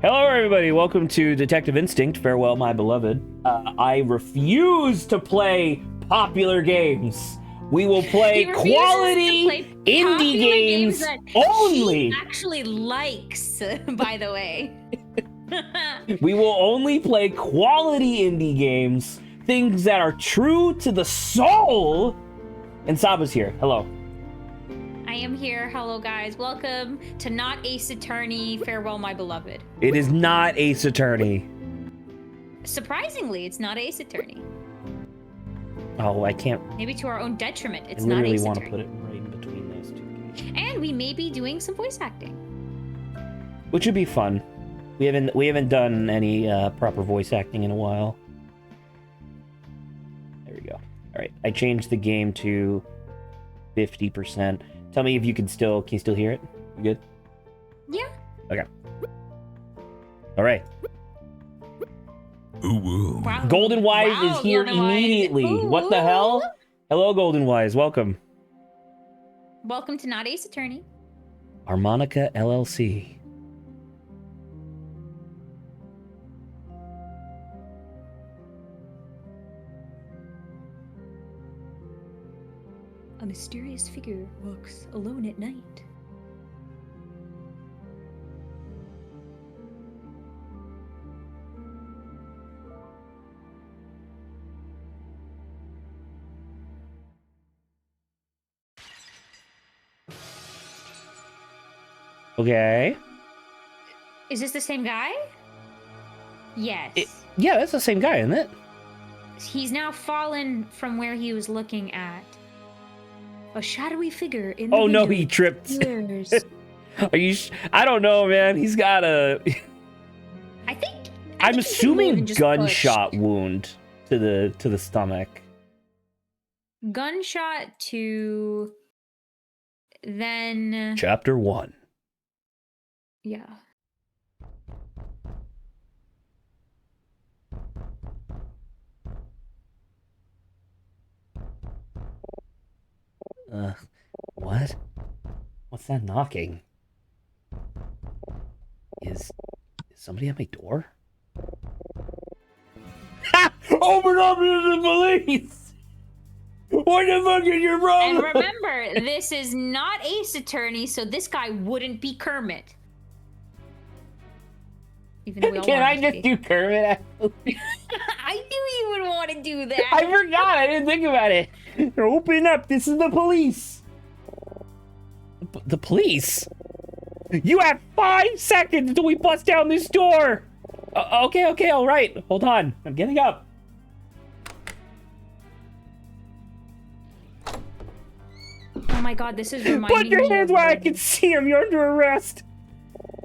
Hello, everybody. Welcome to Detective Instinct. Farewell, my beloved. I refuse to play popular games. We will play quality indie games only. He actually likes, by the way. We will only play quality indie games, things that are true to the soul. And Saba's here. Hello. I am here. Hello, guys. Welcome to Not Ace Attorney. Farewell, my beloved. It is not Ace Attorney. Surprisingly, it's not Ace Attorney. Oh, I can't. Maybe to our own detriment, it's I not literally Ace want to Attorney. put it right in between those two games. And we may be doing some voice acting. Which would be fun. We haven't done any proper voice acting in a while. There we go. All right, I changed the game to 50%. Tell me if you can you still hear it? You good? Yeah. Okay. All right. Ooh. Wow. Golden Wise Wow, is here Golden Wise. immediately. Ooh. What the hell? Hello, Golden Wise. Welcome. Welcome to Not Ace Attorney. Harmonica LLC. A mysterious figure walks alone at night. Okay. Is this the same guy? Yes. Yeah, that's the same guy, isn't it? He's now fallen from where he was looking at. A shadowy figure in the Oh no, window he tripped. appears. Are you? I don't know, man. He's got a. I think I'm he can move assuming and just gunshot wound to the stomach. push. Gunshot to then Chapter 1. yeah. What? What's that knocking? Is somebody at my door? Ha! Open up to the police! What the fuck is your And problem? remember, this is not Ace Attorney, so this guy wouldn't be Kermit. Even though we all Can want I him to just be. do Kermit? I knew you would want to do that. I forgot. I didn't think about it. Open up. This is the police. The police? You have 5 seconds until we bust down this door. Okay, all right. Hold on. I'm getting up. Oh my god, this is reminding Put your me hands of, where I can see him. You're under arrest.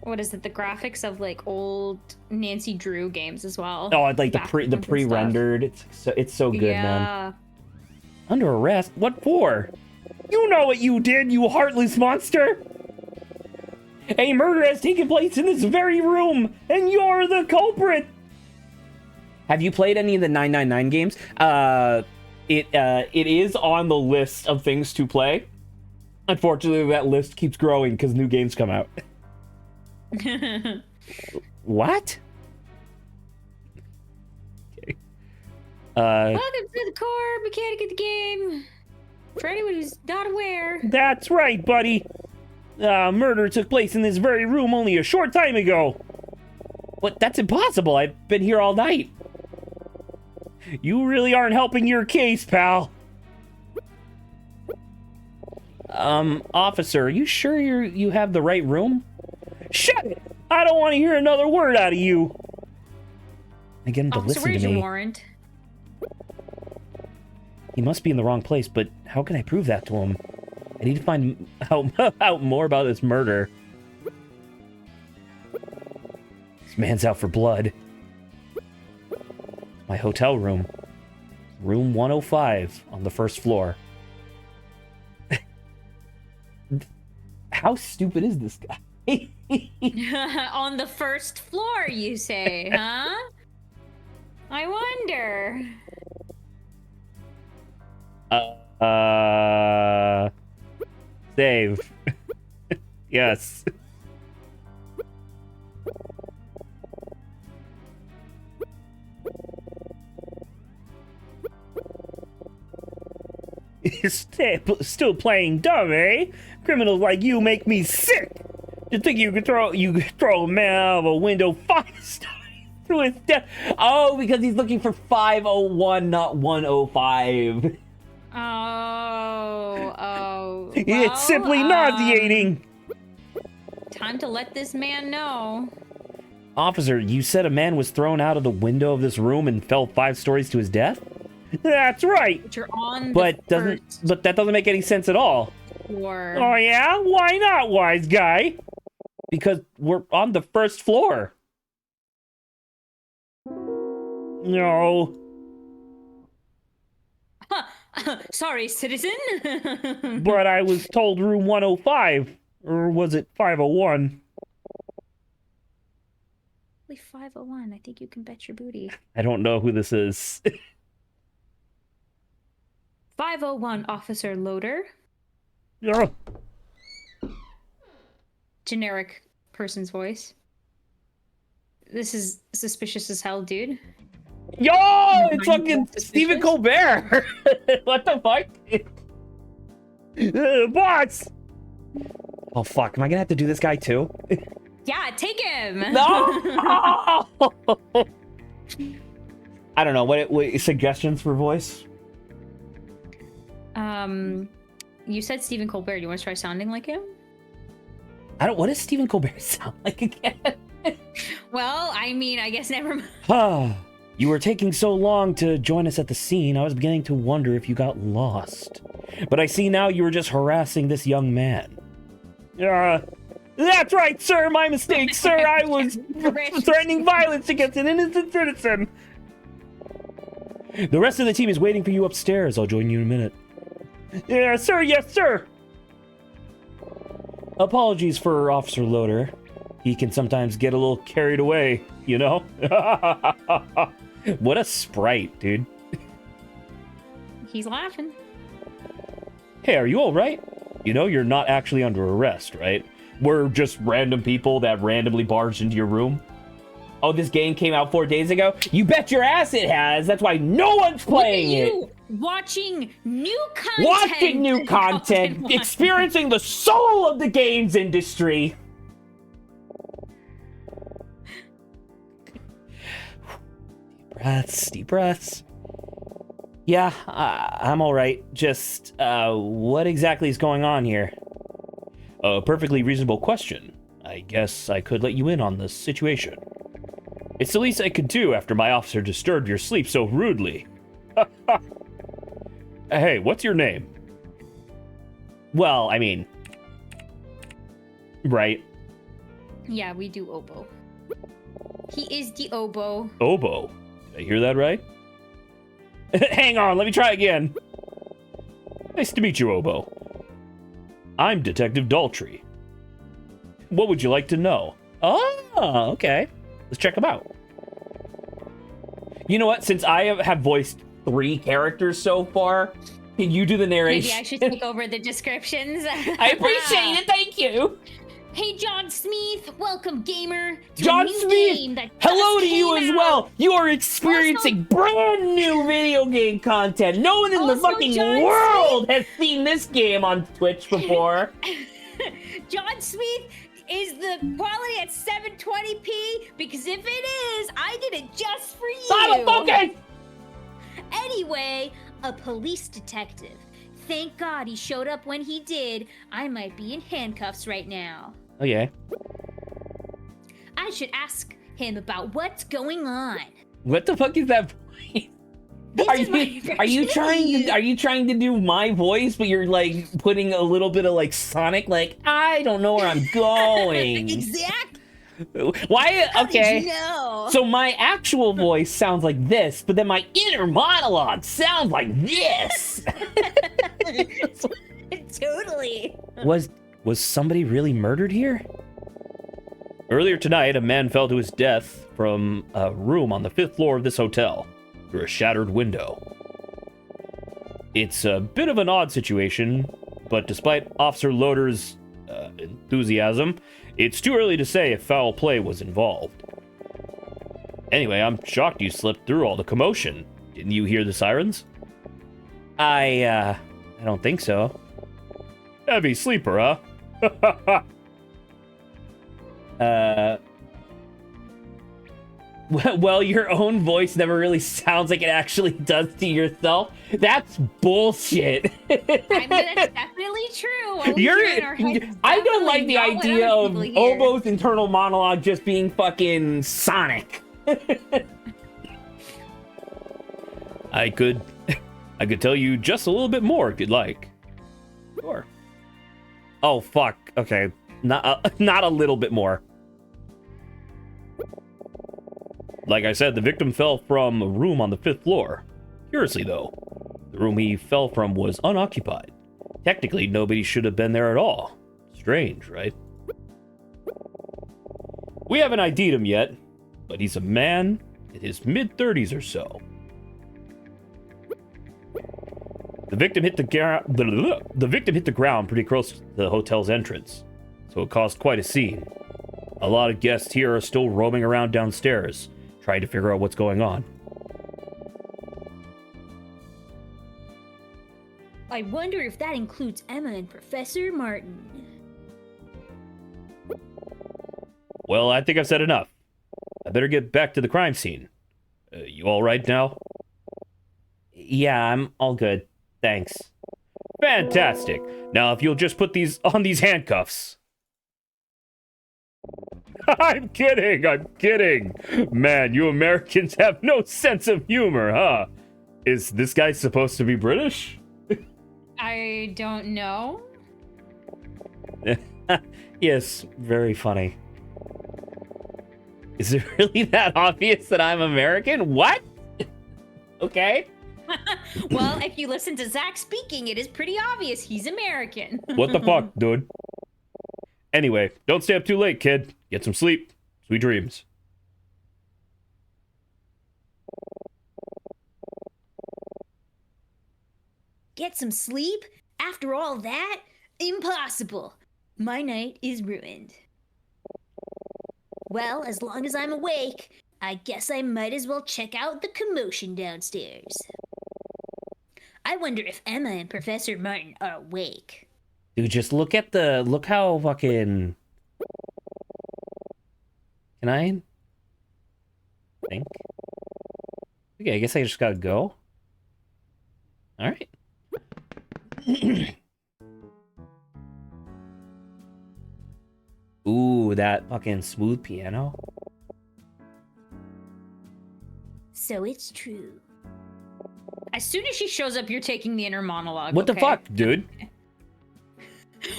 what is it? The graphics of like old Nancy Drew games as well. Oh, I'd like the Backgrounds and stuff. pre-rendered. It's so good, man. Yeah. Under arrest? What for? You know what you did, you heartless monster! A murder has taken place in this very room, and you're the culprit! Have you played any of the 999 games? It is on the list of things to play. Unfortunately, that list keeps growing because new games come out. What? Okay. Welcome to the core mechanic of the game. For anyone who's not aware. That's right, buddy. Murder took place in this very room only a short time ago. What? That's impossible. I've been here all night. You really aren't helping your case, pal. Officer, are you sure you have the right room? Shut it! I don't want to hear another word out of you. I get him to Officer, listen where's to your me. warrant? He must be in the wrong place, but how can I prove that to him? I need to find out more about this murder. This man's out for blood. My hotel room. Room 105 on the first floor. How stupid is this guy? On the first floor, you say, huh? I wonder. Save. Yes. Still playing dumb, eh? Criminals like you make me sick. You think you could throw a man out of a window 5 stories through his death? Oh, because he's looking for 501, not 105. Oh. Well, it's simply nauseating. Time to let this man know. Officer, you said a man was thrown out of the window of this room and fell 5 stories to his death? That's right. But you're on but that doesn't make any sense at all. Floor. Oh yeah? Why not, wise guy? Because we're on the 1st floor. No. Sorry, citizen. But I was told room 105. Or was it 501? Only 501. I think you can bet your booty. I don't know who this is. 501, Officer Loader. Yeah. Generic person's voice. This is suspicious as hell, dude. Yo! It's fucking Stephen Colbert! What the fuck? Boss! Oh fuck, am I gonna have to do this guy too? Yeah, take him! No! I don't know, what suggestions for voice? You said Stephen Colbert. You want to try sounding like him? What does Stephen Colbert sound like again? Well, I mean, I guess never mind. You were taking so long to join us at the scene, I was beginning to wonder if you got lost. But I see now you were just harassing this young man. That's right, sir, my mistake, sir. I was threatening violence against an innocent citizen. The rest of the team is waiting for you upstairs. I'll join you in a minute. Yes, sir, yes, sir. Apologies for Officer Loader. He can sometimes get a little carried away, you know? What a sprite, dude. He's laughing. Hey, are you all right? You know you're not actually under arrest, right? We're just random people that randomly barged into your room. Oh, this game came out 4 days ago? You bet your ass it has! That's why no one's playing it! Watching new content! Watching new content! Experiencing the soul of the games industry! Deep breaths. Yeah, I'm alright. Just, what exactly is going on here? A perfectly reasonable question. I guess I could let you in on the situation. It's the least I could do after my officer disturbed your sleep so rudely. Hey, what's your name? Well, I mean... Right. Yeah, we do oboe. He is the oboe. Oboe? Did I hear that right? Hang on, let me try again. Nice to meet you, Oboe. I'm Detective Daltrey. What would you like to know? Oh, okay. Let's check them out. You know what? Since I have voiced 3 characters so far, can you do the narration? Maybe I should take over the descriptions. I appreciate it. Thank you. Hey, John Smith. Welcome, gamer. To John a new Smith. Game that Hello just to you came as out. well. You are experiencing brand new video game content. No one in the Also, fucking John world has seen this game on Twitch before. John Smith is the quality at 720p because if it is, I did it just for you. Motherfucker! Anyway, a police detective. Thank God he showed up when he did. I might be in handcuffs right now. Okay. I should ask him about what's going on. What the fuck is that voice? Are you trying to do my voice, but you're like putting a little bit of like Sonic, like I don't know where I'm going. Exactly. Why? How Okay. did you know? So my actual voice sounds like this, but then my inner monologue sounds like this. Totally. Was somebody really murdered here? Earlier tonight, a man fell to his death from a room on the 5th floor of this hotel through a shattered window. It's a bit of an odd situation, but despite Officer Loader's enthusiasm, it's too early to say if foul play was involved. Anyway, I'm shocked you slept through all the commotion. Didn't you hear the sirens? I I don't think so. Heavy sleeper, huh? Well, your own voice never really sounds like it actually does to yourself. That's bullshit. I mean, that's definitely true. I don't like the idea of Obo's internal monologue just being fucking Sonic. I could tell you just a little bit more if you'd like. Sure. Oh fuck. Okay. Not a little bit more. Like I said, the victim fell from a room on the 5th floor. Curiously, though, the room he fell from was unoccupied. Technically, nobody should have been there at all. Strange, right? We haven't ID'd him yet, but he's a man in his mid-30s or so. The victim hit the ground pretty close to the hotel's entrance, so it caused quite a scene. A lot of guests here are still roaming around downstairs, trying to figure out what's going on. I wonder if that includes Emma and Professor Martin. Well, I think I've said enough. I better get back to the crime scene. You all right now? Yeah, I'm all good. Thanks. Fantastic. Now, if you'll just put these handcuffs. I'm kidding. Man, you Americans have no sense of humor, huh? Is this guy supposed to be British? I don't know. Yes, very funny. Is it really that obvious that I'm American? What? Okay. Well, if you listen to Zach speaking, it is pretty obvious he's American. What the fuck, dude? Anyway, don't stay up too late, kid. Get some sleep. Sweet dreams. Get some sleep? After all that? Impossible. My night is ruined. Well, as long as I'm awake, I guess I might as well check out the commotion downstairs. I wonder if Emma and Professor Martin are awake. Dude, just look how fucking... Can I think? Okay, I guess I just gotta go. Alright. Ooh, that fucking smooth piano. So it's true. As soon as she shows up, you're taking the inner monologue. What the fuck, dude?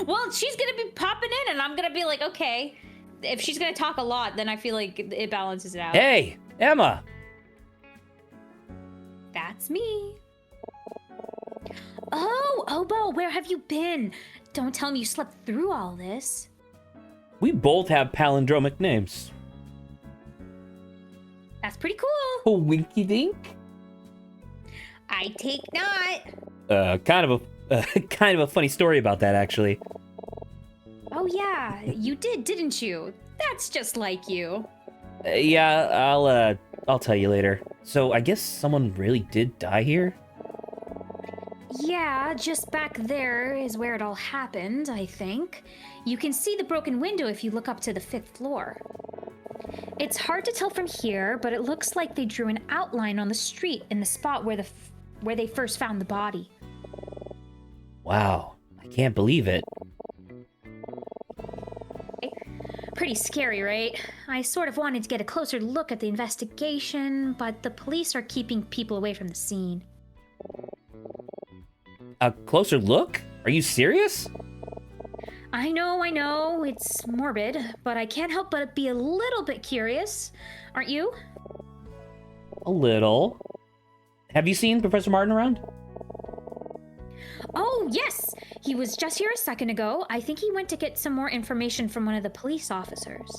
Well, she's gonna be popping in, and I'm gonna be like, okay. If she's gonna talk a lot, then I feel like it balances it out. Hey, Emma! That's me. Oh, Obo, where have you been? Don't tell me you slept through all this. We both have palindromic names. That's pretty cool. Oh, winky dink? I take not. Kind of a funny story about that, actually. Oh yeah, you did, didn't you? That's just like you. Yeah, I'll tell you later. So I guess someone really did die here? Yeah, just back there is where it all happened, I think. You can see the broken window if you look up to the 5th floor. It's hard to tell from here, but it looks like they drew an outline on the street in the spot where they first found the body. Wow, I can't believe it. Pretty scary, right? I sort of wanted to get a closer look at the investigation, but the police are keeping people away from the scene. A closer look? Are you serious? I know, it's morbid, but I can't help but be a little bit curious. Aren't you? A little. Have you seen Professor Martin around? Oh, yes! He was just here a second ago. I think he went to get some more information from one of the police officers.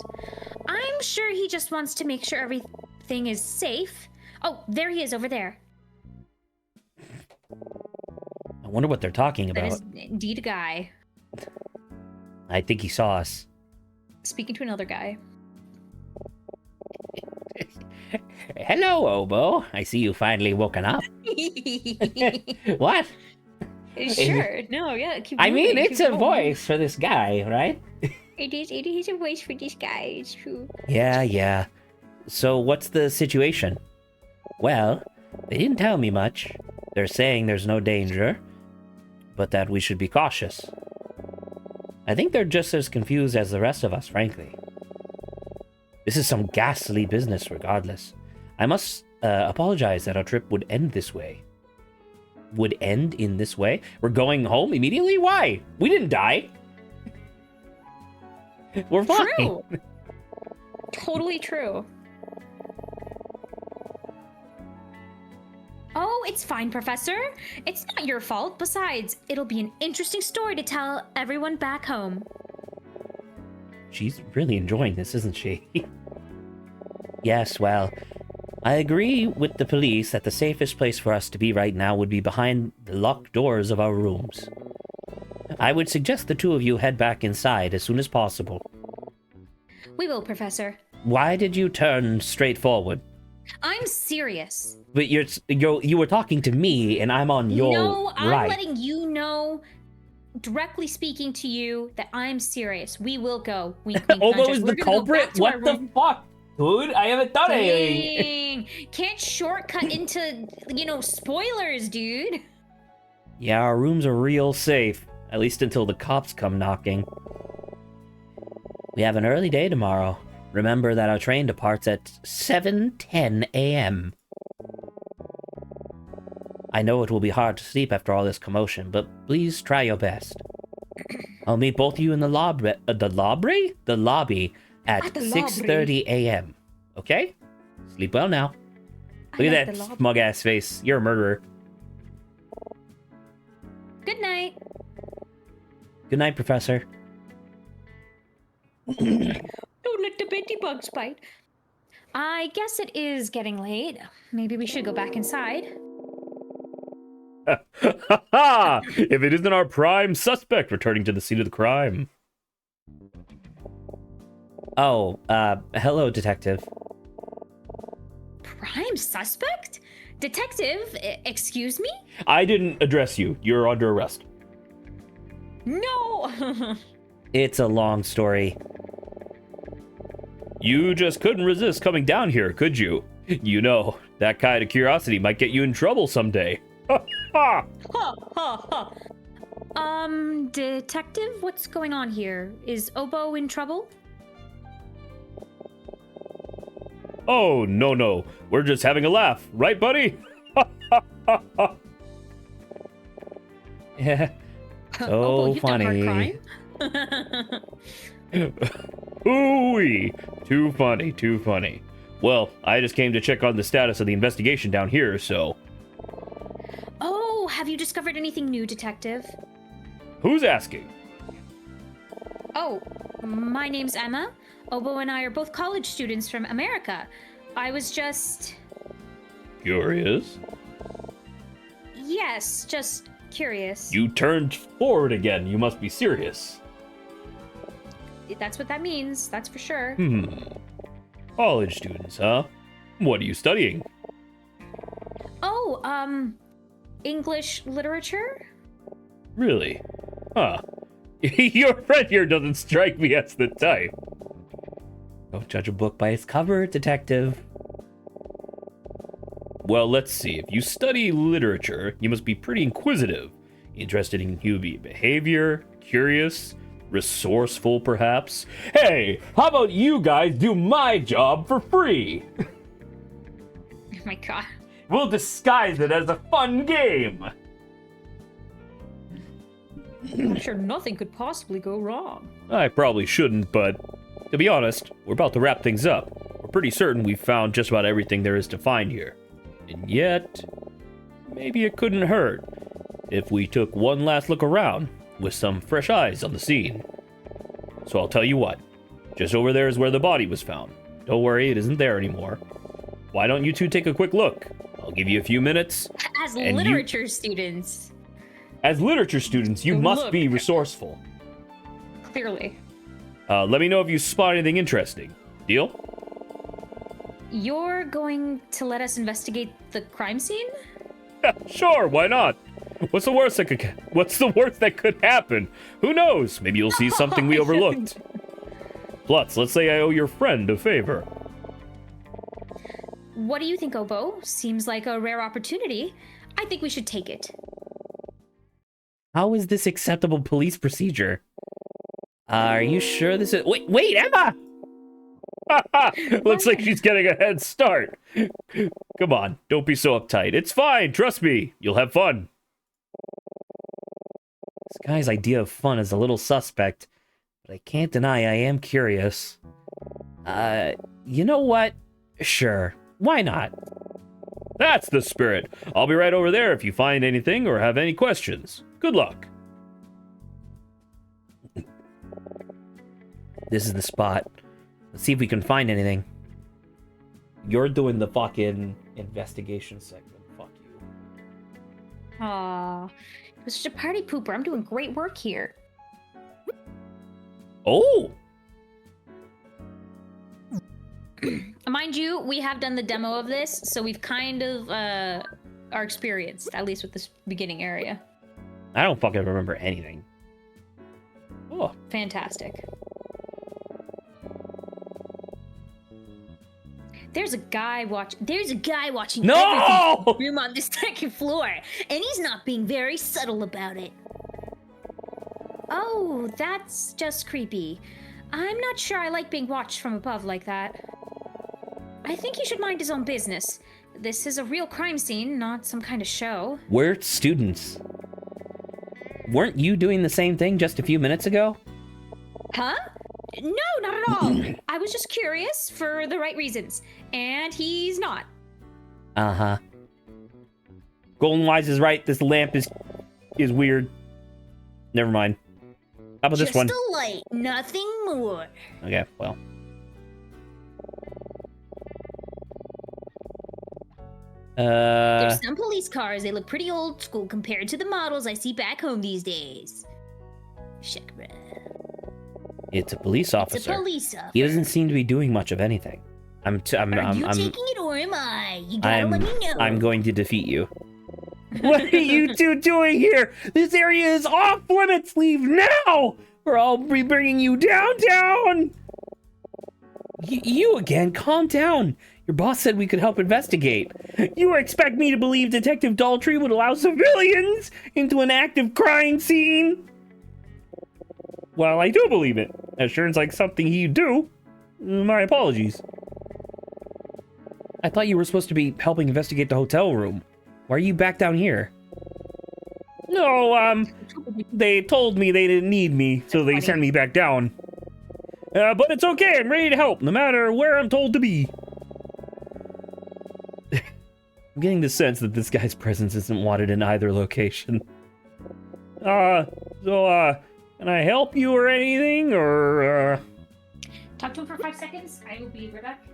I'm sure he just wants to make sure everything is safe. Oh, there he is over there. I wonder what they're talking about. That is indeed a guy. I think he saw us. Speaking to another guy. Hello, Obo. I see you finally woken up. What? Sure. No, yeah, keep I mean, moving, it's keep a going. voice for this guy, right? It is a voice for this guy, it's true. Yeah. So what's the situation? Well, they didn't tell me much. They're saying there's no danger, but that we should be cautious. I think they're just as confused as the rest of us, frankly. This is some ghastly business regardless. I must apologize that our trip would end this way. Would end in this way? We're going home immediately? Why? We didn't die. We're fine. True. Totally true. Oh, it's fine, Professor. It's not your fault. Besides, it'll be an interesting story to tell everyone back home. She's really enjoying this, isn't she? Yes, well, I agree with the police that the safest place for us to be right now would be behind the locked doors of our rooms. I would suggest the two of you head back inside as soon as possible. We will, Professor. Why did you turn straight forward? I'm serious. But you were talking to me, and I'm on your No, I'm right. letting you know, directly speaking to you, that I'm serious. We will go. Wink, wink, Obo nudge. is We're the gonna go back culprit? to our What the room. fuck? Dude, I haven't done anything. Dang. Can't shortcut into, spoilers, dude. Yeah, our rooms are real safe. At least until the cops come knocking. We have an early day tomorrow. Remember that our train departs at 7:10 a.m. I know it will be hard to sleep after all this commotion, but please try your best. I'll meet both of you in the lobby at At the 6:30 a.m. Okay? Sleep well now. Look at that smug-ass face. You're a murderer. Good night. Good night, Professor. Don't let the Betty bugs bite. I guess it is getting late. Maybe we should go back inside. If it isn't our prime suspect returning to the scene of the crime. Oh, hello, detective. Prime suspect? Detective, excuse me? I didn't address you. You're under arrest. No! It's a long story. You just couldn't resist coming down here, could you? You know, that kind of curiosity might get you in trouble someday. Ha ha! Ha ha ha! Detective, what's going on here? Is Obo in trouble? Oh, no. We're just having a laugh. Right, buddy? Yeah. Obo, So you've done hard funny. crime. Ooh-wee. Too funny. Well, I just came to check on the status of the investigation down here, so... Oh, have you discovered anything new, Detective? Who's asking? Oh, my name's Emma. Obo and I are both college students from America. I was just... Curious? Yes, just curious. You turned forward again. You must be serious. That's what that means, that's for sure. College students, huh? What are you studying? Oh, English literature? Really? Huh. Your friend here doesn't strike me as the type. Don't judge a book by its cover, detective. Well, let's see. If you study literature, you must be pretty inquisitive. Interested in human behavior, curious, resourceful, perhaps. Hey, how about you guys do my job for free? Oh my god. We'll disguise it as a fun game. I'm sure nothing could possibly go wrong. I probably shouldn't, but to be honest, we're about to wrap things up. We're pretty certain we've found just about everything there is to find here. And yet, maybe it couldn't hurt if we took one last look around with some fresh eyes on the scene. So I'll tell you what, just over there is where the body was found. Don't worry, it isn't there anymore. Why don't you two take a quick look? I'll give you a few minutes. As literature students. As literature students, you must be resourceful. Clearly. Let me know if you spot anything interesting. Deal? You're going to let us investigate the crime scene? Sure, why not? What's the worst that could happen? Who knows? Maybe you'll see something we overlooked. Plus, let's say I owe your friend a favor. What do you think, Obo? Seems like a rare opportunity. I think we should take it. How is this acceptable police procedure? Are you sure this is... Wait, Emma! Looks like she's getting a head start. Come on, don't be so uptight. It's fine, trust me. You'll have fun. This guy's idea of fun is a little suspect, but I can't deny I am curious. You know what? Sure, why not? That's the spirit. I'll be right over there if you find anything or have any questions. Good luck. This is the spot. Let's see if we can find anything. You're doing the fucking investigation segment. Fuck you. Aw, it was such a party pooper. I'm doing great work here. Oh! Mind you, we have done the demo of this, so we've kind of are experienced, at least with this beginning area. I don't fucking remember anything. Oh. Fantastic. There's a guy watching No! everything from the room on this second floor, and he's not being very subtle about it. Oh, that's just creepy. I'm not sure I like being watched from above like that. I think he should mind his own business. This is a real crime scene, not some kind of show. We're students. Weren't you doing the same thing just a few minutes ago? Huh? No, not at all. I was just curious for the right reasons, and he's not. Uh-huh. Golden Wise is right. This lamp is weird. Never mind. How about this one? Just a light, nothing more. Okay, well. There's some police cars. They look pretty old school compared to the models I see back home these days. Shakra. It's a police officer. It's a police officer. He doesn't seem to be doing much of anything. Are you taking it or am I? You gotta let me know. I'm going to defeat you. What are you two doing here? This area is off limits. Leave now, or I'll be bringing you downtown. You again? Calm down. Your boss said we could help investigate. You expect me to believe Detective Daltrey would allow civilians into an active crime scene? Well, I do believe it. That sure sounds like something he'd do. My apologies. I thought you were supposed to be helping investigate the hotel room. Why are you back down here? No, they told me they didn't need me, so they sent me back down. But it's okay, I'm ready to help, no matter where I'm told to be. I'm getting the sense that this guy's presence isn't wanted in either location. Can I help you or anything, or, Talk to him for 5 seconds. I will be right back.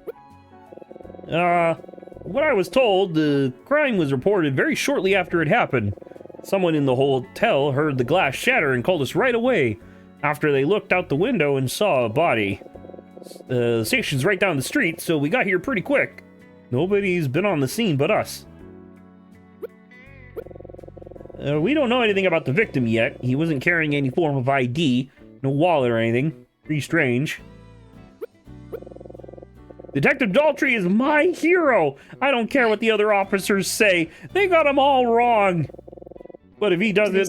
What I was told, the crime was reported very shortly after it happened. Someone in the hotel heard the glass shatter and called us right away after they looked out the window and saw a body. The station's right down the street, so we got here pretty quick. Nobody's been on the scene but us. We don't know anything about the victim yet. He wasn't carrying any form of ID, no wallet or anything. Pretty strange. Detective Daltrey is my hero. I don't care what the other officers say. They got him all wrong. But if he doesn't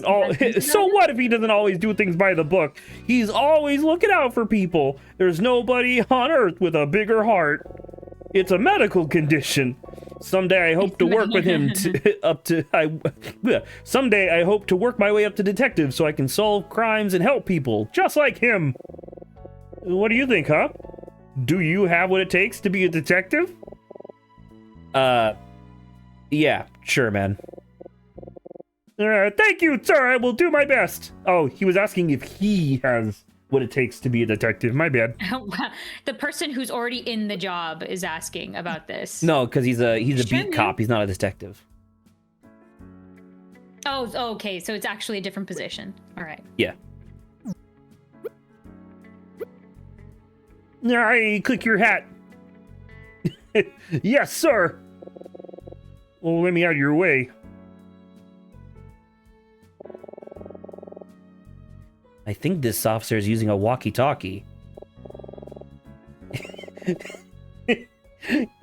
so what if he doesn't always do things by the book? He's always looking out for people. There's nobody on earth with a bigger heart. It's a medical condition. Someday I hope to work with him someday I hope to work my way up to detective so I can solve crimes and help people just like him. What do you think, huh? Do you have what it takes to be a detective? Yeah, sure, man. Thank you, sir. I will do my best. Oh, he was asking if he has what it takes to be a detective. My bad. The person who's already in the job is asking about this. No, because he's a beat cop. He's not a detective. Oh, okay. So it's actually a different position. All right. Yeah. I click your hat. Yes, sir. Well, let me out of your way. I think this officer is using a walkie-talkie.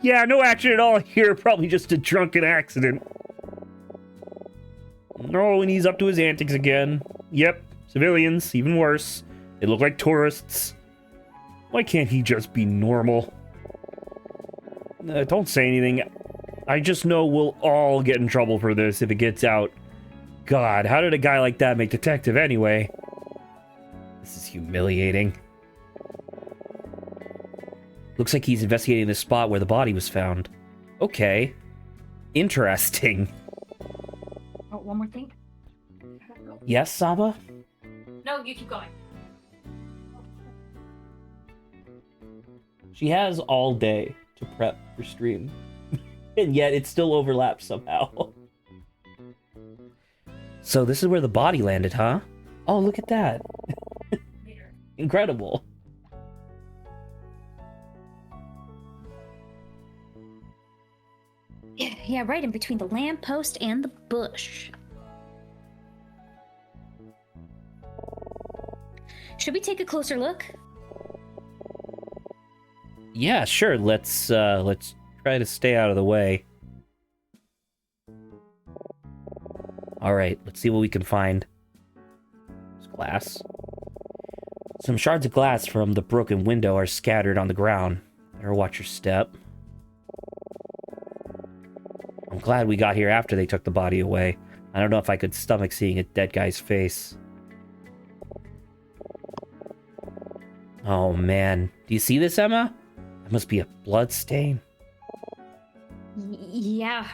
Yeah, no action at all here. Probably just a drunken accident. Oh, and he's up to his antics again. Yep, civilians, even worse. They look like tourists. Why can't he just be normal? Don't say anything. I just know we'll all get in trouble for this if it gets out. God, how did a guy like that make detective anyway? This is humiliating. Looks like he's investigating the spot where the body was found. Okay. Interesting. Oh, one more thing. Yes, Saba? No, you keep going. She has all day to prep for stream. And yet it still overlaps somehow. So this is where the body landed, huh? Oh, look at that. Incredible. Yeah, right in between the lamppost and the bush. Should we take a closer look? Yeah, sure. Let's try to stay out of the way. All right, let's see what we can find. There's glass. Some shards of glass from the broken window are scattered on the ground. Better watch your step. I'm glad we got here after they took the body away. I don't know if I could stomach seeing a dead guy's face. Oh man, do you see this, Emma? That must be a blood stain. Yeah.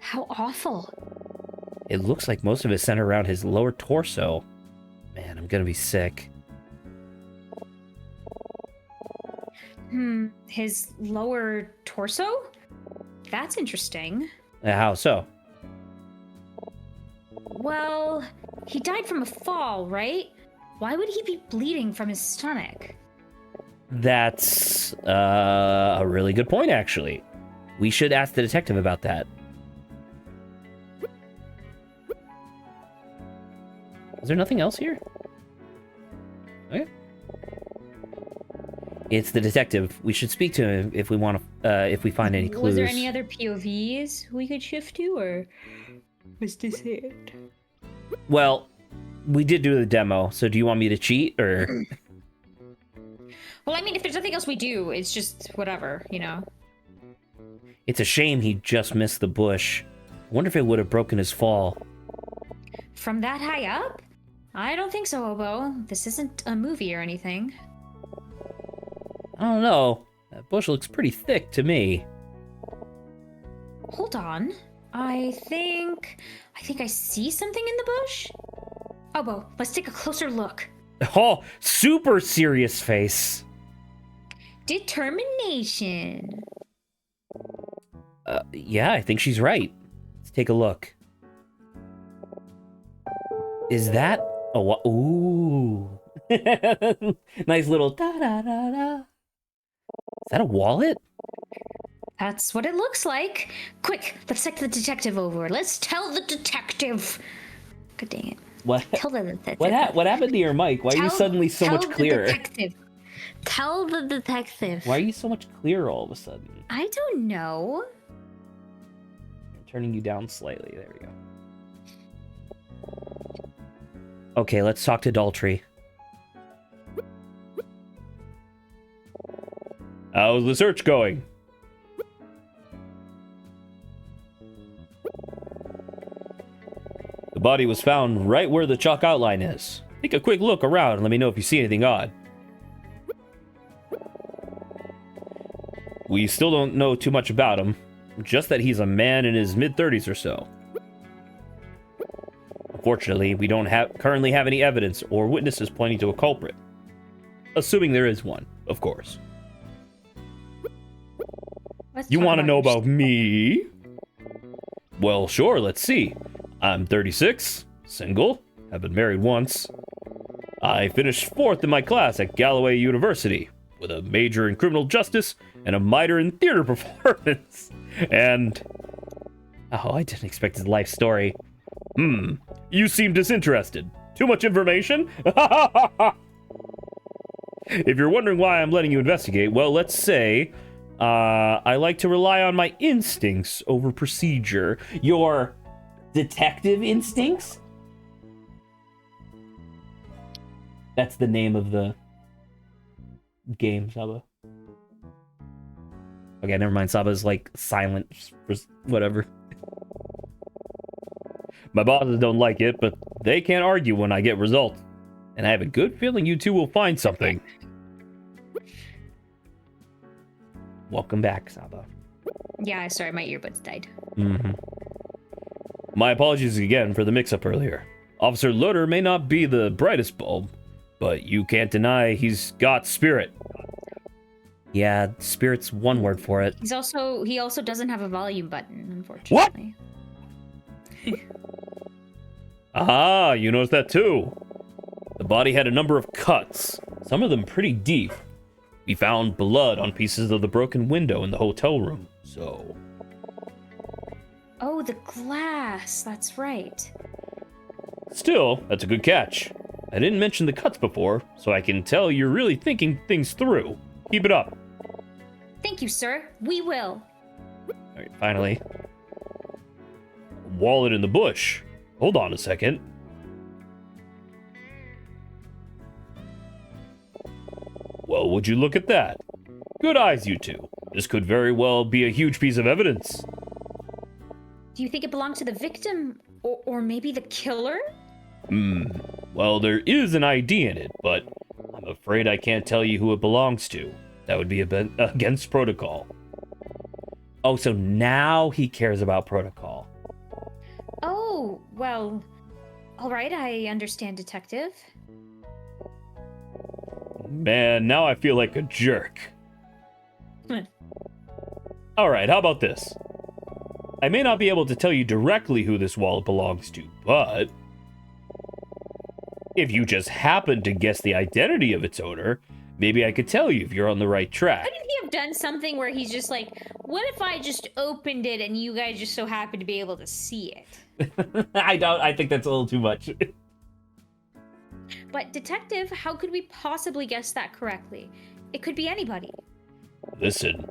How awful. It looks like most of it centered around his lower torso. Man, I'm gonna be sick. His lower torso? That's interesting. How so? Well, he died from a fall, right? Why would he be bleeding from his stomach? That's a really good point, actually. We should ask the detective about that. Is there nothing else here? Okay. It's the detective. We should speak to him if we want to, if we find any clues. Was there any other POVs we could shift to, or was this it? Well, we did do the demo, so do you want me to cheat, or? Well, I mean, if there's nothing else we do, it's just whatever, you know? It's a shame he just missed the bush. I wonder if it would have broken his fall. From that high up? I don't think so, Obo. This isn't a movie or anything. I don't know. That bush looks pretty thick to me. Hold on. I think I see something in the bush. Obo, let's take a closer look. Oh, super serious face. Determination. Yeah, I think she's right. Let's take a look. Is that a what? Ooh. Nice little da-da-da-da. Is that a wallet? That's what it looks like. Quick, let's take the detective over. Let's tell the detective. God dang it. What? Tell the detective. What happened to your mic? Why are you suddenly so much clearer? Tell the detective. Why are you so much clearer all of a sudden? I don't know. I'm turning you down slightly. There we go. Okay, let's talk to Daltrey. How's the search going? The body was found right where the chalk outline is. Take a quick look around and let me know if you see anything odd. We still don't know too much about him, just that he's a man in his mid-30s or so. Unfortunately, we don't currently have any evidence or witnesses pointing to a culprit. Assuming there is one, of course. You want to know about me? Well, sure, let's see. I'm 36, single, have been married once. I finished 4th in my class at Galloway University, with a major in criminal justice and a minor in theater performance. And... oh, I didn't expect his life story. You seem disinterested. Too much information? If you're wondering why I'm letting you investigate, well, let's say I like to rely on my instincts over procedure. Your detective instincts? That's the name of the game, Saba. Okay, never mind. Saba's like silent, whatever. My bosses don't like it, but they can't argue when I get results. And I have a good feeling you two will find something. Welcome back, Saba. Yeah, sorry, my earbuds died. Mm-hmm. My apologies again for the mix-up earlier. Officer Loader may not be the brightest bulb, but you can't deny he's got spirit. Yeah, spirit's one word for it. He also doesn't have a volume button, unfortunately. What? Aha, you noticed that too. The body had a number of cuts, some of them pretty deep. We found blood on pieces of the broken window in the hotel room, so... Oh, the glass, that's right. Still, that's a good catch. I didn't mention the cuts before, so I can tell you're really thinking things through. Keep it up. Thank you, sir. We will. Alright, finally. Wallet in the bush. Hold on a second. Well, would you look at that? Good eyes, you two. This could very well be a huge piece of evidence. Do you think it belonged to the victim? Or maybe the killer? Well, there is an ID in it, but I'm afraid I can't tell you who it belongs to. That would be against protocol. Oh, so now he cares about protocol. Oh, well... Alright, I understand, Detective. Man, now I feel like a jerk. Alright, how about this? I may not be able to tell you directly who this wallet belongs to, but... if you just happen to guess the identity of its owner, maybe I could tell you if you're on the right track. Couldn't he have done something where he's just like, what if I just opened it and you guys just so happen to be able to see it? I think that's a little too much. But Detective, how could we possibly guess that correctly? It could be anybody. Listen,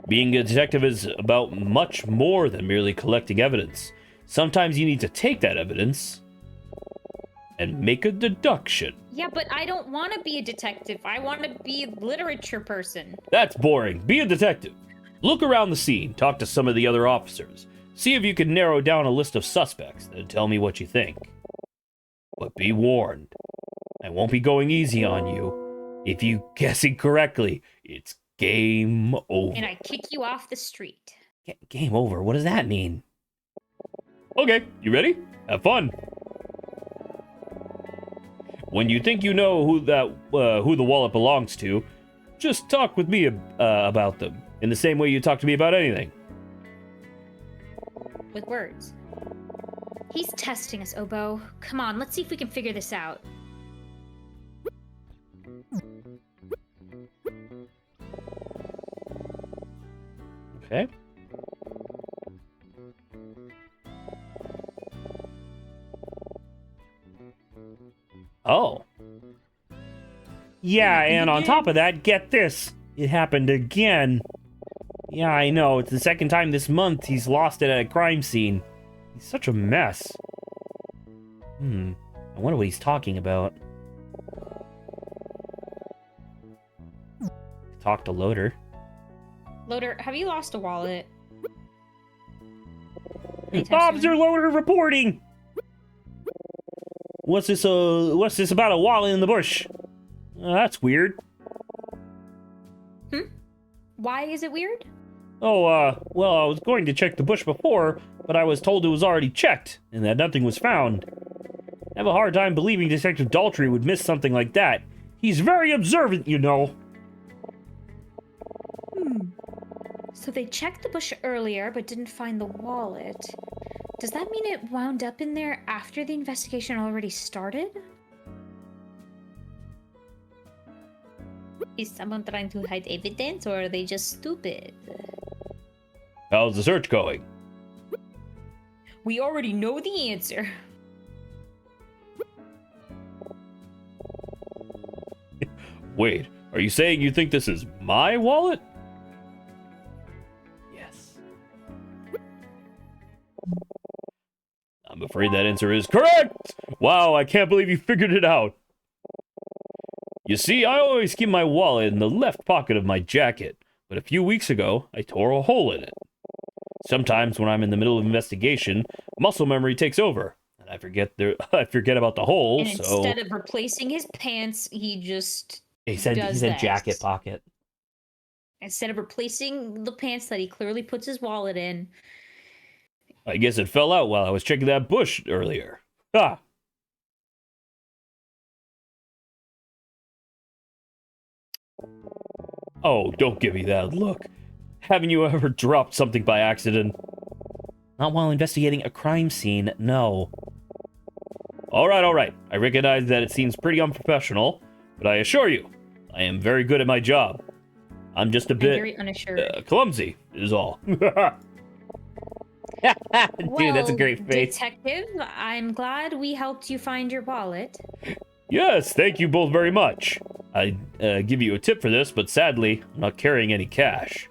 being a detective is about much more than merely collecting evidence. Sometimes you need to take that evidence and make a deduction. Yeah, but I don't want to be a detective. I want to be a literature person. That's boring. Be a detective. Look around the scene, talk to some of the other officers. See if you can narrow down a list of suspects, then tell me what you think. But be warned, I won't be going easy on you. If you guess incorrectly, it's game over. And I kick you off the street. Game over? What does that mean? Okay, you ready? Have fun. When you think you know who the wallet belongs to, just talk with me about them in the same way you talk to me about anything. With words. He's testing us, Obo. Come on, let's see if we can figure this out. Okay. Oh. Yeah, and on top of that, get this. It happened again. Yeah, I know. It's the second time this month he's lost it at a crime scene. He's such a mess. I wonder what he's talking about. Talk to Loader. Loader, have you lost a wallet? Officer Loader reporting! What's this about a wallet in the bush? That's weird. Why is it weird? Oh, well, I was going to check the bush before, but I was told it was already checked, and that nothing was found. I have a hard time believing Detective Daltrey would miss something like that. He's very observant, you know. So they checked the bush earlier, but didn't find the wallet. Does that mean it wound up in there after the investigation already started? Is someone trying to hide evidence, or are they just stupid? How's the search going? We already know the answer. Wait, are you saying you think this is my wallet? Yes. I'm afraid that answer is correct! Wow, I can't believe you figured it out. You see, I always keep my wallet in the left pocket of my jacket, but a few weeks ago, I tore a hole in it. Sometimes when I'm in the middle of investigation, muscle memory takes over, and I forget about the hole, And so... instead of replacing his pants, he just He said this. jacket pocket. Instead of replacing the pants that he clearly puts his wallet in. I guess it fell out while I was checking that bush earlier. Ah! Oh, don't give me that look. Haven't you ever dropped something by accident? Not while investigating a crime scene, no. Alright. I recognize that it seems pretty unprofessional, but I assure you, I am very good at my job. I'm just a bit very unassured. Clumsy, is all. Dude, that's a great face. Detective, I'm glad we helped you find your wallet. Yes, thank you both very much. I'd give you a tip for this, but sadly, I'm not carrying any cash.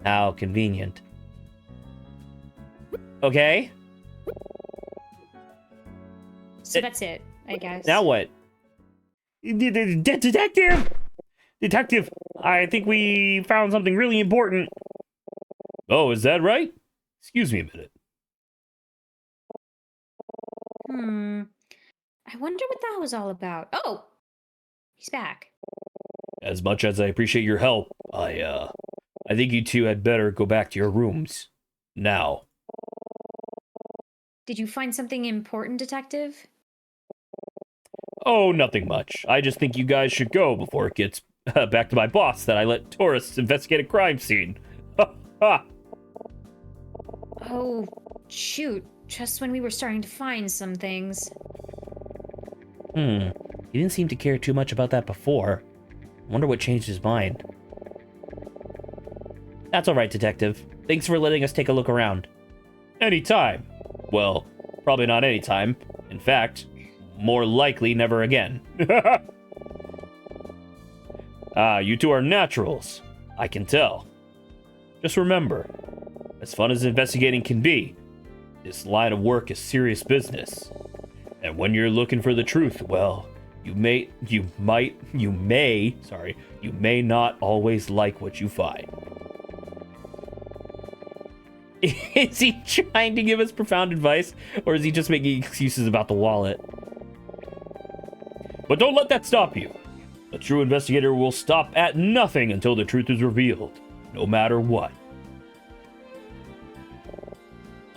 How convenient. Okay. So that's it, I guess. Now what? Detective! Detective, I think we found something really important. Oh, is that right? Excuse me a minute. I wonder what that was all about. Oh! He's back. As much as I appreciate your help, I think you two had better go back to your rooms. Now. Did you find something important, Detective? Oh, nothing much. I just think you guys should go before it gets back to my boss that I let tourists investigate a crime scene. Ha ha! Oh, shoot. Just when we were starting to find some things. He didn't seem to care too much about that before. I wonder what changed his mind. That's alright, Detective. Thanks for letting us take a look around. Anytime. Well, probably not anytime. In fact, more likely never again. You two are naturals. I can tell. Just remember, as fun as investigating can be, this line of work is serious business. And when you're looking for the truth, well, you may not always like what you find. Is he trying to give us profound advice, or is he just making excuses about the wallet? But don't let that stop you. A true investigator will stop at nothing until the truth is revealed, no matter what.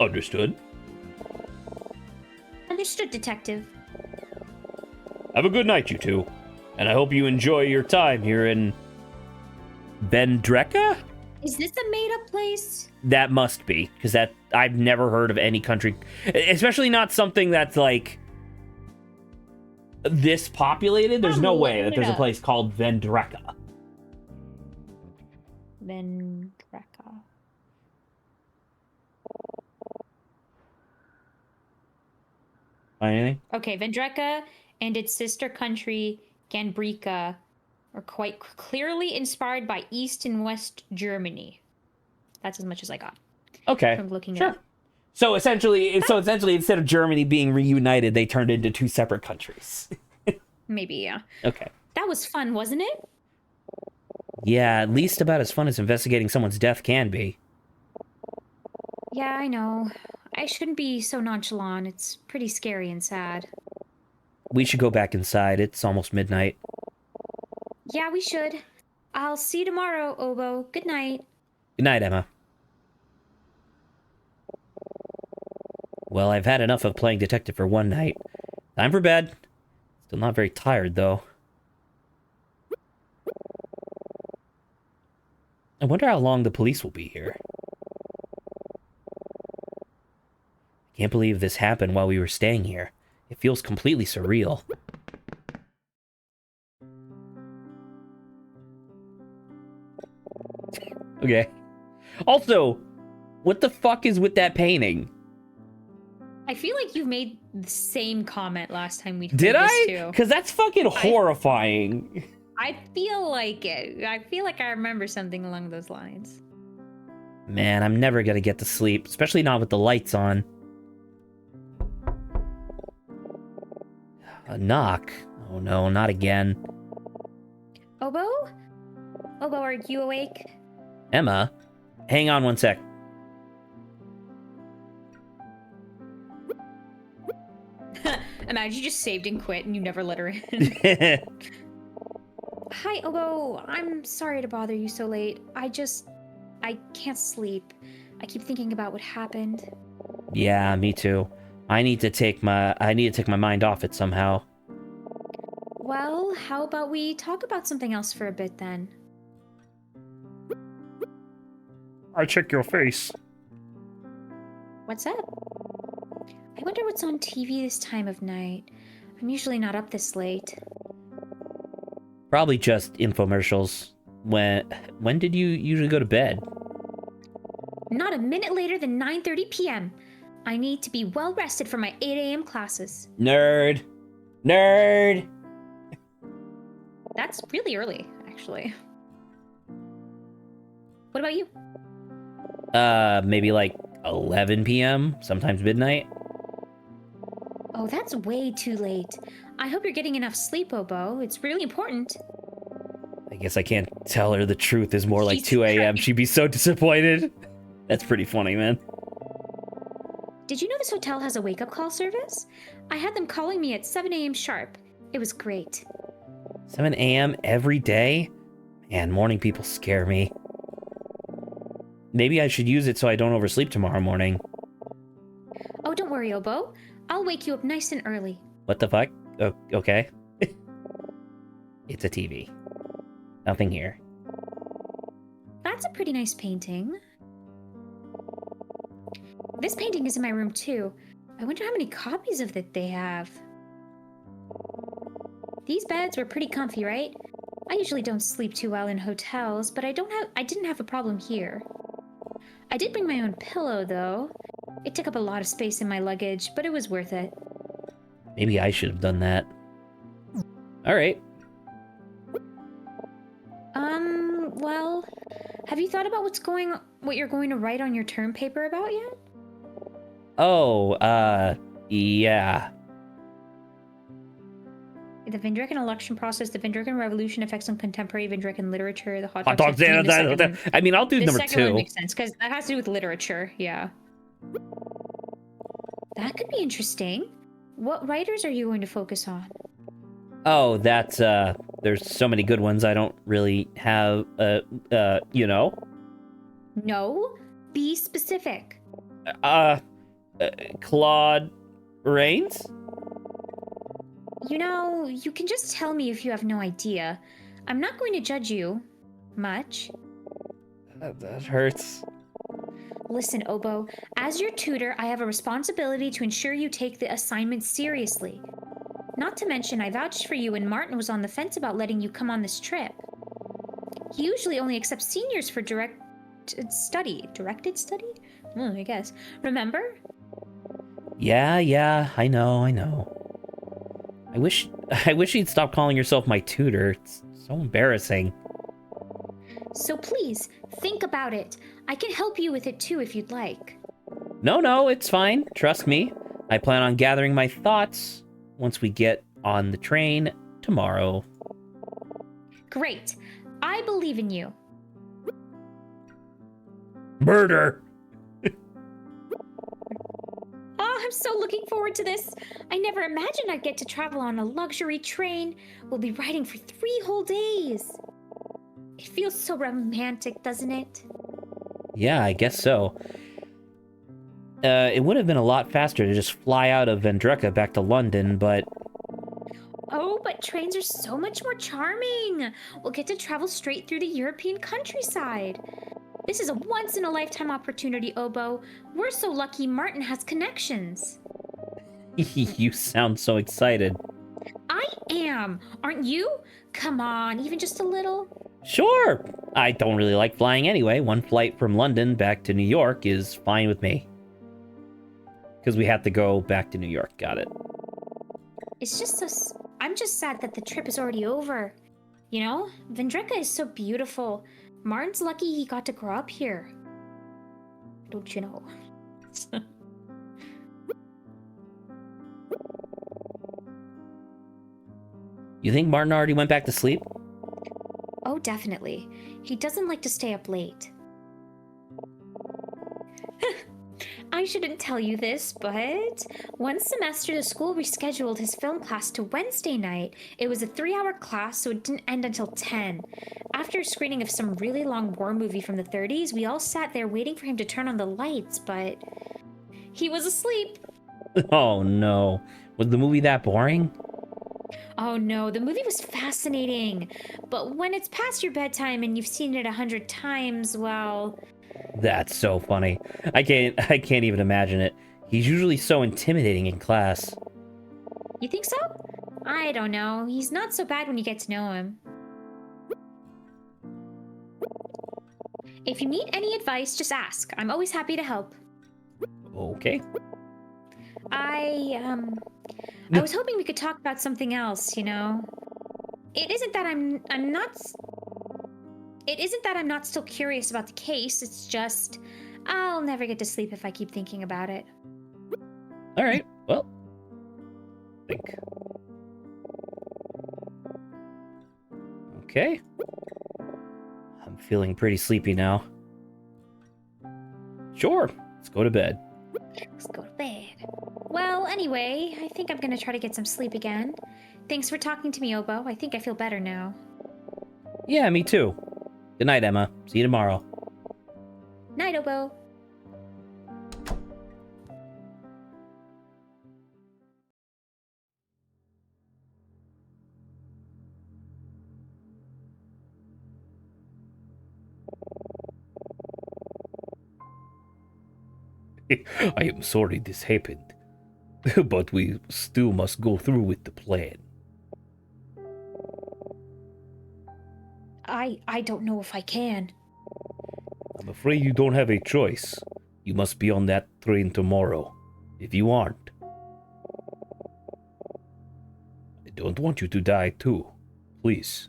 Understood? Understood, Detective. Have a good night, you two. And I hope you enjoy your time here in... Vendreka? Is this a made-up place? That must be, because I've never heard of any country, especially not something that's like this populated. There's no way that there's a place called Vendreka. Vendreka. Find anything? Okay, Vendreka and its sister country, Ganbrika, are quite clearly inspired by East and West Germany. That's as much as I got. Okay, from looking sure. at it. So essentially, instead of Germany being reunited, they turned into two separate countries. Maybe, yeah. Okay. That was fun, wasn't it? Yeah, at least about as fun as investigating someone's death can be. Yeah, I know. I shouldn't be so nonchalant. It's pretty scary and sad. We should go back inside. It's almost midnight. Yeah, we should. I'll see you tomorrow, Obo. Good night. Good night, Emma. Well, I've had enough of playing detective for one night. Time for bed. Still not very tired, though. I wonder how long the police will be here. I can't believe this happened while we were staying here. It feels completely surreal. Okay. Also, what the fuck is with that painting? I feel like you made the same comment last time we played Did this I? too. Because that's fucking horrifying. I feel like it. I feel like I remember something along those lines. Man, I'm never gonna get to sleep, especially not with the lights on. A knock? Oh no, not again. Obo? Obo, are you awake? Emma? Hang on one sec. Imagine you just saved and quit and you never let her in. Hi, Obo. I'm sorry to bother you so late. I can't sleep. I keep thinking about what happened. Yeah, me too. I need to take my mind off it somehow. Well, how about we talk about something else for a bit then? I check your face. What's up? I wonder what's on TV this time of night. I'm usually not up this late. Probably just infomercials. When did you usually go to bed? Not a minute later than 9:30 p.m. I need to be well rested for my 8 a.m. classes. Nerd. Nerd. That's really early, actually. What about you? Maybe like 11 p.m., sometimes midnight. Oh, that's way too late. I hope you're getting enough sleep, Obo. It's really important. I guess I can't tell her the truth is more like Jesus 2 a.m. Christ. She'd be so disappointed. That's pretty funny, man. Did you know this hotel has a wake-up call service? I had them calling me at 7 a.m. sharp. It was great. 7 a.m. every day? Man, morning people scare me. Maybe I should use it so I don't oversleep tomorrow morning. Oh, don't worry, Obo. I'll wake you up nice and early. What the fuck? Oh, okay. It's a TV. Nothing here. That's a pretty nice painting. This painting is in my room, too. I wonder how many copies of it they have. These beds were pretty comfy, right? I usually don't sleep too well in hotels, but I didn't have a problem here. I did bring my own pillow, though. It took up a lot of space in my luggage, but it was worth it. Maybe I should have done that. Alright. Well, have you thought about what you're going to write on your term paper about yet? Oh, yeah. The Vindrican election process, the Vindrican Revolution effects on contemporary Vindrican literature, the hot Hot dog dogs, I mean, I'll do the number second one 2. makes sense, because that has to do with literature, yeah. That could be interesting. What writers are you going to focus on? Oh, that's, there's so many good ones I don't really have, you know? No, be specific. Claude Rains? You know, you can just tell me if you have no idea. I'm not going to judge you. Much. That hurts. Listen, Obo, as your tutor, I have a responsibility to ensure you take the assignment seriously. Not to mention, I vouched for you when Martin was on the fence about letting you come on this trip. He usually only accepts seniors for directed study. Directed study? I guess. Remember? Yeah, I know. I wish you'd stop calling yourself my tutor. It's so embarrassing. So please, think about it. I can help you with it too if you'd like. No, it's fine. Trust me. I plan on gathering my thoughts once we get on the train tomorrow. Great. I believe in you. Murder! Oh, I'm so looking forward to this. I never imagined I'd get to travel on a luxury train. We'll be riding for 3 whole days. It feels so romantic, doesn't it? Yeah, I guess so. It would have been a lot faster to just fly out of Vendreka back to London, but... Oh, but trains are so much more charming. We'll get to travel straight through the European countryside. This is a once-in-a-lifetime opportunity, Obo. We're so lucky Martin has connections. You sound so excited. I am. Aren't you? Come on, even just a little. Sure! I don't really like flying anyway. One flight from London back to New York is fine with me. Because we have to go back to New York. Got it. It's just so... I'm just sad that the trip is already over. You know, Vendreka is so beautiful. Martin's lucky he got to grow up here. Don't you know? You think Martin already went back to sleep? Oh, definitely. He doesn't like to stay up late. I shouldn't tell you this, but one semester the school rescheduled his film class to Wednesday night. It was a 3-hour class, so it didn't end until 10. After a screening of some really long war movie from the 30s, we all sat there waiting for him to turn on the lights, but he was asleep. Oh no. Was the movie that boring? Oh no, the movie was fascinating. But when it's past your bedtime and you've seen it 100 times, well... That's so funny. I can't even imagine it. He's usually so intimidating in class. You think so? I don't know. He's not so bad when you get to know him. If you need any advice, just ask. I'm always happy to help. Okay. I was hoping we could talk about something else, you know. It isn't that I'm not still curious about the case. It's just I'll never get to sleep if I keep thinking about it. All right. Well, think. Okay. I'm feeling pretty sleepy now. Sure. Let's go to bed. Let's go to bed. Well, anyway, I think I'm gonna try to get some sleep again. Thanks for talking to me, Obo. I think I feel better now. Yeah, me too. Good night, Emma. See you tomorrow. Night, Obo. I am sorry this happened, but we still must go through with the plan. I don't know if I can. I'm afraid you don't have a choice. You must be on that train tomorrow. If you aren't, I don't want you to die too. Please.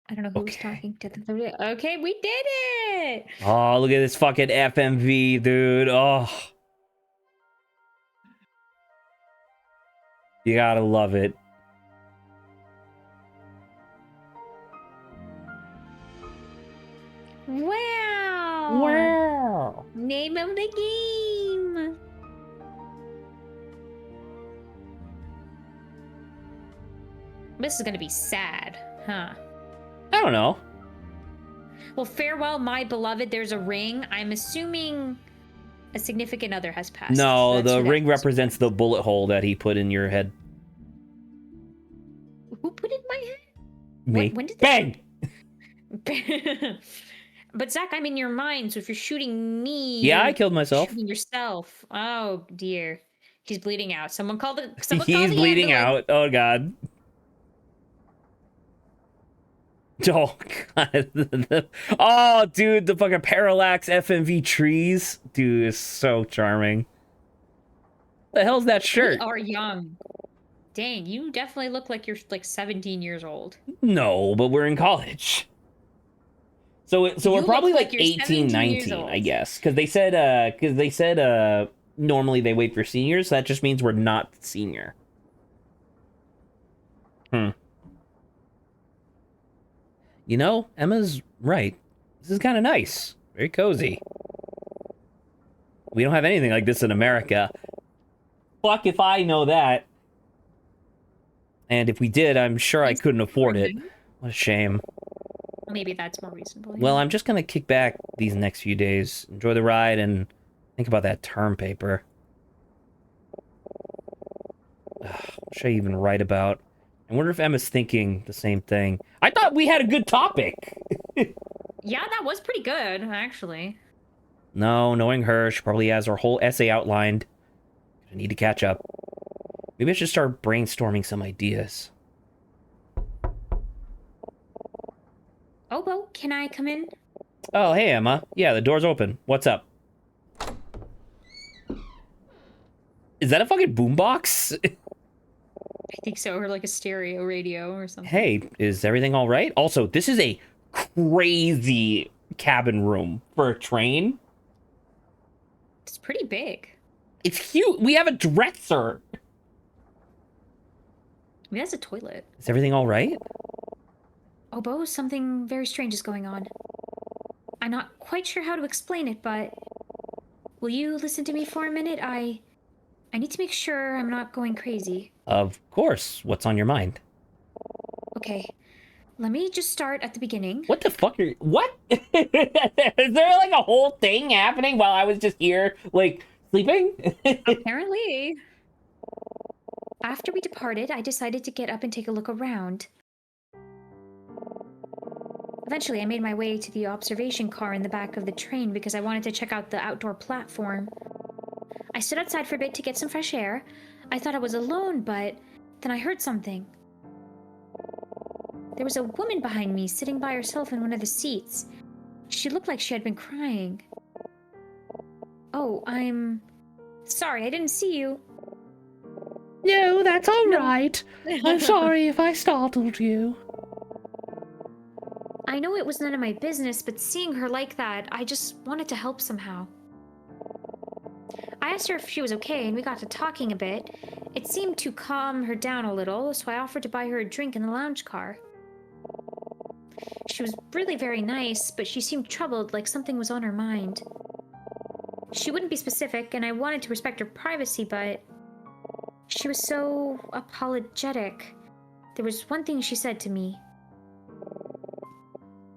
I don't know who's talking to the... Okay, we did it! Oh, look at this fucking FMV, dude. Oh. You gotta love it. Wow! Wow. Name of the game! This is gonna be sad, huh? I don't know. Well, farewell, my beloved. There's a ring. I'm assuming a significant other has passed. No, That's the who that ring is. represents the bullet hole that he put in your head. Who put it in my head? Me. When did Bang! But Zach, I'm in your mind, so if you're shooting me, Yeah, you're I killed myself. shooting yourself. Oh dear, he's bleeding out. Someone call the. He's bleeding out. Oh god. Oh god. Oh dude, the fucking parallax FMV trees, dude, is so charming. The hell's that shirt? We are young. Dang, you definitely look like you're like 17 years old. No, but we're in college. So we're You probably look like like you're 18, 17 years 19, I old. guess. Because they said normally they wait for seniors, so that just means we're not senior. You know, Emma's right. This is kind of nice. Very cozy. We don't have anything like this in America. Fuck if I know that. And if we did, I'm sure I couldn't afford it. What a shame. Maybe that's more reasonable. Well, I'm just gonna kick back these next few days, enjoy the ride, and think about that term paper. What should I even write about? I wonder if Emma's thinking the same thing. I thought we had a good topic! Yeah, that was pretty good, actually. No, knowing her, she probably has her whole essay outlined. I need to catch up. Maybe I should start brainstorming some ideas. Obo, can I come in? Oh, hey, Emma. Yeah, the door's open. What's up? Is that a fucking boombox? I think so, or like a stereo radio or something. Hey, is everything all right? Also, this is a crazy cabin room for a train. It's pretty big. It's huge. We have a dresser. I mean, that's a toilet. Is everything all right? Oh, Bo, something very strange is going on. I'm not quite sure how to explain it, but will you listen to me for a minute? I need to make sure I'm not going crazy. Of course. What's on your mind? Okay, let me just start at the beginning. What the fuck are you... What? Is there like a whole thing happening while I was just here, like, sleeping? Apparently. After we departed, I decided to get up and take a look around. Eventually, I made my way to the observation car in the back of the train because I wanted to check out the outdoor platform. I stood outside for a bit to get some fresh air. I thought I was alone, but then I heard something. There was a woman behind me, sitting by herself in one of the seats. She looked like she had been crying. Oh, I'm sorry, I didn't see you. No, that's all right. I'm sorry if I startled you. I know it was none of my business, but seeing her like that, I just wanted to help somehow. I asked her if she was okay, and we got to talking a bit. It seemed to calm her down a little, so I offered to buy her a drink in the lounge car. She was really very nice, but she seemed troubled, like something was on her mind. She wouldn't be specific, and I wanted to respect her privacy, but she was so apologetic. There was one thing she said to me.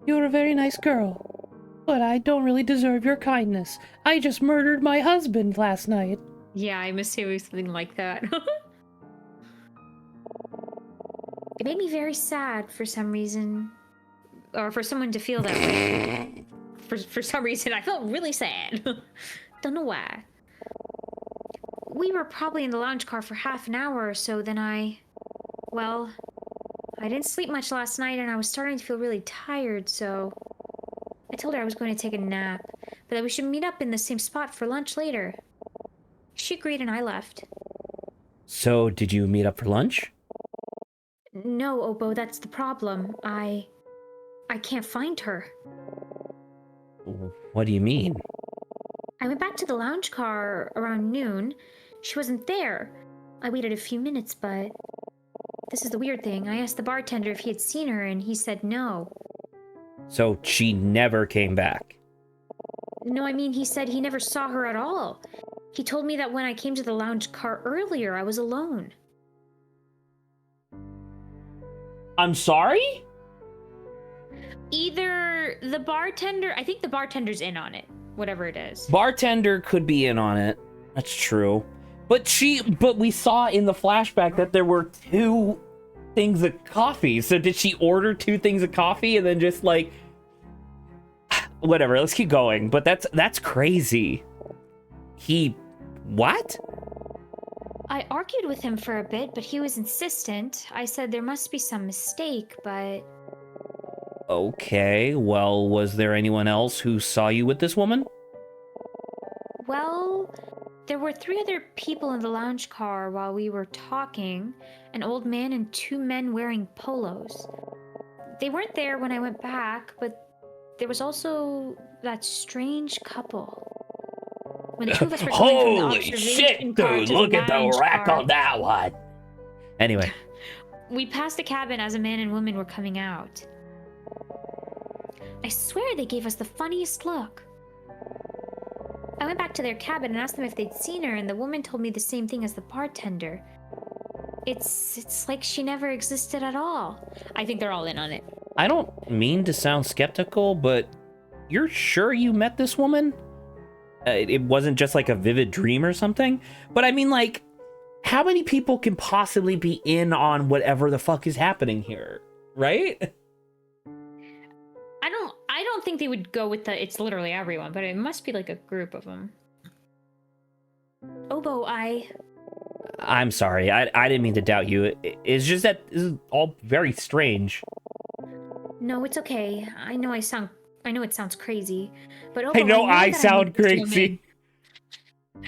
You're a very nice girl, but I don't really deserve your kindness. I just murdered my husband last night. Yeah, I must say something like that. It made me very sad for some reason. Or for someone to feel that way. For some reason, I felt really sad. Don't know why. We were probably in the lounge car for half an hour or so, then well, I didn't sleep much last night and I was starting to feel really tired, so I told her I was going to take a nap, but that we should meet up in the same spot for lunch later. She agreed and I left. So, did you meet up for lunch? No, Obo, that's the problem. I can't find her. What do you mean? I went back to the lounge car around noon. She wasn't there. I waited a few minutes, but this is the weird thing. I asked the bartender if he had seen her, and he said no. So, she never came back? No, I mean, he said he never saw her at all. He told me that when I came to the lounge car earlier, I was alone. I'm sorry? Either the bartender... I think the bartender's in on it. Whatever it is. Bartender could be in on it. That's true. But we saw in the flashback that there were 2 things of coffee. So did she order 2 things of coffee and then just like... Whatever, let's keep going. But that's crazy. What? I argued with him for a bit, but he was insistent. I said there must be some mistake, but... Okay, well, was there anyone else who saw you with this woman? Well, there were 3 other people in the lounge car while we were talking. An old man and 2 men wearing polos. They weren't there when I went back, but there was also that strange couple. When the 2 of us were coming from the Holy observation shit, car dude, to look at the lounge rack car, on that one. Anyway. we passed the cabin as a man and woman were coming out. I swear they gave us the funniest look. I went back to their cabin and asked them if they'd seen her, and the woman told me the same thing as the bartender. It's like she never existed at all. I think they're all in on it. I don't mean to sound skeptical, but you're sure you met this woman? It wasn't just like a vivid dream or something? But I mean, like, how many people can possibly be in on whatever the fuck is happening here? Right? I don't think they would go with it's literally everyone, but it must be like a group of them. Obo, I'm sorry, I didn't mean to doubt you. It's just that this is all very strange. No, it's okay. I know it sounds crazy, but Obo, I know knew I that sound met this crazy.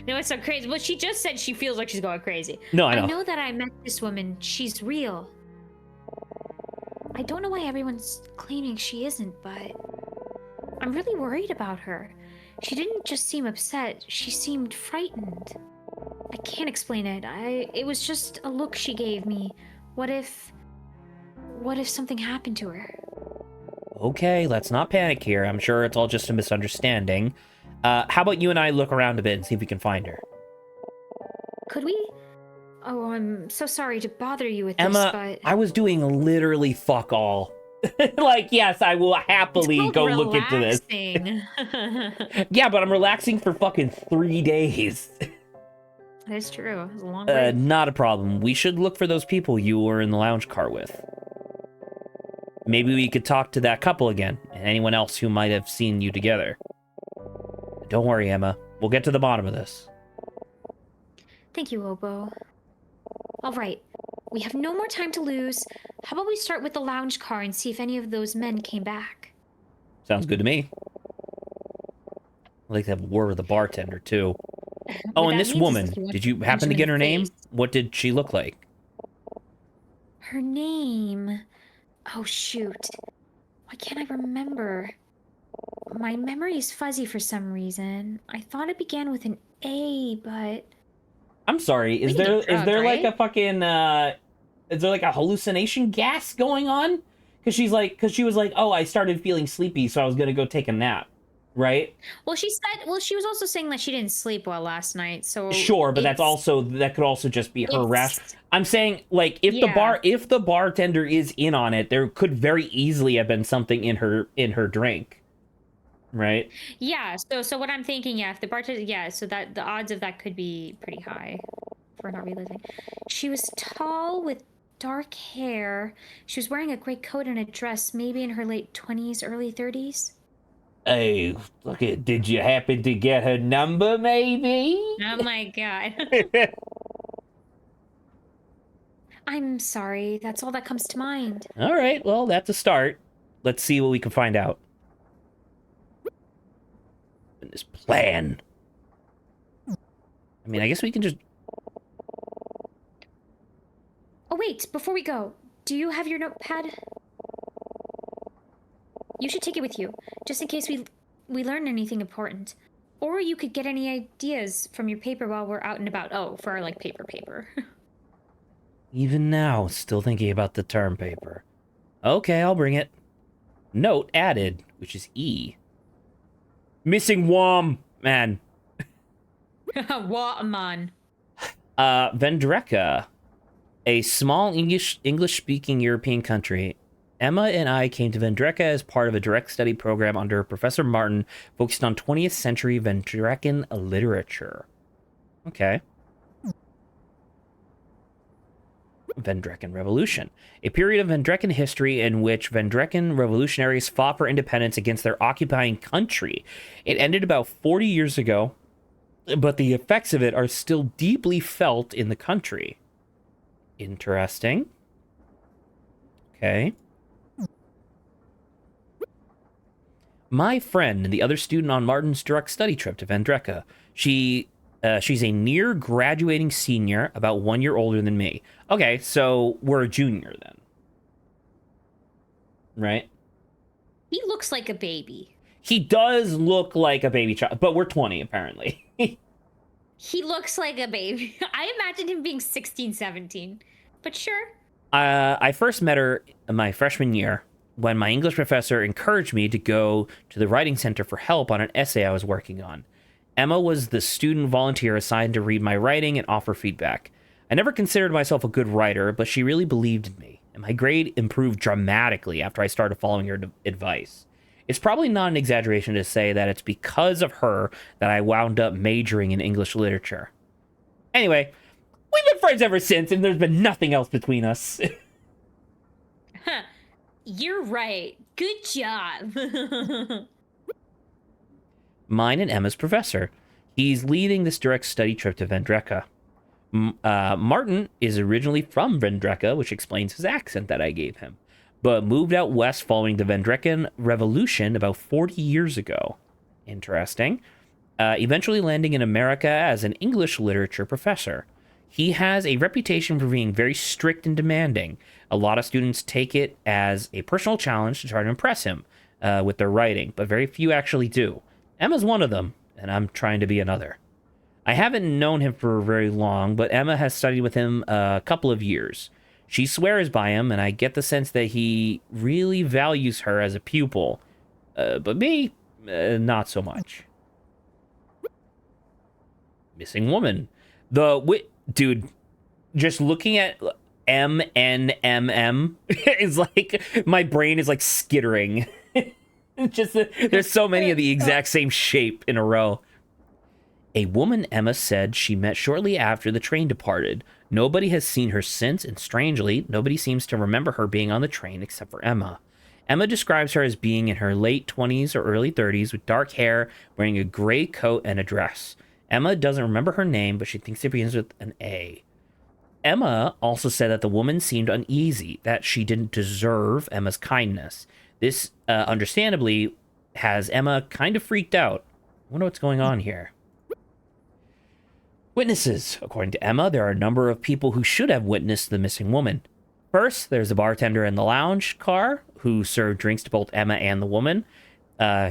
No, it's so crazy. Well, she just said she feels like she's going crazy. No, I I know. know that I met this woman. She's real. I don't know why everyone's claiming she isn't, but I'm really worried about her. She didn't just seem upset. She seemed frightened. I can't explain it. It was just a look she gave me. What if something happened to her? Okay, let's not panic here. I'm sure it's all just a misunderstanding. How about you and I look around a bit and see if we can find her? Could we? Oh, I'm so sorry to bother you with Emma, this, but I was doing literally fuck all. Like, yes, I will happily go look into this. relaxing. Yeah, but I'm relaxing for fucking 3 days. That's true. It was a long break. Not a problem. We should look for those people you were in the lounge car with. Maybe we could talk to that couple again, and anyone else who might have seen you together. Don't worry, Emma. We'll get to the bottom of this. Thank you, Obo. All right. We have no more time to lose. How about we start with the lounge car and see if any of those men came back? Sounds good to me. I'd like to have a word with the bartender, too. Oh, What and that this means is woman, if you want did you punch happen to him in get the her name? face. What did she look like? Her name. Oh, shoot. Why can't I remember? My memory is fuzzy for some reason. I thought it began with an A, but I'm sorry, is can there get drugged, like a right? fucking is there like a hallucination gas going on? Cuz she was like, "Oh, I started feeling sleepy, so I was going to go take a nap." Right? well, she was also saying that she didn't sleep well last night, so Sure, but that could also just be her rash. it's I'm saying, like, yeah. if the bartender is in on it, there could very easily have been something in her drink, right? Yeah, so what I'm thinking, yeah, if the bartender, yeah, so that the odds of that could be pretty high for not realizing. She was tall with dark hair. She was wearing a gray coat and a dress, maybe in her late 20s, early 30s. Hey, look at, did you happen to get her number, maybe? Oh my god. I'm sorry, that's all that comes to mind. All right, well, that's a start. Let's see what we can find out. This plan. I mean, I guess we can just... Oh wait, before we go, do you have your notepad? You should take it with you, just in case we learn anything important. Or you could get any ideas from your paper while we're out and about. Oh, for our, like, paper. Even now, still thinking about the term paper. Okay, I'll bring it. Note added, which is E. Missing WOM, man. What, man? Vendreka, a small English-speaking European country. Emma and I came to Vendreka as part of a direct study program under Professor Martin focused on 20th century Vendrekan literature. Okay. Vendrekan Revolution, a period of Vendrekan history in which Vendrekan revolutionaries fought for independence against their occupying country. It ended about 40 years ago, but the effects of it are still deeply felt in the country. Interesting. Okay. My friend and the other student on Martin's direct study trip to Vendreka. She's a near graduating senior, about 1 year older than me. Okay, so we're a junior then. Right? He looks like a baby. He does look like a baby child, but we're 20 apparently. He looks like a baby. I imagined him being 16, 17. But sure. I first met her in my freshman year when my English professor encouraged me to go to the writing center for help on an essay I was working on. Emma was the student volunteer assigned to read my writing and offer feedback. I never considered myself a good writer, but she really believed in me, and my grade improved dramatically after I started following her advice. It's probably not an exaggeration to say that it's because of her that I wound up majoring in English literature. Anyway, we've been friends ever since, and there's been nothing else between us. Huh. You're right. Good job. Mine and Emma's professor. He's leading this direct study trip to Vendreka. Martin is originally from Vendreka, which explains his accent that I gave him, but moved out west following the Vendrekan Revolution about 40 years ago. Interesting. eventually landing in America as an English literature professor. He has a reputation for being very strict and demanding. A lot of students take it as a personal challenge to try to impress him with their writing, but very few actually do. Emma's one of them, and I'm trying to be another. I haven't known him for very long, but Emma has studied with him a couple of years. She swears by him, and I get the sense that he really values her as a pupil. But me, not so much. Missing woman. Dude, just looking at MNMM is like, my brain is like skittering. Just there's so many of the exact same shape in a row. A woman Emma said she met shortly after the train departed. Nobody has seen her since, and strangely, nobody seems to remember her being on the train except for Emma. Emma describes her as being in her late 20s or early 30s with dark hair, wearing a gray coat and a dress. Emma doesn't remember her name, but she thinks it begins with an A. Emma also said that the woman seemed uneasy, that she didn't deserve Emma's kindness. This, understandably, has Emma kind of freaked out. I wonder what's going on here. Witnesses. According to Emma, there are a number of people who should have witnessed the missing woman. First, there's a bartender in the lounge car who served drinks to both Emma and the woman.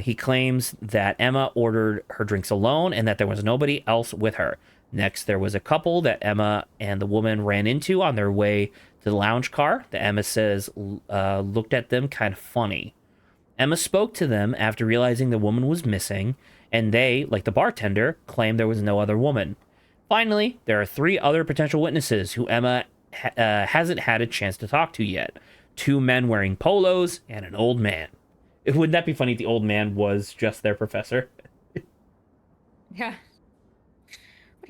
He claims that Emma ordered her drinks alone and that there was nobody else with her. Next, there was a couple that Emma and the woman ran into on their way to the lounge car that Emma says looked at them kind of funny. Emma spoke to them after realizing the woman was missing, and they, like the bartender, claimed there was no other woman. Finally, there are 3 other potential witnesses who Emma hasn't had a chance to talk to yet. 2 men wearing polos and an old man. Wouldn't that be funny if the old man was just their professor? Yeah.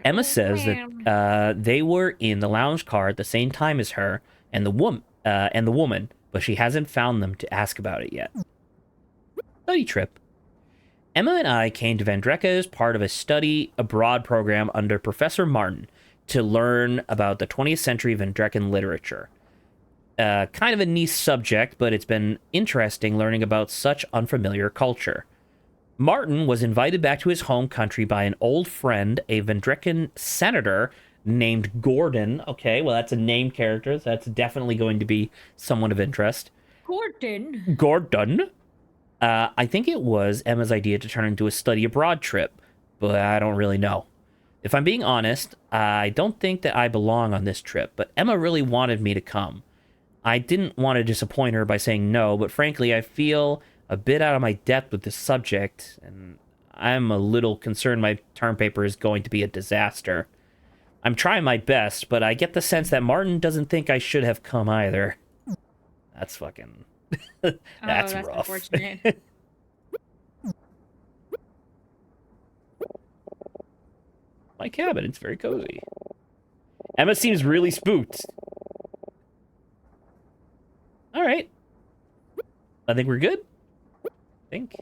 Emma says that they were in the lounge car at the same time as her and the woman, but she hasn't found them to ask about it yet. Study trip. Emma and I came to Vendreka as part of a study abroad program under Professor Martin to learn about the 20th century Vendrekan literature. Kind of a niche subject, but it's been interesting learning about such unfamiliar culture. Martin was invited back to his home country by an old friend, a Vendrekan senator named Gordon. Okay, well, that's a named character, so that's definitely going to be someone of interest. Gordon. I think it was Emma's idea to turn into a study abroad trip, but I don't really know. If I'm being honest, I don't think that I belong on this trip, but Emma really wanted me to come. I didn't want to disappoint her by saying no, but frankly, I feel a bit out of my depth with this subject, and I'm a little concerned my term paper is going to be a disaster. I'm trying my best, but I get the sense that Martin doesn't think I should have come either. That's fucking... that's rough. Unfortunate. My cabin, it's very cozy. Emma seems really spooked. All right. I think we're good. I think.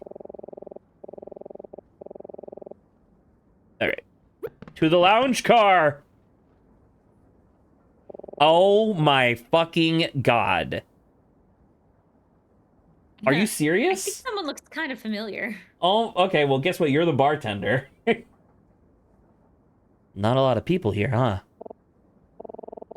All right. To the lounge car. Oh my fucking god. Are you serious? I think someone looks kind of familiar. Oh, okay. Well, guess what? You're the bartender. Not a lot of people here, huh?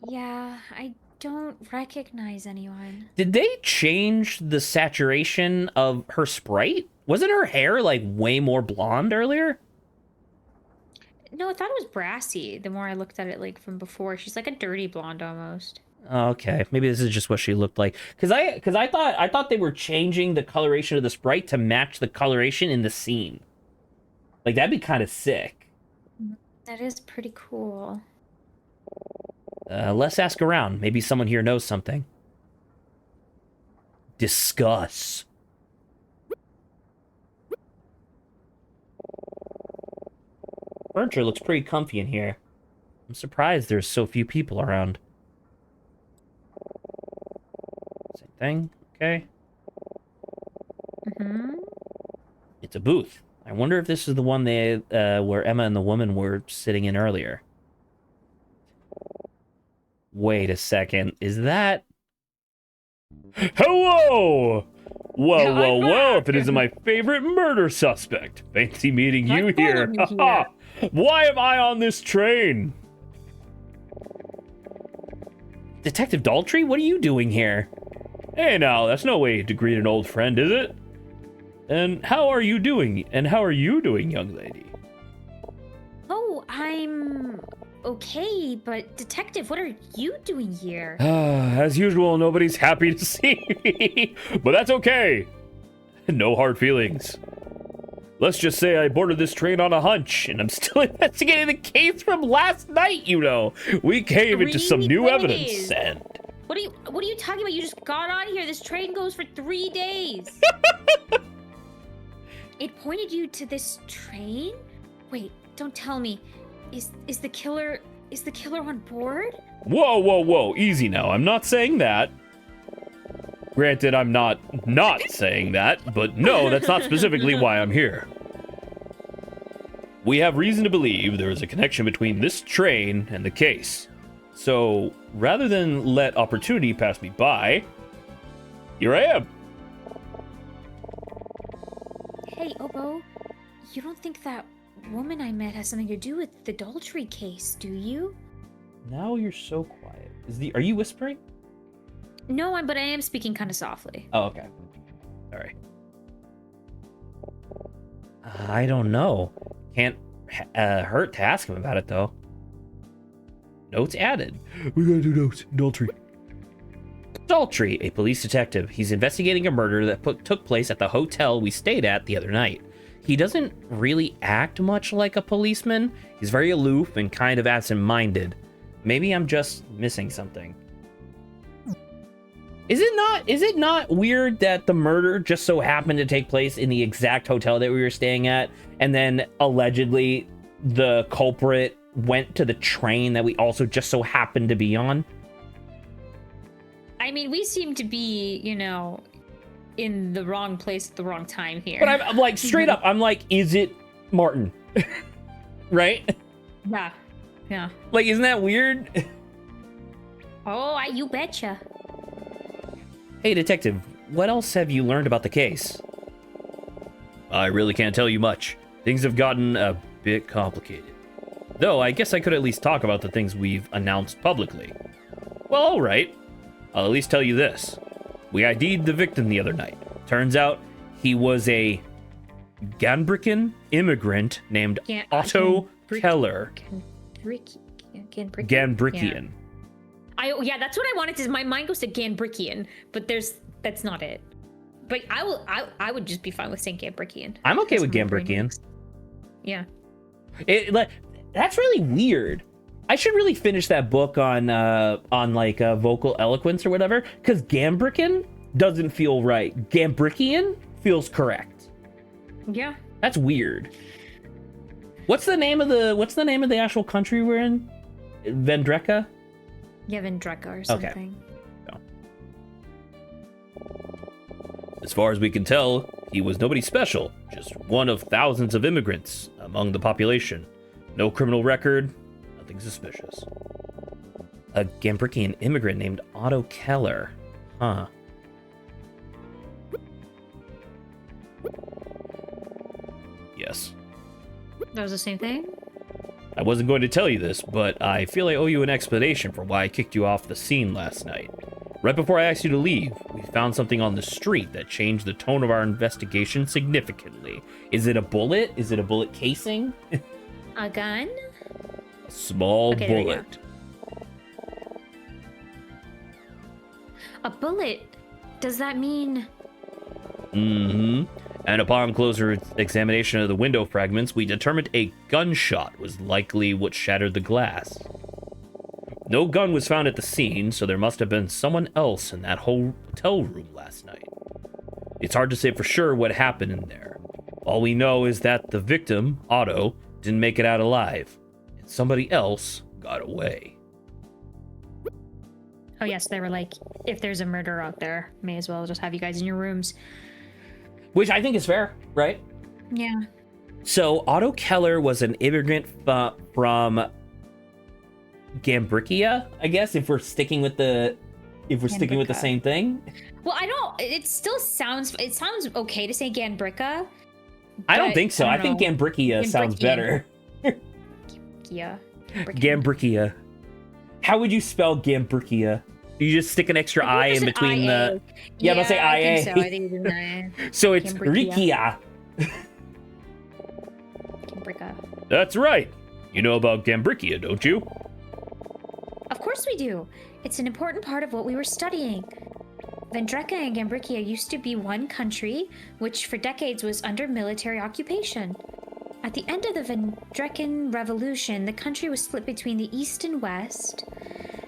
Yeah, I don't recognize anyone. Did they change the saturation of her sprite? Wasn't her hair, like, way more blonde earlier? No, I thought it was brassy. The more I looked at it, like, from before. She's like a dirty blonde almost. Okay, maybe this is just what she looked like. Because I thought they were changing the coloration of the sprite to match the coloration in the scene. Like, that'd be kind of sick. That is pretty cool. Let's ask around. Maybe someone here knows something. Discuss. Furniture looks pretty comfy in here. I'm surprised there's so few people around. Same thing. Okay. Mm-hmm. It's a booth. I wonder if this is the one where Emma and the woman were sitting in earlier. Wait a second. Is that... Hello! Well, well, I'm well, back. if it isn't my favorite murder suspect. Fancy meeting you I here. followed you here. Why am I on this train? Detective Daltrey, what are you doing here? Hey now, that's no way to greet an old friend, is it? And how are you doing? And how are you doing, young lady? Oh, I'm okay, but Detective, what are you doing here? As usual, nobody's happy to see me, but that's okay. No hard feelings. Let's just say I boarded this train on a hunch, and I'm still investigating the case from last night, you know. We came into some 3 new days. evidence, and... What are you talking about? You just got on here. This train goes for 3 days. It pointed you to this train? Wait, don't tell me. Is the killer on board? Whoa, whoa, whoa, easy now. I'm not saying that. Granted, I'm not saying that, but no, that's not specifically why I'm here. We have reason to believe there is a connection between this train and the case. So, rather than let opportunity pass me by, here I am. Hey, Obo, you don't think that woman I met has something to do with the Daltrey case, do you? Now you're so quiet. Are you whispering? No, but I am speaking kind of softly. Oh, okay. Sorry. I don't know. Can't hurt to ask him about it, though. Notes added. We gotta do notes. Daltrey. Daltrey, a police detective. He's investigating a murder that took place at the hotel we stayed at the other night. He doesn't really act much like a policeman. He's very aloof and kind of absent-minded. Maybe I'm just missing something. Is it not weird that the murder just so happened to take place in the exact hotel that we were staying at, and then allegedly the culprit went to the train that we also just so happened to be on? I mean, we seem to be, in the wrong place at the wrong time here. But I'm like, straight up, I'm like, is it Martin? Right? Yeah. Like, isn't that weird? Oh, you betcha. Hey, detective, what else have you learned about the case? I really can't tell you much. Things have gotten a bit complicated. Though, I guess I could at least talk about the things we've announced publicly. Well, alright. I'll at least tell you this. We ID'd the victim the other night. Turns out, he was a Ganbrican immigrant named Otto Keller. Ganbrickian. Yeah, that's what I wanted to. My mind goes to Ganbrickian, but that's not it. But I would just be fine with saying Ganbrickian. I'm okay with Ganbrickian. Yeah. That's really weird. I should really finish that book on vocal eloquence or whatever, because Ganbrickian doesn't feel right. Ganbrickian feels correct. Yeah. That's weird. What's the name of the actual country we're in? Vendreka? Yeah, Vendreka or something. Okay. As far as we can tell, he was nobody special, just one of thousands of immigrants among the population. No criminal record, nothing suspicious. A Gambrickian immigrant named Otto Keller. Huh. Yes. That was the same thing? I wasn't going to tell you this, but I feel I owe you an explanation for why I kicked you off the scene last night. Right before I asked you to leave, we found something on the street that changed the tone of our investigation significantly. Is it a bullet? Is it a bullet casing? A gun? A small bullet. A bullet? Does that mean... Mm-hmm. And upon closer examination of the window fragments, we determined a gunshot was likely what shattered the glass. No gun was found at the scene, so there must have been someone else in that whole hotel room last night. It's hard to say for sure what happened in there. All we know is that the victim, Otto, didn't make it out alive, and somebody else got away. Oh yes, they were like, if there's a murder out there, may as well just have you guys in your rooms. Which I think is fair, right? Yeah. So Otto Keller was an immigrant from Gambrickia, I guess, if we're sticking with the same thing. Well, I don't it still sounds okay to say Ganbrica. I don't think so. I think know. Gambrichia sounds better. Yeah. Gambrichia. How would you spell Gambrichia? You just stick an extra I in between the. Yeah, I'm gonna say IA. I think so. I think it's an IA. So it's Rikia. Gambrica. That's right. You know about Gambrichia, don't you? Of course we do. It's an important part of what we were studying. Vendreka and Gambrichia used to be one country, which for decades was under military occupation. At the end of the Vendrekan Revolution, the country was split between the East and West.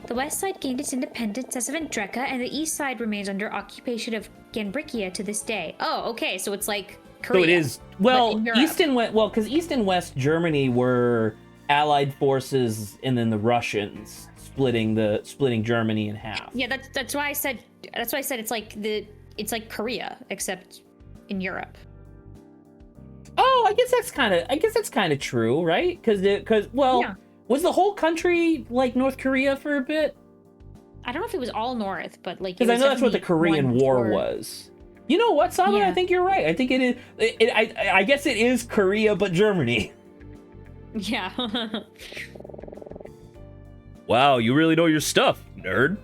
The West side gained its independence as Vendreka, and the East side remains under occupation of Gambrichia to this day. Oh, okay, so it's like Korea. So it is, well, East and West, well, because East and West Germany were Allied forces, and then the Russians splitting Germany in half. Yeah, that's why I said it's like Korea, except in Europe. Oh, I guess that's kind of true, right? Because was the whole country like North Korea for a bit? I don't know if it was all North, but like because I know that's what the Korean War was. You know what, Simon? Yeah. I think you're right. I think it is. I guess it is Korea, but Germany. Yeah. Wow, you really know your stuff, nerd.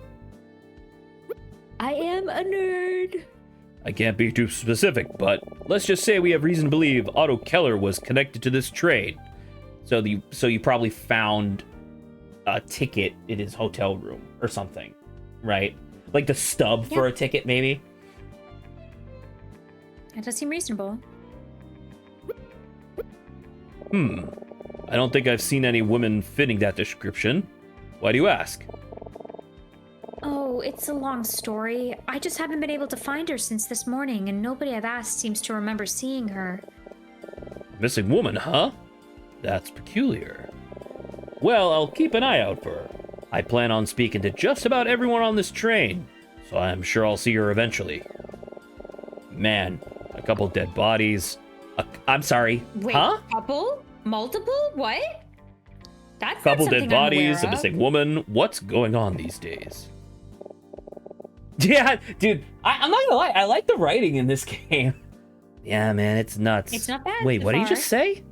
I am a nerd. I can't be too specific, but let's just say we have reason to believe Otto Keller was connected to this train. So you probably found a ticket in his hotel room or something, right? Like the stub for a ticket, maybe? That does seem reasonable. I don't think I've seen any women fitting that description. Why do you ask? Oh, it's a long story. I just haven't been able to find her since this morning, and nobody I've asked seems to remember seeing her. Missing woman, huh? That's peculiar. Well, I'll keep an eye out for her. I plan on speaking to just about everyone on this train, so I'm sure I'll see her eventually. Man, a couple dead bodies. I'm sorry. Wait, huh? Couple? Multiple? What? That's couple not dead bodies, a missing woman. What's going on these days? Yeah, dude, I'm not gonna lie. I like the writing in this game. Yeah, man, it's nuts. It's not bad. Wait, what did you just say?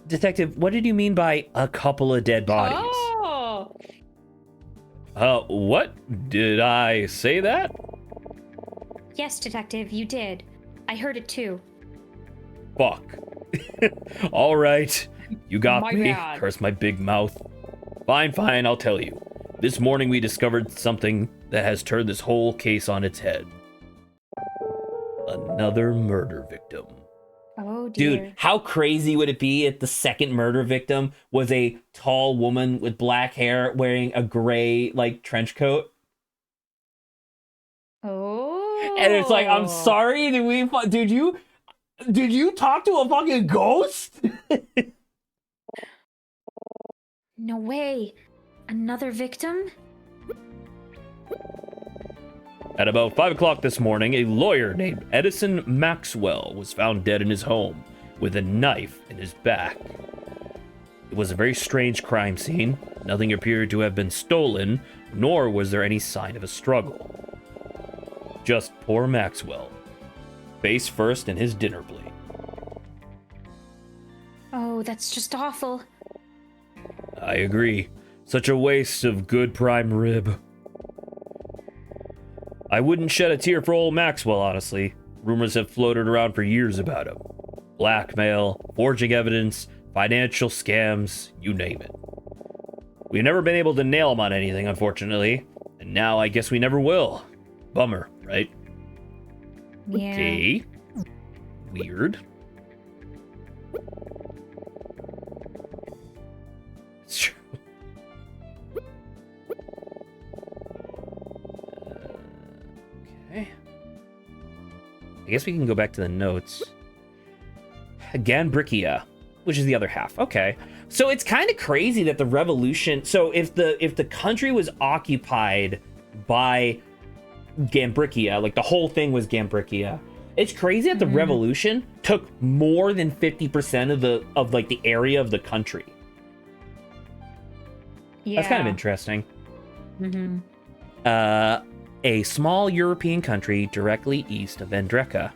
Detective, what did you mean by a couple of dead bodies? What? Did I say that? Yes, Detective, you did. I heard it too. Fuck. All right. You got me. God. Curse my big mouth. Fine, I'll tell you. This morning we discovered something that has turned this whole case on its head. Another murder victim. Oh, dear. Dude, how crazy would it be if the second murder victim was a tall woman with black hair wearing a gray, like, trench coat? Oh. And it's like, I'm sorry, did you talk to a fucking ghost? No way. Another victim? At about 5 o'clock this morning, a lawyer named Edison Maxwell was found dead in his home with a knife in his back. It was a very strange crime scene. Nothing appeared to have been stolen, nor was there any sign of a struggle. Just poor Maxwell, face first in his dinner plate. Oh, that's just awful. I agree. Such a waste of good prime rib. I wouldn't shed a tear for old Maxwell, honestly. Rumors have floated around for years about him. Blackmail, forging evidence, financial scams, you name it. We've never been able to nail him on anything, unfortunately. And now I guess we never will. Bummer, right? Yeah. Okay. Weird. It's true. Okay. I guess we can go back to the notes. Ganbrichia, which is the other half. Okay. So it's kind of crazy that the revolution. So if the country was occupied by Ganbrichia, like the whole thing was Ganbrichia, it's crazy that the revolution took more than 50% of the area of the country. Yeah. That's kind of interesting. Mm-hmm. A small European country directly east of Vendreka.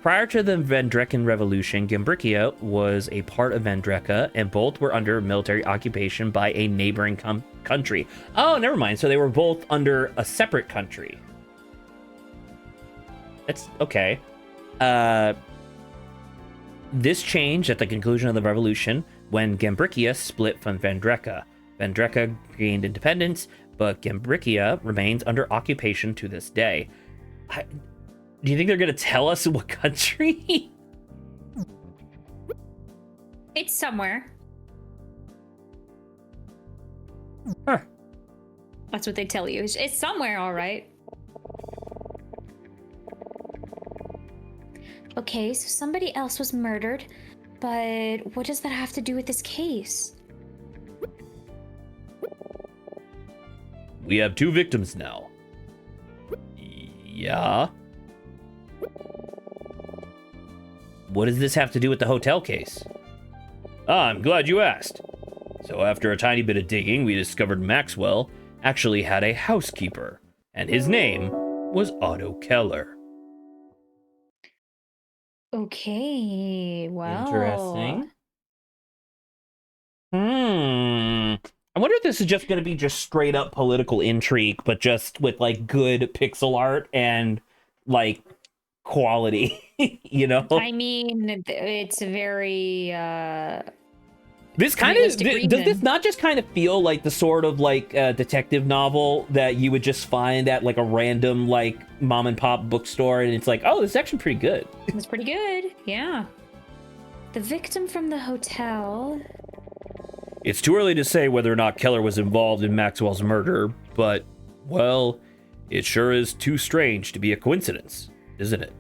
Prior to the Vendrekan Revolution, Gimbrikia was a part of Vendreka, and both were under military occupation by a neighboring country. Oh, never mind. So they were both under a separate country. That's okay. This changed at the conclusion of the revolution when Gimbrikia split from Vendreka. Vendreka gained independence, but Gimbrikia remains under occupation to this day. Do you think they're going to tell us in what country? It's somewhere. Huh. That's what they tell you. It's somewhere, all right. Okay, so somebody else was murdered, but what does that have to do with this case? We have 2 victims now. Yeah? What does this have to do with the hotel case? Ah, I'm glad you asked. So after a tiny bit of digging, we discovered Maxwell actually had a housekeeper, and his name was Otto Keller. Okay, well... Interesting. I wonder if this is just going to be just straight up political intrigue, but just with like good pixel art and like quality, you know? I mean, it's very, This kind of, realistic does reason. this not just kind of feel like the sort of like detective novel that you would just find at like a random like mom and pop bookstore, and it's like, oh, this is actually pretty good. It's pretty good, yeah. The victim from the hotel... It's too early to say whether or not Keller was involved in Maxwell's murder, but, well, it sure is too strange to be a coincidence, isn't it?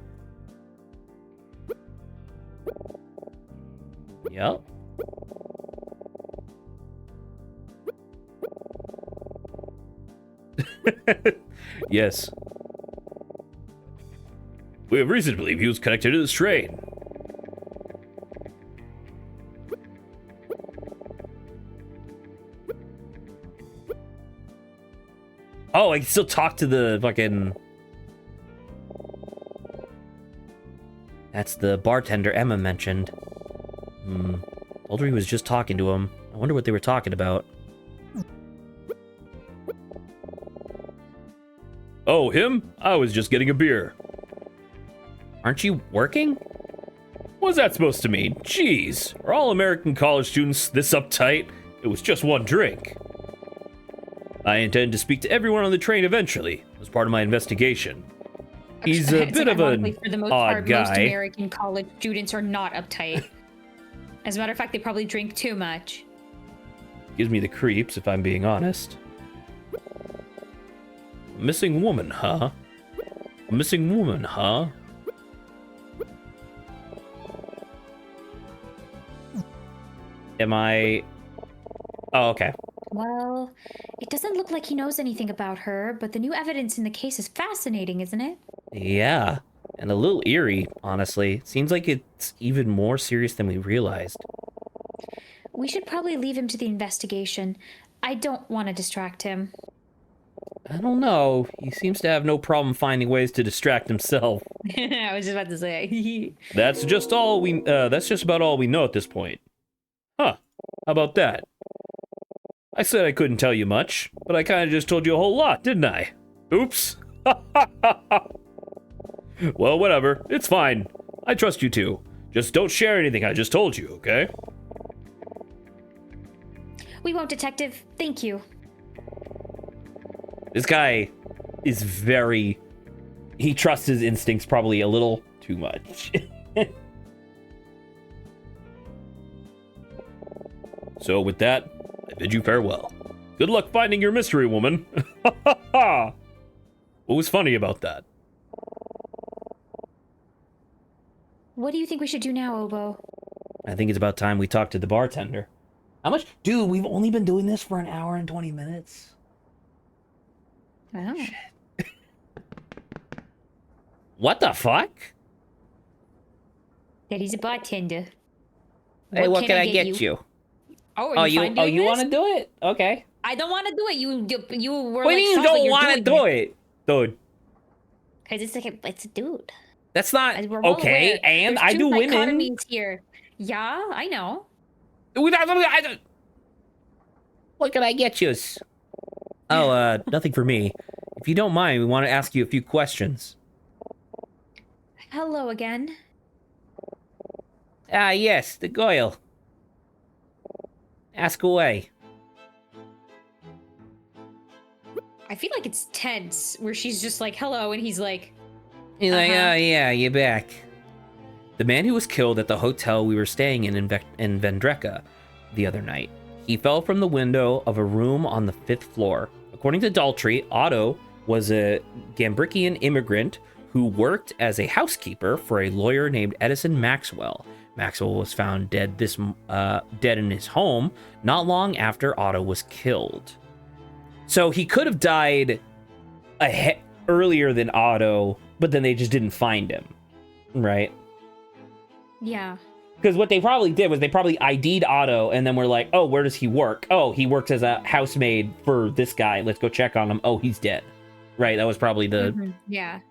Yep. Yes. We have reason to believe he was connected to this train. Oh, I can still talk to the fucking... That's the bartender Emma mentioned. Told her he was just talking to him. I wonder what they were talking about. Oh, him? I was just getting a beer. Aren't you working? What's that supposed to mean? Jeez, are all American college students this uptight? It was just one drink. I intend to speak to everyone on the train eventually, as part of my investigation. He's a bit of an for the most odd part, guy. Most American college students are not uptight. As a matter of fact, they probably drink too much. Gives me the creeps, if I'm being honest. A missing woman, huh? A missing woman, huh? Am I... Oh, okay. Well, it doesn't look like he knows anything about her, but the new evidence in the case is fascinating, isn't it? Yeah, and a little eerie, honestly. Seems like it's even more serious than we realized. We should probably leave him to the investigation. I don't want to distract him. I don't know. He seems to have no problem finding ways to distract himself. I was just about to say. That's just about all we know at this point. Huh. How about that? I said I couldn't tell you much, but I kind of just told you a whole lot, didn't I? Oops. Well, whatever. It's fine. I trust you too. Just don't share anything I just told you, okay? We won't, Detective. Thank you. This guy is very... He trusts his instincts probably a little too much. So with that, I bid you farewell. Good luck finding your mystery woman. What was funny about that? What do you think we should do now, Obo? I think it's about time we talk to the bartender. How much? Dude, we've only been doing this for an hour and 20 minutes. Oh. Shit. What the fuck? Daddy's a bartender. Hey, what can I get you? Oh, are you you want to do it? Okay. I don't want to do it. You were What do like, you mean you sounds like don't you're want to doing do it? Dude, Because it's like it's a dude. that's not As we're well okay. aware, And there's I two do women. dichotomies here. Yeah, I know. What can I get you? Oh, nothing for me. If you don't mind, we want to ask you a few questions. Hello again. Ah, yes, the Goyle. Ask away. I feel like it's tense, where she's just like, hello, and he's like, He's like, oh yeah, you're back. The man who was killed at the hotel we were staying in Vendreka the other night. He fell from the window of a room on the 5th floor. According to Daltrey, Otto was a Gambrickian immigrant who worked as a housekeeper for a lawyer named Edison Maxwell. Maxwell was found dead in his home not long after Otto was killed. So he could have died earlier than Otto, but then they just didn't find him, right? yeah. Because what they probably did was they probably ID'd Otto and then were like, oh, where does he work? Oh, he works as a housemaid for this guy. Let's go check on him. Oh, he's dead. Right, that was probably the... Yeah.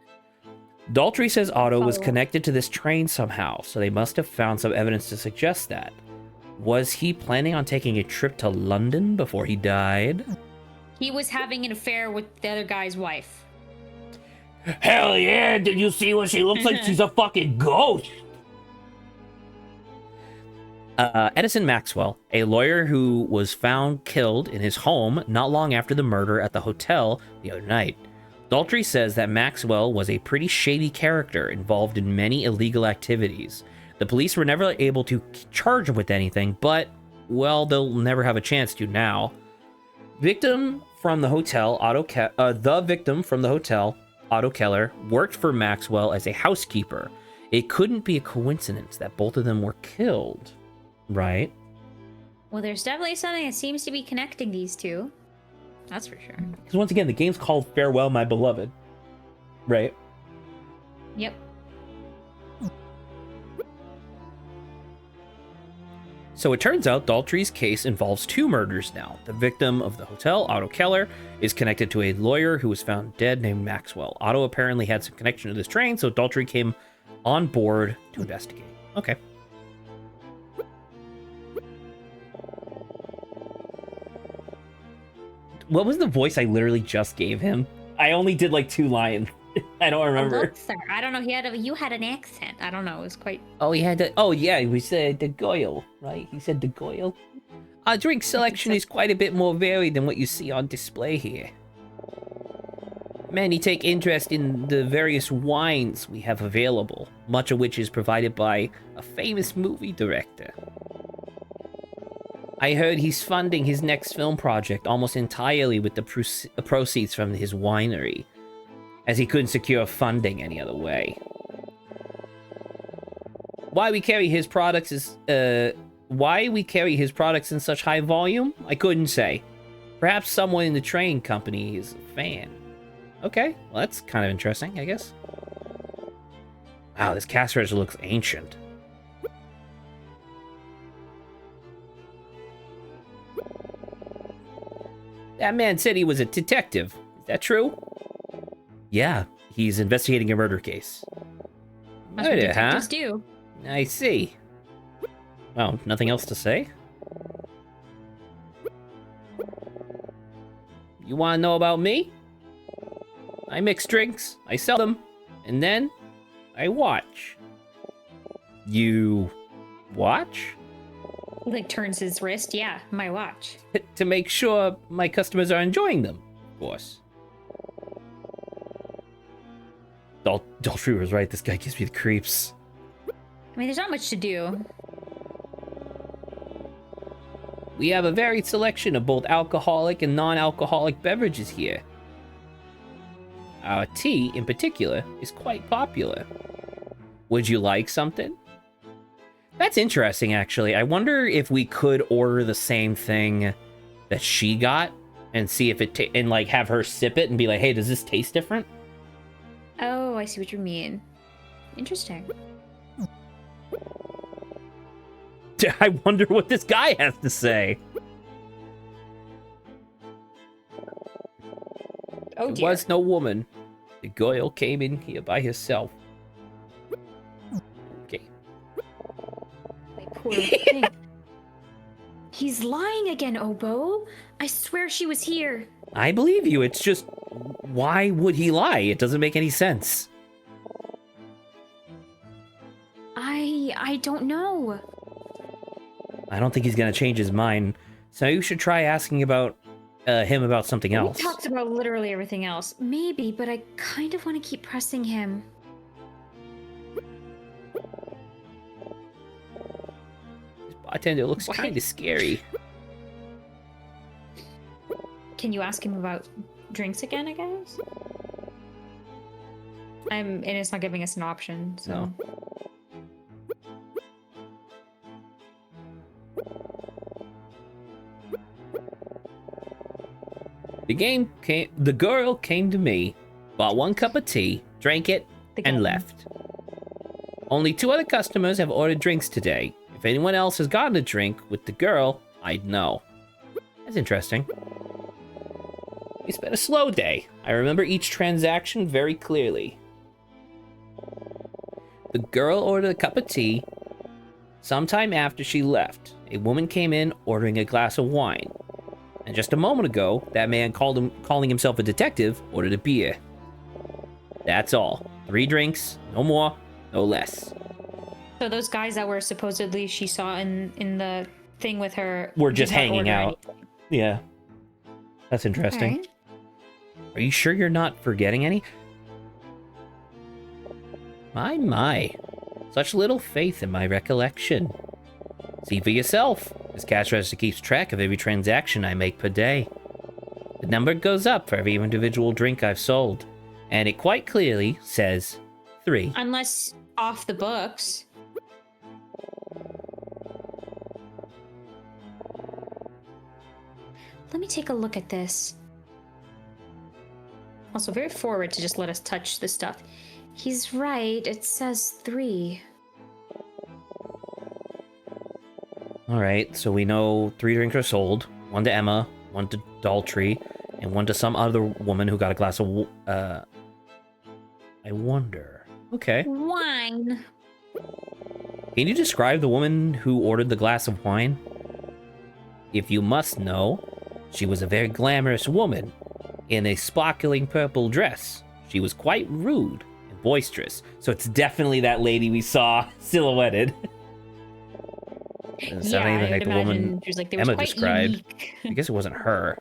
Daltrey says Otto was connected to this train somehow, so they must have found some evidence to suggest that. Was he planning on taking a trip to London before he died? He was having an affair with the other guy's wife. Hell yeah, did you see what she looks like? She's a fucking ghost! Edison Maxwell, a lawyer who was found killed in his home not long after the murder at the hotel the other night. Daltrey says that Maxwell was a pretty shady character involved in many illegal activities. The police were never able to charge him with anything, but, well, they'll never have a chance to now. The victim from the hotel, Otto Keller, worked for Maxwell as a housekeeper. It couldn't be a coincidence that both of them were killed. Right. Well, there's definitely something that seems to be connecting these two. That's for sure. Because once again, the game's called Farewell, My Beloved. Right? Yep. So it turns out Daltrey's case involves 2 murders now. The victim of the hotel, Otto Keller, is connected to a lawyer who was found dead named Maxwell. Otto apparently had some connection to this train, so Daltrey came on board to investigate. Okay. What was the voice I literally just gave him? I only did like 2 lines. I don't remember. Look, sir. I don't know. You had an accent. I don't know. It was quite. Oh, he had to. Oh, yeah. We said the Goyle, right? He said the Goyle. Our drink selection is quite a bit more varied than what you see on display here. Many take interest in the various wines we have available, much of which is provided by a famous movie director. I heard he's funding his next film project almost entirely with the proceeds from his winery, as he couldn't secure funding any other way. Why we carry his products in such high volume? I couldn't say. Perhaps someone in the train company is a fan. Okay, well that's kind of interesting, I guess. Wow, this cash register looks ancient. That man said he was a detective. Is that true? Yeah, he's investigating a murder case. That's what detectives do. I see. Oh, nothing else to say? You want to know about me? I mix drinks, I sell them, and then I watch. You watch? He like turns his wrist. Yeah, my watch. To make sure my customers are enjoying them, of course. Daltrey was right. This guy gives me the creeps. I mean, there's not much to do. We have a varied selection of both alcoholic and non-alcoholic beverages here. Our tea, in particular, is quite popular. Would you like something? That's interesting, actually. I wonder if we could order the same thing that she got and see if it and like have her sip it and be like, "Hey, does this taste different?" Oh, I see what you mean. Interesting. I wonder what this guy has to say. Oh, There dear. was no woman. The girl came in here by herself. Okay. My poor thing. He's lying again, Obo. I swear she was here. I believe you. It's just, why would he lie? It doesn't make any sense. I don't know. I don't think he's gonna change his mind. So you should try asking about him about something else. We talked about literally everything else. Maybe, but I kind of want to keep pressing him. This bartender looks What? kind of scary. Can you ask him about drinks again, I guess? And it's not giving us an option, so. No. The girl came to me, bought 1 cup of tea, drank it, The and guy. left. Only 2 other customers have ordered drinks today. If anyone else has gotten a drink with the girl, I'd know. That's interesting. It's been a slow day. I remember each transaction very clearly. The girl ordered a cup of tea. Sometime after she left, a woman came in ordering a glass of wine. And just a moment ago, that man calling himself a detective, ordered a beer. That's all. 3 drinks, no more, no less. So those guys that were supposedly she saw in the thing with her We're just did not hanging order out. anything. Yeah. That's interesting. Alright. Are you sure you're not forgetting any? My. Such little faith in my recollection. See for yourself. This cash register keeps track of every transaction I make per day. The number goes up for every individual drink I've sold. And it quite clearly says 3. Unless off the books. Let me take a look at this. Also, very forward to just let us touch the stuff. He's right. It says 3. Alright, so we know 3 drinks are sold. 1 to Emma, 1 to Daltrey, and 1 to some other woman who got a glass of I wonder. Okay. Wine. Can you describe the woman who ordered the glass of wine? If you must know, she was a very glamorous woman in a sparkling purple dress. She was quite rude and boisterous, so it's definitely that lady we saw silhouetted. Doesn't sound anything like the woman she was like, they was Emma quite described. unique. I guess it wasn't her.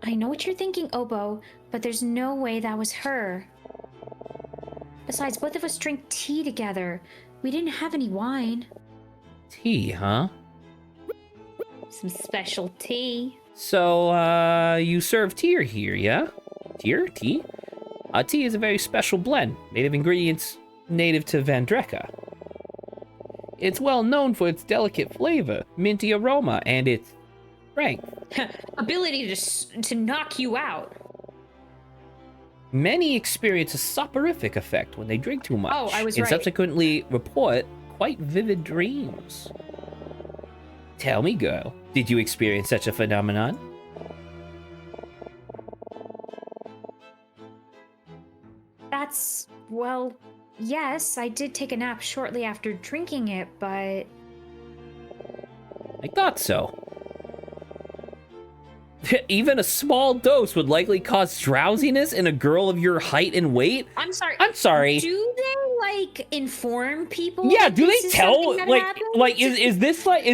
I know what you're thinking, Obo, but there's no way that was her. Besides, both of us drink tea together. We didn't have any wine. Tea, huh? Some special tea. So, you serve tea here, yeah? Tea? Tea is a very special blend, made of ingredients native to Vandreka. It's well known for its delicate flavor, minty aroma, and its strength. Ability to knock you out. Many experience a soporific effect when they drink too much. Oh, I was and right. subsequently report quite vivid dreams. Tell me, girl, did you experience such a phenomenon? That's, well, yes, I did take a nap shortly after drinking it, but I thought so. Even a small dose would likely cause drowsiness in a girl of your height and weight? I'm sorry. I'm sorry. Do they like inform people? Yeah, that do this they is tell something that happens? is this like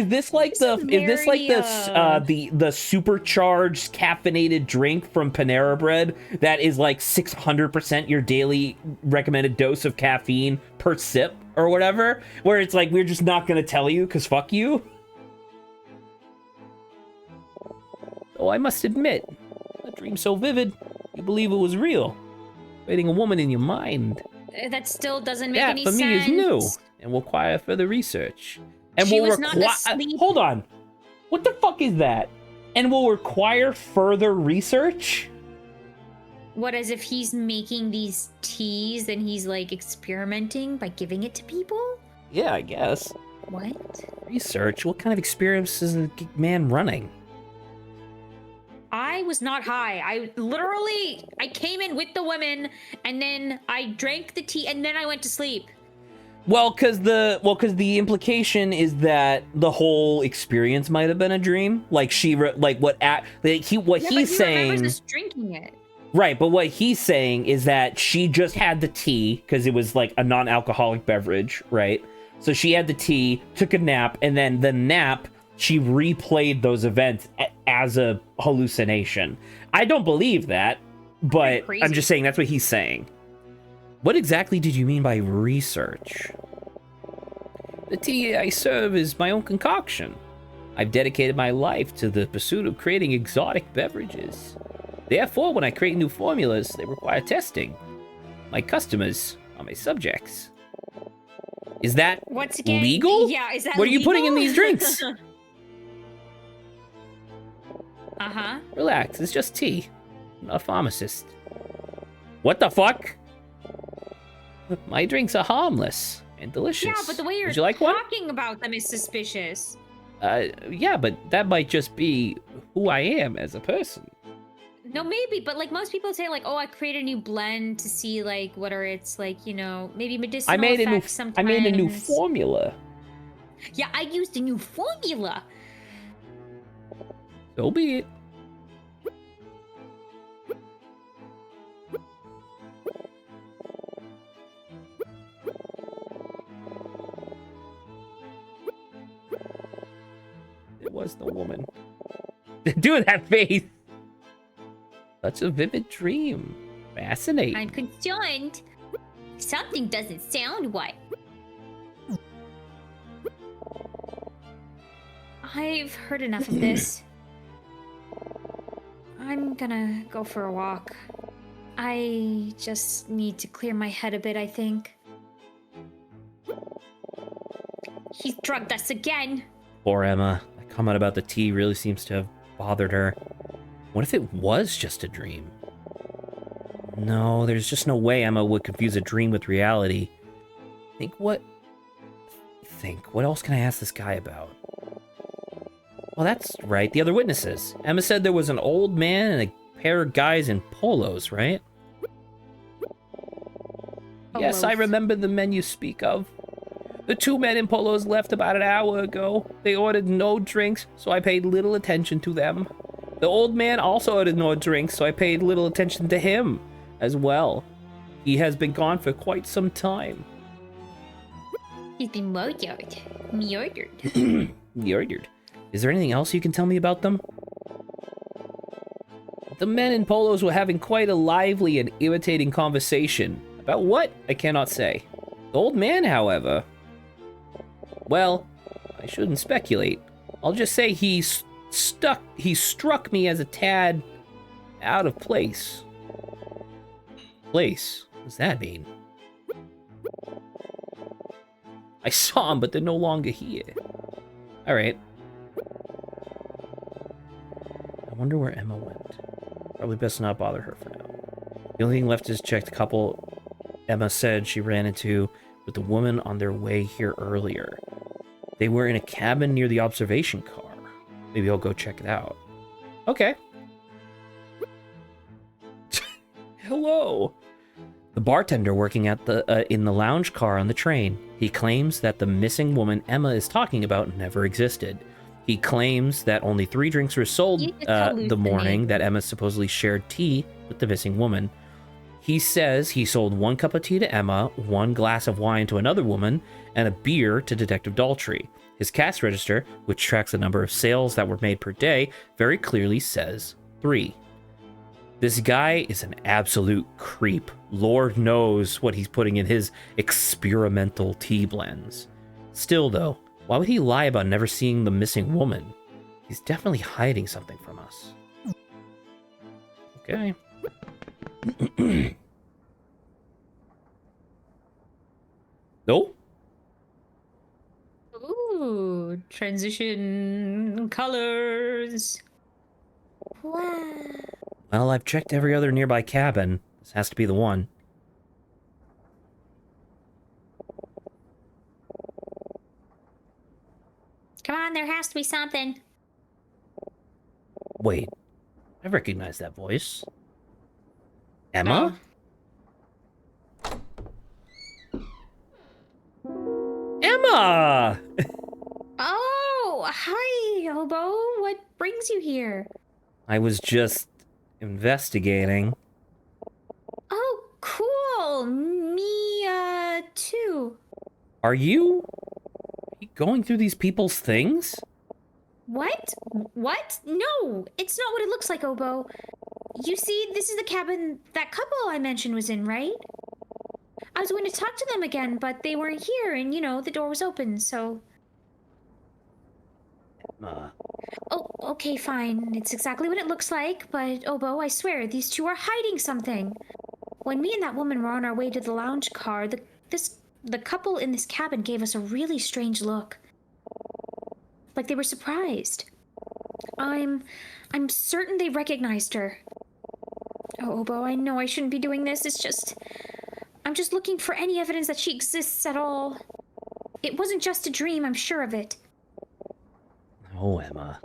the supercharged caffeinated drink from Panera Bread that is like 600% your daily recommended dose of caffeine per sip or whatever, where it's like we're just not gonna tell you because fuck you? Oh, I must admit, a dream so vivid, you believe it was real. Creating a woman in your mind. That still doesn't make That any for sense. me is new and will require further research. And She will was not require. asleep. Hold on, what the fuck is that? And will require further research? What, as if he's making these teas and he's like experimenting by giving it to people? Yeah, I guess. What? Research? What kind of experiments is the man running? I was not high. I came in with the women, and then I drank the tea, and then I went to sleep. Well, because the implication is that the whole experience might have been a dream. Like what he's saying. Remembers us drinking it. Right, but what he's saying is that she just had the tea because it was like a non-alcoholic beverage, right? So she had the tea, took a nap, and then the nap she replayed those events as a hallucination. I don't believe that, but I'm just saying that's what he's saying. What exactly did you mean by research? The tea I serve is my own concoction. I've dedicated my life to the pursuit of creating exotic beverages. Therefore, when I create new formulas, they require testing. My customers are my subjects. Is that legal? Yeah, is that What are you legal? putting in these drinks? Uh-huh. Relax, it's just tea. I'm not a pharmacist. What the fuck? My drinks are harmless and delicious. Yeah, but the way you're Would you like one? talking about them is suspicious. Yeah, but that might just be who I am as a person. No, maybe, but like most people say, like, oh, I create a new blend to see like what are its like, you know, maybe medicinal effects sometimes. I made a new formula. Yeah, I used a new formula. So be it. It was the woman. Do that face. Such a vivid dream. Fascinating. I'm concerned. Something doesn't sound right. I've heard enough of this. I'm gonna go for a walk. I just need to clear my head a bit, I think. He's drugged us again. Poor Emma. That comment about the tea really seems to have bothered her. What if it was just a dream? No, there's just no way Emma would confuse a dream with reality. What else can I ask this guy about? Well, that's right, the other witnesses. Emma said there was an old man and a pair of guys in polos, right? Yes, I remember the men you speak of. The two men in polos left about an hour ago. They ordered no drinks, so I paid little attention to them. The old man also ordered no drinks, so I paid little attention to him as well. He has been gone for quite some time. He's been murdered. Murdered. Is there anything else you can tell me about them? The men in polos were having quite a lively and irritating conversation. About what? I cannot say. The old man, however... Well, I shouldn't speculate. I'll just say he struck me as a tad out of place. Place? What does that mean? I saw him, but they're no longer here. Alright. I wonder where Emma went. Probably best not bother her for now. The only thing left is to check the couple Emma said she ran into with the woman on their way here earlier. They were in a cabin near the observation car. Maybe I'll go check it out. Okay. Hello. The bartender working at the in the lounge car on the train. He claims that the missing woman Emma is talking about never existed. He claims that only 3 drinks were sold the morning that Emma supposedly shared tea with the missing woman. He says he sold 1 cup of tea to Emma, 1 glass of wine to another woman, and a beer to Detective Daltrey. His cash register, which tracks the number of sales that were made per day, very clearly says 3. This guy is an absolute creep. Lord knows what he's putting in his experimental tea blends. Still, though, why would he lie about never seeing the missing woman? He's definitely hiding something from us. Okay. No? Ooh, transition colors. Wow. Well, I've checked every other nearby cabin. This has to be the one. Come on, there has to be something. Wait. I recognize that voice. Emma? Emma! Oh, hi, Hobo. What brings you here? I was just investigating. Oh, cool. Me, too. Are you going through these people's things? What? What? No, it's not what it looks like, Obo. You see, this is the cabin that couple I mentioned was in, right? I was going to talk to them again, but they weren't here, and the door was open, so... Emma. Oh, okay, fine. It's exactly what it looks like, but Obo, I swear, these two are hiding something. When me and that woman were on our way to the lounge car, the couple in this cabin gave us a really strange look. Like they were surprised. I'm certain they recognized her. Oh, Obo, I know I shouldn't be doing this. I'm just looking for any evidence that she exists at all. It wasn't just a dream, I'm sure of it. Oh, Emma.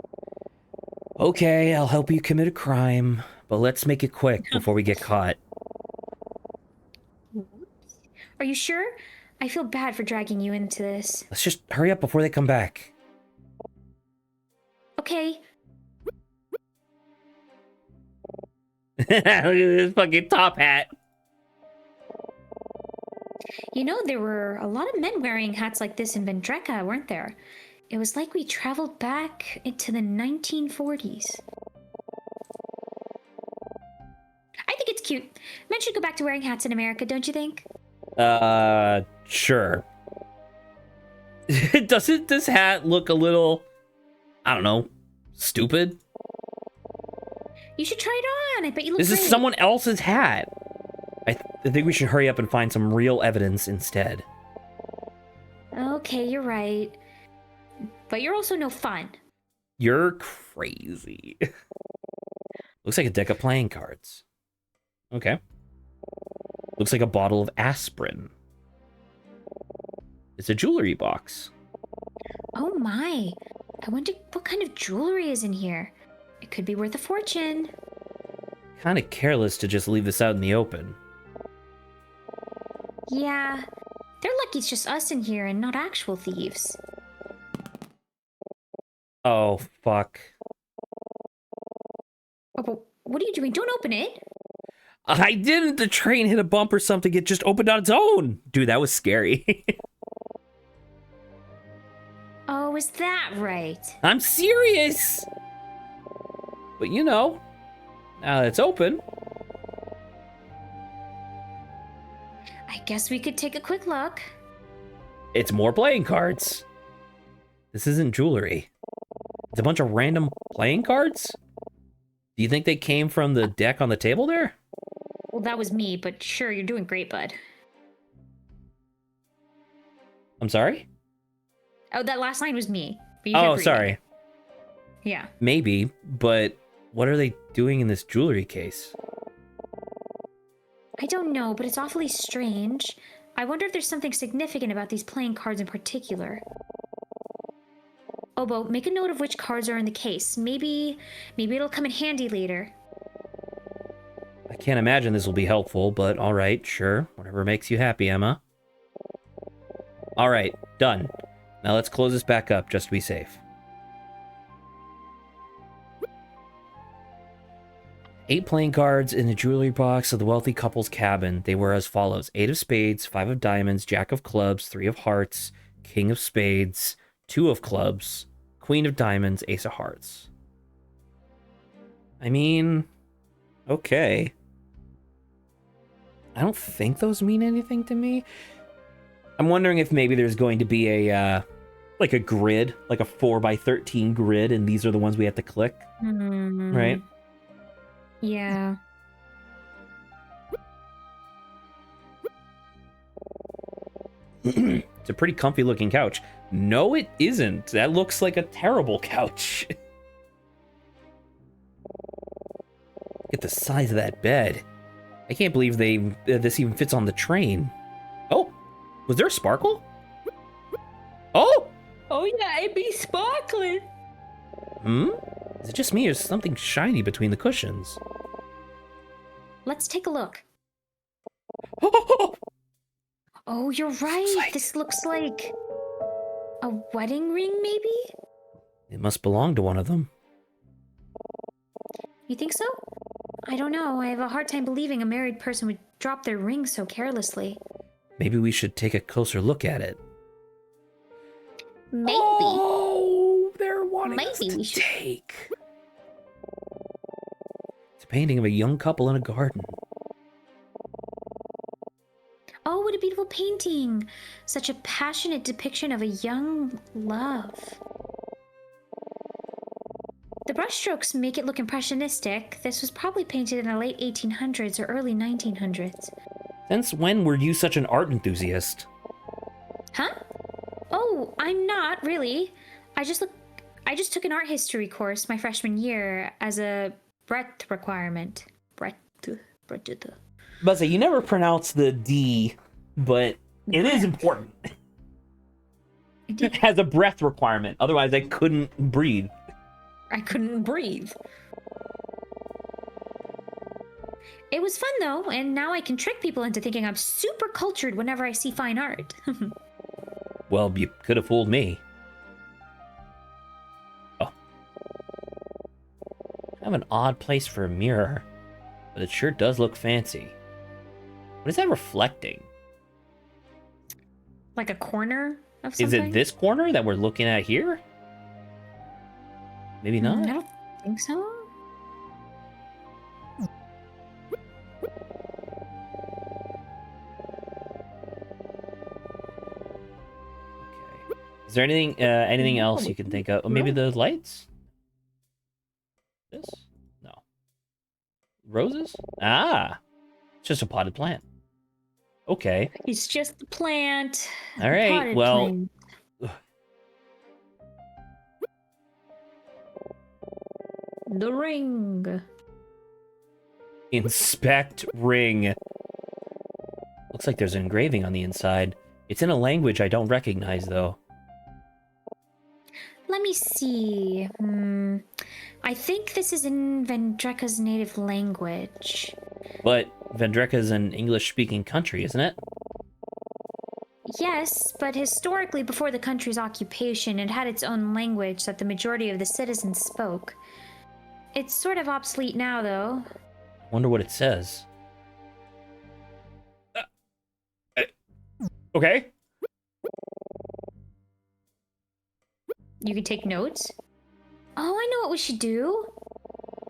Okay, I'll help you commit a crime, but let's make it quick before we get caught. Are you sure? I feel bad for dragging you into this. Let's just hurry up before they come back. Okay. Look at this fucking top hat. There were a lot of men wearing hats like this in Vendreka, weren't there? It was like we traveled back into the 1940s. I think it's cute. Men should go back to wearing hats in America, don't you think? Sure. Doesn't this hat look a little, I don't know, stupid? You should try it on. I bet you look great. This is someone else's hat. I think we should hurry up and find some real evidence instead. Okay, you're right. But you're also no fun. You're crazy. Looks like a deck of playing cards. Okay. Looks like a bottle of aspirin. It's a jewelry box. Oh my. I wonder what kind of jewelry is in here. It could be worth a fortune. Kind of careless to just leave this out in the open. Yeah. They're lucky it's just us in here and not actual thieves. Oh, fuck. Oh, but what are you doing? Don't open it. I didn't. The train hit a bump or something. It just opened on its own. Dude, that was scary. Oh, is that right? I'm serious. But now that it's open. I guess we could take a quick look. It's more playing cards. This isn't jewelry. It's a bunch of random playing cards? Do you think they came from the deck on the table there? Well, that was me, but sure, you're doing great, bud. I'm sorry? Oh, that last line was me. Oh, sorry. Yeah. Maybe, but what are they doing in this jewelry case? I don't know, but it's awfully strange. I wonder if there's something significant about these playing cards in particular. Obo, make a note of which cards are in the case. Maybe it'll come in handy later. I can't imagine this will be helpful, but alright, sure. Whatever makes you happy, Emma. Alright, done. Now let's close this back up just to be safe. 8 playing cards in the jewelry box of the wealthy couple's cabin. They were as follows: 8 of spades, 5 of diamonds, jack of clubs, 3 of hearts, king of spades, 2 of clubs, queen of diamonds, ace of hearts. I mean, okay. I don't think those mean anything to me. I'm wondering if maybe there's going to be a, like a grid, like a 4x13 grid, and these are the ones we have to click, right? Yeah. It's a pretty comfy looking couch. No, it isn't. That looks like a terrible couch. Look at the size of that bed. I can't believe this even fits on the train. Oh, was there a sparkle? Oh! Oh yeah, it be sparkling. Is it just me or is something shiny between the cushions? Let's take a look. Oh! Oh, you're right. This looks like a wedding ring, maybe? It must belong to one of them. You think so? I don't know. I have a hard time believing a married person would drop their ring so carelessly. Maybe we should take a closer look at it. Maybe. Oh, they're wanting us Maybe to we should take. It's a painting of a young couple in a garden. Oh, what a beautiful painting! Such a passionate depiction of a young love. The brushstrokes make it look impressionistic. This was probably painted in the late 1800s or early 1900s. Since when were you such an art enthusiast? Huh? Oh, I'm not really. I just took an art history course my freshman year as a breadth requirement. Breadth. But say you never pronounce the D, but it is important. It has a breath requirement. Otherwise, I couldn't breathe. I couldn't breathe. It was fun though, and now I can trick people into thinking I'm super cultured whenever I see fine art. Well, you could have fooled me. Oh. I have an odd place for a mirror, but it sure does look fancy. What is that reflecting? Like a corner of Is something? it this corner that we're looking at here? Maybe not. I don't think so. Okay. Is there anything else you can think of? Oh, maybe the lights? This? No. Roses? Ah! It's just a potted plant. Okay. It's just a plant. All right. Potted Well, plant. The ring. inspect ring. Looks like there's an engraving on the inside. It's in a language I don't recognize, though. Let me see. I think this is in Vendreka's native language. But Vendreka's an English-speaking country, isn't it? Yes, but historically, before the country's occupation, it had its own language that the majority of the citizens spoke. It's sort of obsolete now, though. Wonder what it says. Okay. You can take notes. Oh, I know what we should do.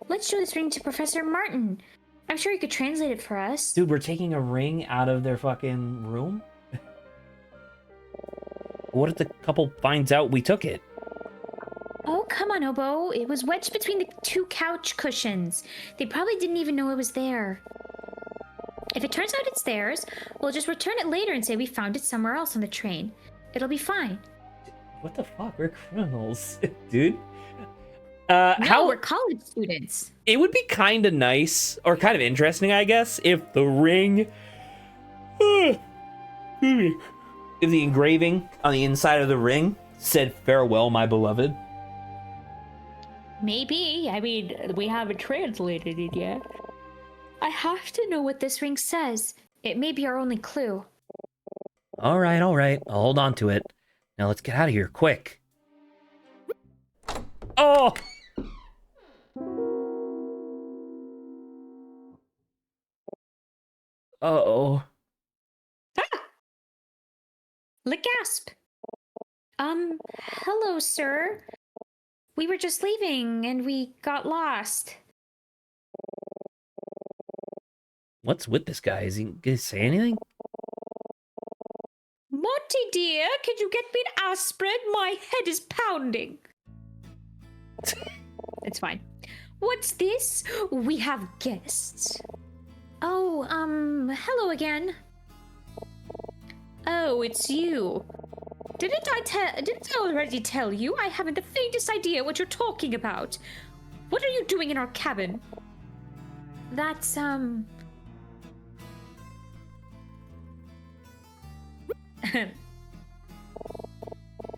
Let's show this ring to Professor Martin. I'm sure he could translate it for us. Dude, we're taking a ring out of their fucking room? What if the couple finds out we took it? Oh, come on, Obo. It was wedged between the two couch cushions. They probably didn't even know it was there. If it turns out it's theirs, we'll just return it later and say we found it somewhere else on the train. It'll be fine. What the fuck? We're criminals, dude. No, we're college students. It would be kind of nice, or kind of interesting, I guess, if the ring... if the engraving on the inside of the ring said, "Farewell, my beloved." Maybe. I mean, we haven't translated it yet. I have to know what this ring says. It may be our only clue. All right. I'll hold on to it. Now let's get out of here, quick. Oh! Uh-oh. Gasp! Hello, sir. We were just leaving, and we got lost. What's with this guy? Is he gonna say anything? Monty, dear, can you get me an aspirin? My head is pounding. It's fine. What's this? We have guests. Oh, hello again. Oh, it's you. Didn't I already tell you? I haven't the faintest idea what you're talking about. What are you doing in our cabin? That's,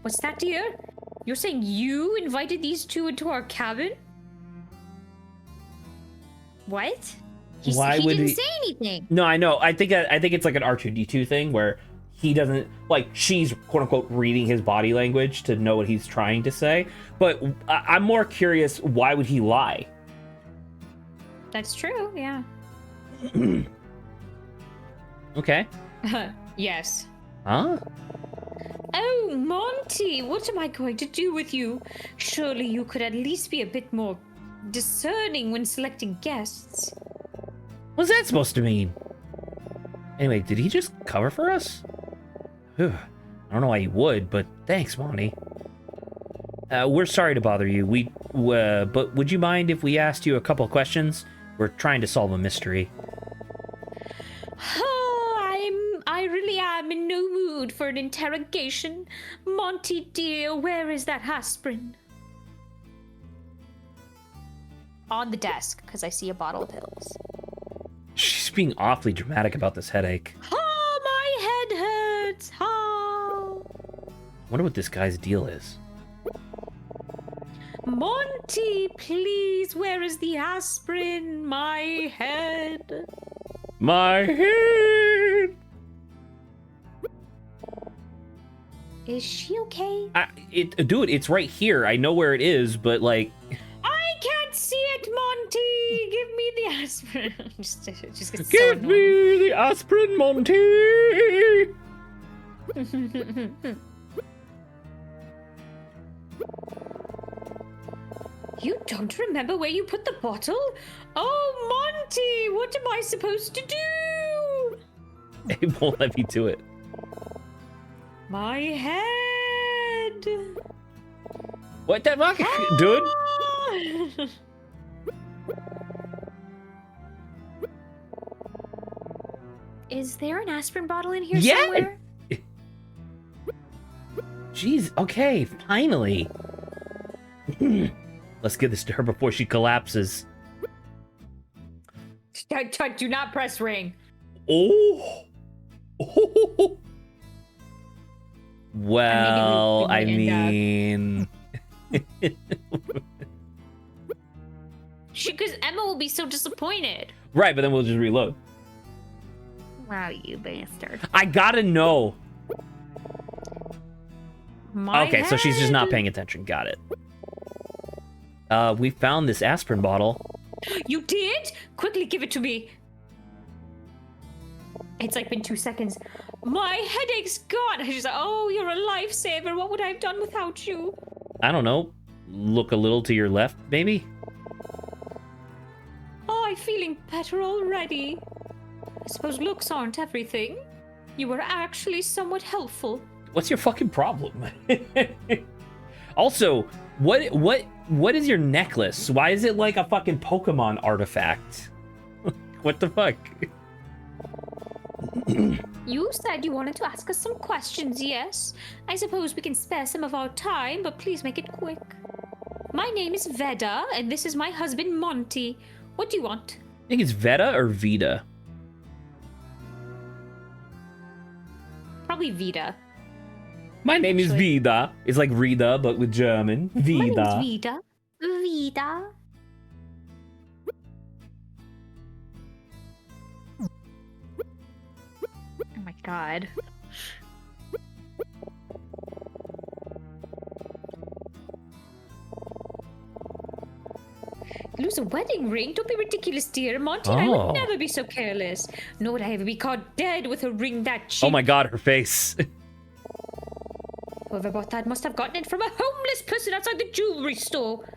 What's that, dear? You're saying you invited these two into our cabin? What? Why he would didn't he- say anything. No, I know. I think it's like an R2D2 thing where he doesn't, like, she's quote unquote reading his body language to know what he's trying to say. But I'm more curious, why would he lie? That's true, yeah. Okay. Yes. Huh? Oh, Monty, what am I going to do with you? Surely you could at least be a bit more discerning when selecting guests. What's that supposed to mean? Anyway, did he just cover for us? Whew. I don't know why he would, but thanks, Monty. We're sorry to bother you. But would you mind if we asked you a couple questions? We're trying to solve a mystery. Oh, I really am in no mood for an interrogation. Monty dear, where is that aspirin? On the desk, because I see a bottle of pills. She's being awfully dramatic about this headache. Oh, my head hurts. Oh. Wonder what this guy's deal is. Monty, please, where is the aspirin? My head. My head! Is she okay? Dude, it's right here. I know where it is, but like... I can't see it, Monty. Give me the aspirin. just gets so Give annoying. me the aspirin, Monty! You don't remember where you put the bottle? Oh, Monty, what am I supposed to do? It won't let me do it. My head. What the fuck, dude? Ah! Is there an aspirin bottle in here Yeah! somewhere? Jeez, okay, finally. Let's get this to her before she collapses. Do not press ring. Oh! Oh! Well, I mean... Because Emma will be so disappointed. Right, but then we'll just reload. Wow, you bastard. I gotta know. My Okay, so she's just not head. paying attention. Got it. We found this aspirin bottle. You did? Quickly give it to me. It's like been 2 seconds. My headache's gone. She's like, oh, you're a lifesaver. What would I have done without you? I don't know. Look a little to your left, maybe? Oh, I'm feeling better already. I suppose looks aren't everything. You were actually somewhat helpful. What's your fucking problem? Also, what is your necklace? Why is it like a fucking Pokemon artifact? What the fuck? You said you wanted to ask us some questions, yes? I suppose we can spare some of our time, but please make it quick. My name is Veda, and this is my husband, Monty. What do you want? I think it's Veda or Vita. Probably Veda. My name is Actually- Vida. It's like Rita, but with German. My name is Vida. Veda. Veda. Oh my god. Lose a wedding ring? Don't be ridiculous, dear. Monty and I Oh. would never be so careless. Nor would I ever be caught dead with a ring that cheap. Oh my god, her face. Whoever bought that must have gotten it from a homeless person outside the jewelry store.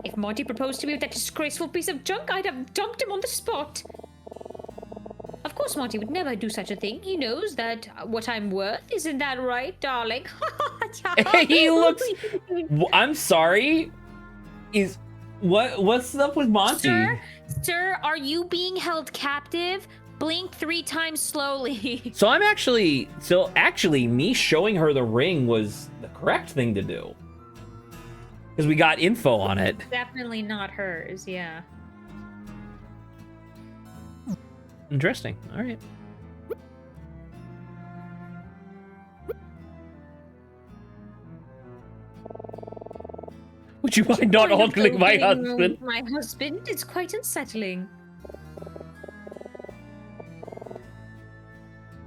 If Monty proposed to me with that disgraceful piece of junk, I'd have dumped him on the spot. Of course, Monty would never do such a thing. He knows that what I'm worth. Isn't that right, darling? He looks... I'm sorry. What's up with Monty? Sir, are you being held captive? Blink 3 times slowly. So actually, me showing her the ring was the correct thing to do. Because we got info on it. Definitely not hers, yeah. Interesting. All right. Would you mind not Point of ogling my ogling husband? My husband? It's quite unsettling.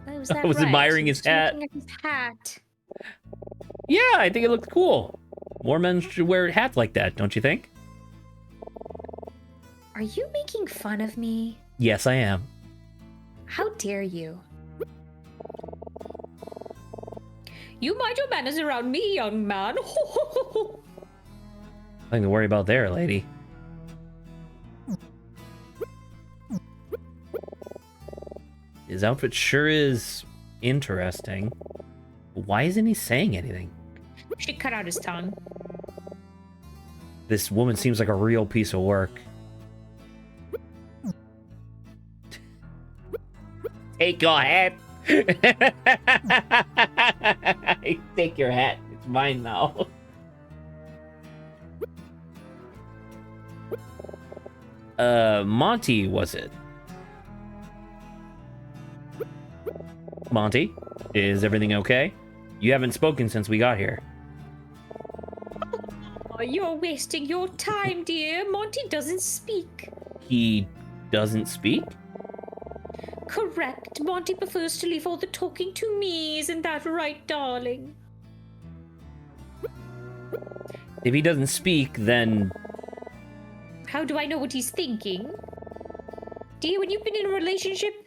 Oh, is that I was right? admiring He his was hat. looking at his hat. Yeah, I think it looked cool. More men should wear hats like that, don't you think? Are you making fun of me? Yes, I am. How dare you? You mind your manners around me, young man. Nothing to worry about there, lady. His outfit sure is interesting. Why isn't he saying anything? She cut out his tongue. This woman seems like a real piece of work. Take your hat. Take your hat. It's mine now. Monty, was it? Monty, is everything okay? You haven't spoken since we got here. Oh, you're wasting your time, dear. Monty doesn't speak. He doesn't speak? Correct. Monty prefers to leave all the talking to me. Isn't that right, darling? If he doesn't speak, then... How do I know what he's thinking? Dear, when you've been in a relationship...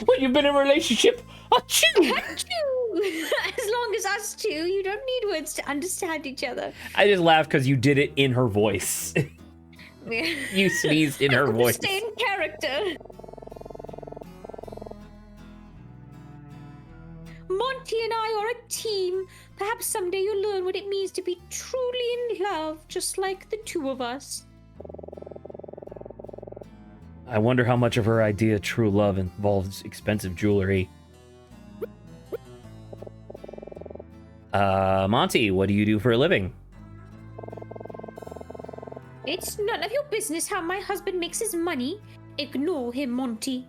When you've been in a relationship... Achoo! As long as us two, you don't need words to understand each other. I just laughed because you did it in her voice. You sneezed in her voice. Stay in character. Monty and I are a team. Perhaps someday you'll learn what it means to be truly in love, just like the two of us. I wonder how much of her idea of true love involves expensive jewelry. Monty, what do you do for a living? It's none of your business how my husband makes his money. Ignore him, Monty.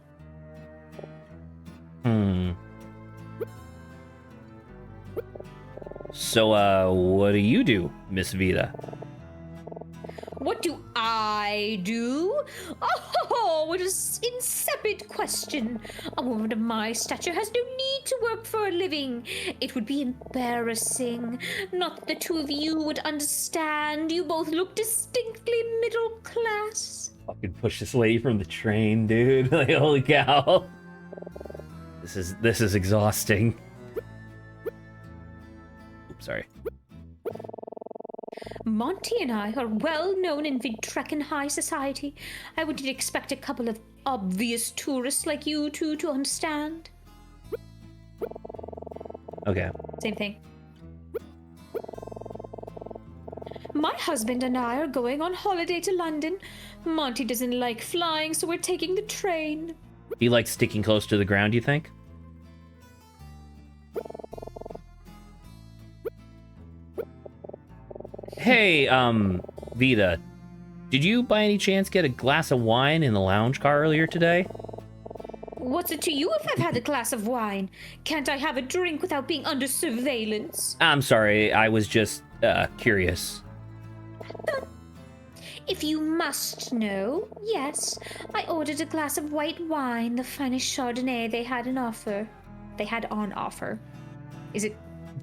So, what do you do, Miss Vita? What do I do? Oh, what an insipid question. A woman of my stature has no need to work for a living. It would be embarrassing. Not that the two of you would understand. You both look distinctly middle class. Fucking push this lady from the train, dude. Like, holy cow. This is exhausting. Oops, sorry. Monty and I are well known in Vidrecken high society. I wouldn't expect a couple of obvious tourists like you two to understand. Okay. Same thing. My husband and I are going on holiday to London. Monty doesn't like flying, so we're taking the train. He likes sticking close to the ground, you think? Hey, Vita, did you by any chance get a glass of wine in the lounge car earlier today? What's it to you if I've had a glass of wine? Can't I have a drink without being under surveillance? I'm sorry, I was just, curious. If you must know, yes, I ordered a glass of white wine, the finest Chardonnay they had on offer. Is it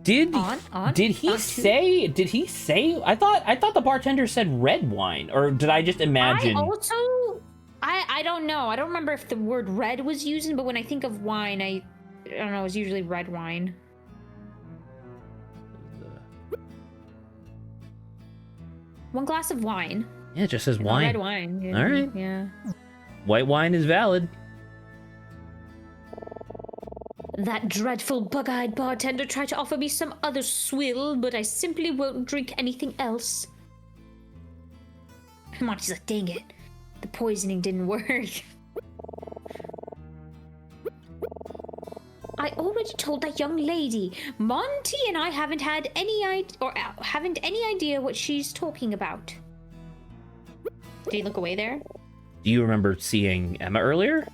Did he on say? I thought the bartender said red wine, or did I just imagine? I don't know. I don't remember if the word red was used, but when I think of wine, I don't know. It's usually red wine. One glass of wine. Yeah, it just says wine. Red wine. Yeah. All right. Yeah. White wine is valid. That dreadful bug-eyed bartender tried to offer me some other swill, but I simply won't drink anything else. Monty's like, dang it. The poisoning didn't work. I already told that young lady. Monty and I haven't had any idea what she's talking about. Did he look away there? Do you remember seeing Emma earlier?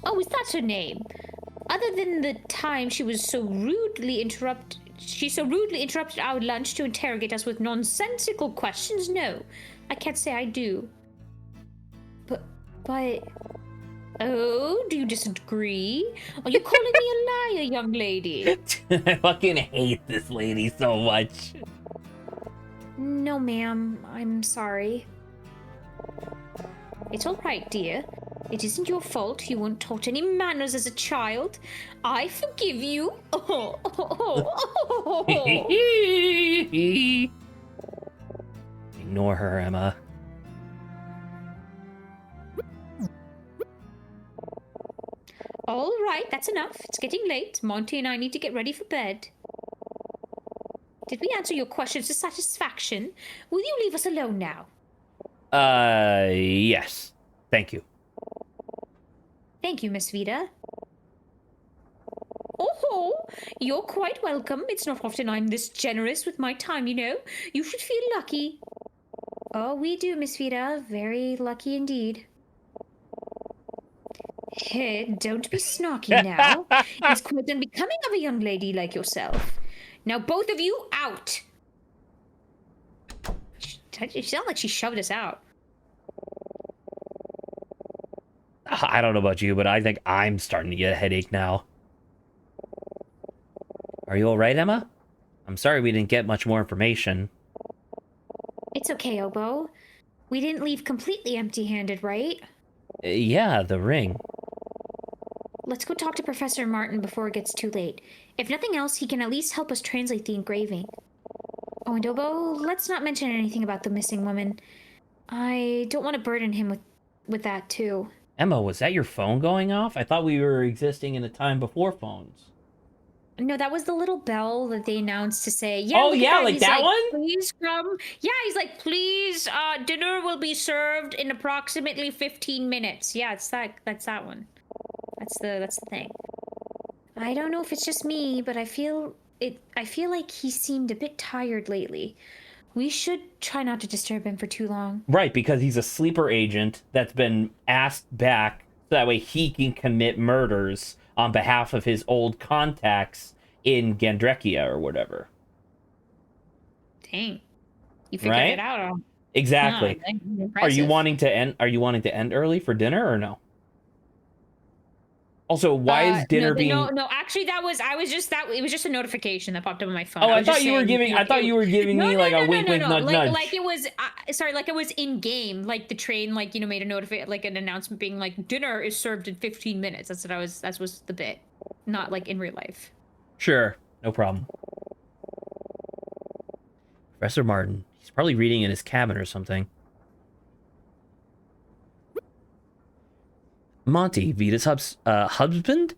Oh, is that her name? Other than the time she was so rudely interrupted she so rudely interrupted our lunch to interrogate us with nonsensical questions? No, I can't say I do. But... Oh, do you disagree? Are you calling me a liar, young lady? I fucking hate this lady so much. No, ma'am. I'm sorry. It's all right, dear. It isn't your fault you weren't taught any manners as a child. I forgive you. Ignore her, Emma. All right, that's enough. It's getting late. Monty and I need to get ready for bed. Did we answer your questions to satisfaction? Will you leave us alone now? Yes. Thank you. Thank you, Miss Vida. Oh, you're quite welcome. It's not often I'm this generous with my time, you know. You should feel lucky. Oh, we do, Miss Vida. Very lucky indeed. Hey, don't be snarky now. It's quite unbecoming of a young lady like yourself. Now, both of you, out! It sounded like she shoved us out. I don't know about you, but I think I'm starting to get a headache now. Are you alright, Emma? I'm sorry we didn't get much more information. It's okay, Obo. We didn't leave completely empty-handed, right? Yeah, the ring. Let's go talk to Professor Martin before it gets too late. If nothing else, he can at least help us translate the engraving. Oh, and Obo, let's not mention anything about the missing woman. I don't want to burden him with that, too. Emma, was that your phone going off? I thought we were existing in a time before phones. No, that was the little bell that they announced to say, yeah, oh, look yeah, at that. like He's that like, one? Please come. Yeah, he's like, please, dinner will be served in approximately 15 minutes. Yeah, that's that one. That's the thing. I don't know if it's just me, but I feel like he seemed a bit tired lately. We should try not to disturb him for too long. Right, because he's a sleeper agent that's been asked back so that way he can commit murders on behalf of his old contacts in Gandrekia or whatever. Dang. You figured it out. Exactly. Huh, Are you wanting to end early for dinner or no? Also, why is dinner being No, actually it was just a notification that popped up on my phone. Oh, I thought you were giving me like a wink wink nudge nudge. Like it was sorry, like it was in game, like the train like, you know, made a like an announcement being like dinner is served in 15 minutes. That was the bit. Not like in real life. Sure, no problem. Professor Martin, he's probably reading in his cabin or something. Monty, Vita's husband?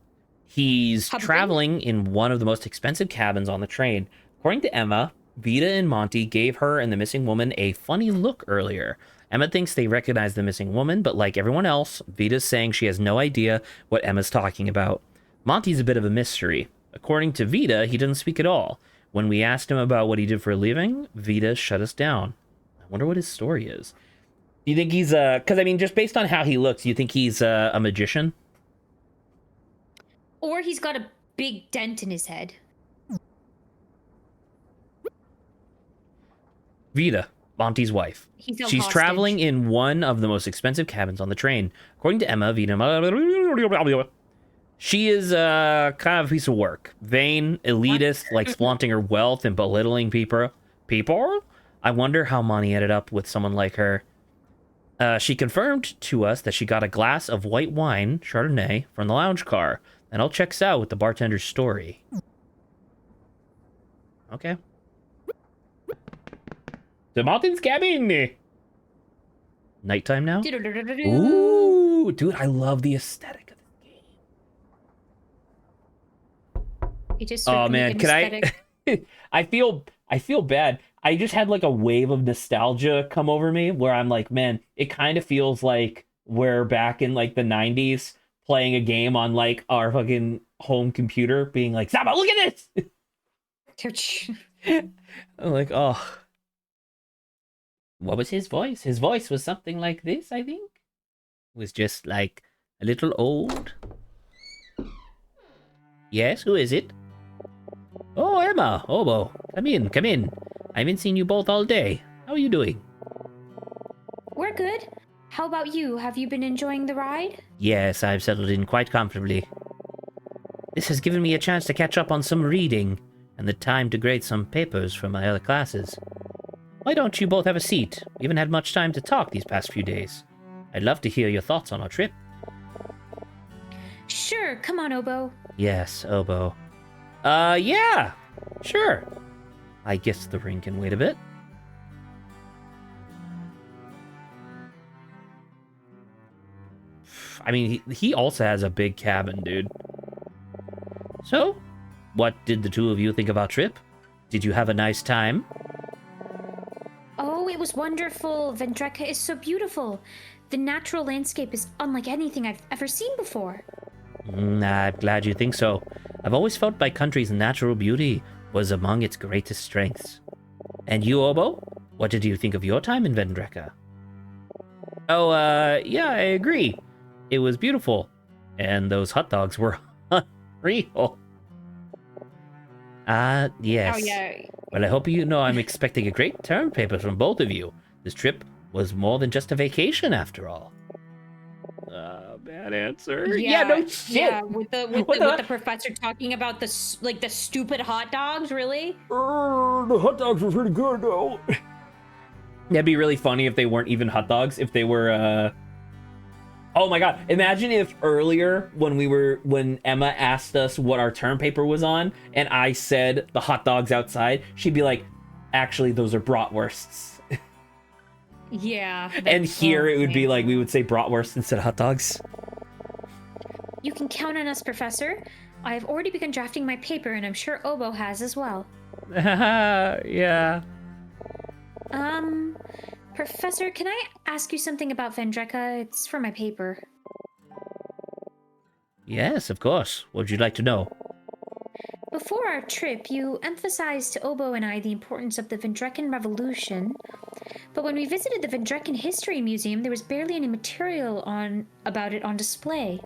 He's traveling in one of the most expensive cabins on the train. According to Emma, Vita and Monty gave her and the missing woman a funny look earlier. Emma thinks they recognize the missing woman, but like everyone else, Vita's saying she has no idea what Emma's talking about. Monty's a bit of a mystery. According to Vita, he doesn't speak at all. When we asked him about what he did for a living, Vita shut us down. I wonder what his story is. Do you think he's because I mean, just based on how he looks, you think he's a magician? Or he's got a big dent in his head. Vita, Monty's wife. She's traveling in one of the most expensive cabins on the train. According to Emma, Vita, she is kind of a piece of work. Vain, elitist, likes flaunting her wealth and belittling people. I wonder how Monty ended up with someone like her. She confirmed to us that she got a glass of white wine, Chardonnay, from the lounge car. And all checks out with the bartender's story. Okay. The Martin's cabin! Nighttime now? Ooh, dude, I love the aesthetic of this game. Oh man, can I feel bad. I just had like a wave of nostalgia come over me where I'm like, man, it kind of feels like we're back in like the 90s playing a game on like our fucking home computer being like, Saba, look at this. I'm like, oh. What was his voice? His voice was something like this, I think. It was just like a little old. Yes, who is it? Oh, Emma, Obo, come in, come in. I haven't seen you both all day. How are you doing? We're good. How about you? Have you been enjoying the ride? Yes, I've settled in quite comfortably. This has given me a chance to catch up on some reading, and the time to grade some papers from my other classes. Why don't you both have a seat? We haven't had much time to talk these past few days. I'd love to hear your thoughts on our trip. Sure, come on, Obo. Yes, Obo. Yeah, sure. I guess the ring can wait a bit. I mean, he also has a big cabin, dude. So, what did the two of you think of our trip? Did you have a nice time? Oh, it was wonderful. Vendreka is so beautiful. The natural landscape is unlike anything I've ever seen before. I'm glad you think so. I've always felt my country's natural beauty was among its greatest strengths. And you, Obo? What did you think of your time in Vendreka? Oh, yeah, I agree. It was beautiful. And those hot dogs were unreal. Yes. Oh, yeah. Well, I hope you know I'm expecting a great term paper from both of you. This trip was more than just a vacation, after all. Bad answer. Yeah, no shit. Yeah, with the professor talking about the stupid hot dogs, really? The hot dogs were pretty good, though. That'd be really funny if they weren't even hot dogs, if they were, Oh my god, imagine if earlier when Emma asked us what our term paper was on, and I said the hot dogs outside, she'd be like, actually, those are bratwursts. Yeah. And here it would be like, we would say bratwurst instead of hot dogs. You can count on us, Professor. I have already begun drafting my paper, and I'm sure Obo has as well. Yeah. Professor, can I ask you something about Vendreka? It's for my paper. Yes, of course. What would you like to know? Before our trip, you emphasized to Obo and I the importance of the Vendrekan Revolution. But when we visited the Vendrekan History Museum, there was barely any material about it on display.